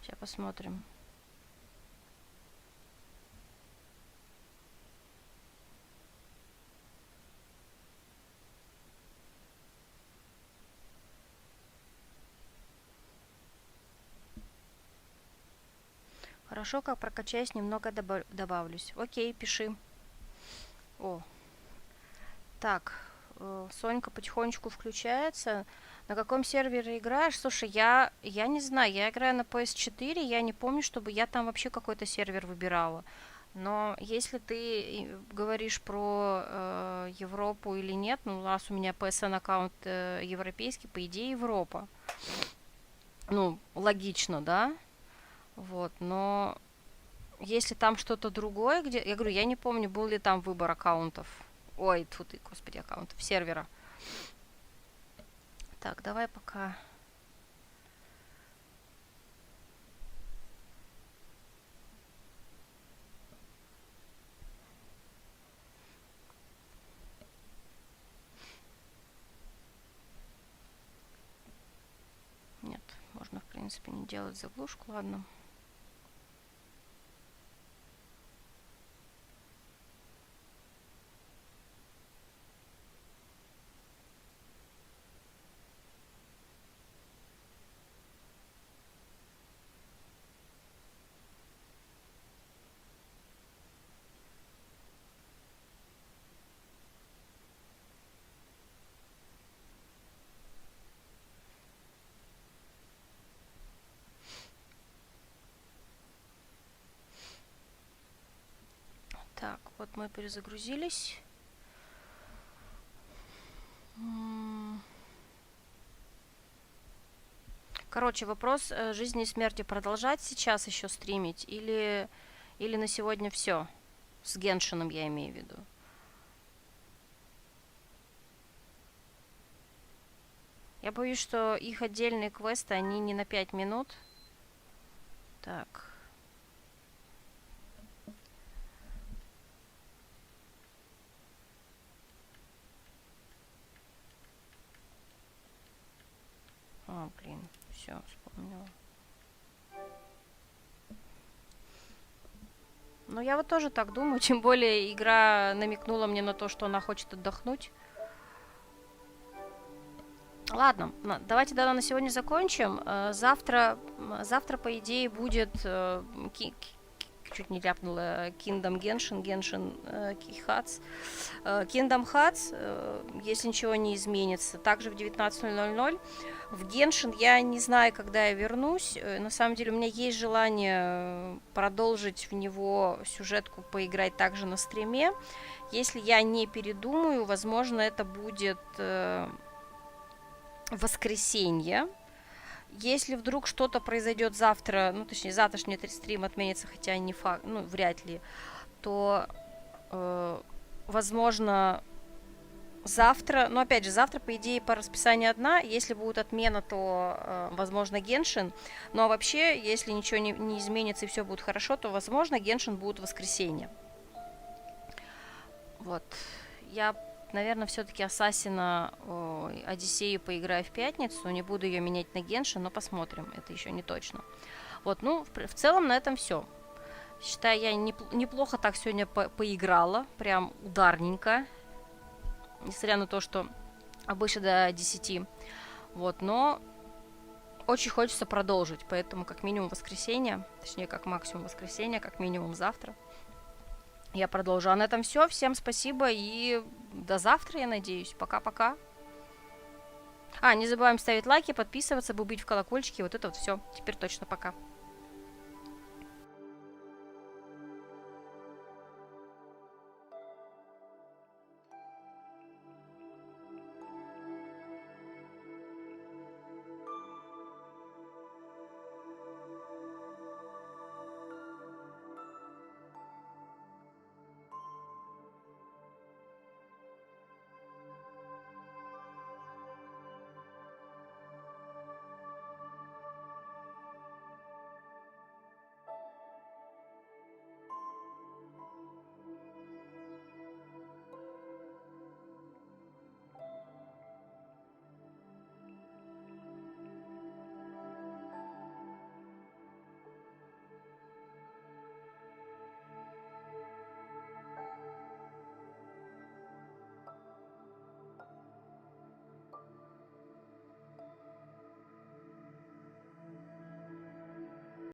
Сейчас посмотрим. Хорошо, как прокачаюсь, немного добавлюсь. Окей, пиши. Так, Сонька потихонечку включается. На каком сервере играешь? Слушай, я не знаю, я играю на PS4, я не помню, чтобы я там вообще какой-то сервер выбирала. Но если ты говоришь про Европу или нет, ну, раз у меня PSN аккаунт европейский, по идее Европа. Ну, логично, да? Вот, но если там что-то другое, где... Я говорю, я не помню, был ли там выбор аккаунтов. Ой, тьфу ты, господи, аккаунтов, сервера. Так, давай пока... Нет, можно, в принципе, не делать заглушку, ладно. Так, вот мы перезагрузились. Короче, вопрос жизни и смерти продолжать сейчас еще стримить или на сегодня все? С Геншином я имею в виду. Я боюсь, что их отдельные квесты, они не на 5 минут. Так. Блин, все, вспомнила. Ну, я вот тоже так думаю, тем более игра намекнула мне на то, что она хочет отдохнуть. Ладно, давайте тогда на сегодня закончим. Завтра, по идее, будет... чуть не ляпнула Kingdom Hearts, если ничего не изменится, также в 19:00. В Genshin я не знаю, когда я вернусь. На самом деле у меня есть желание продолжить в него сюжетку, поиграть также на стриме. Если я не передумаю, возможно, это будет воскресенье. Если вдруг что-то произойдет завтра, ну, точнее, завтрашний стрим отменится, хотя не факт, ну, вряд ли, то, возможно, завтра, но, опять же, завтра, по идее, по расписанию одна, если будет отмена, то, возможно, Genshin, ну, а вообще, если ничего не изменится и все будет хорошо, то, возможно, Genshin будет в воскресенье. Вот, я... Наверное, все-таки Ассасина Одиссею поиграю в пятницу. Не буду ее менять на Геншин, но посмотрим. Это еще не точно. Вот, ну, в целом на этом все. Считаю, я неплохо так сегодня поиграла. Прям ударненько. Несмотря на то, что обычно до 10. Вот, но очень хочется продолжить. Поэтому как минимум воскресенье, точнее, как максимум воскресенье, как минимум завтра. Я продолжу. А на этом все. Всем спасибо и до завтра, я надеюсь. Пока-пока. Не забываем ставить лайки, подписываться, бубить в колокольчики. Вот это вот все. Теперь точно пока.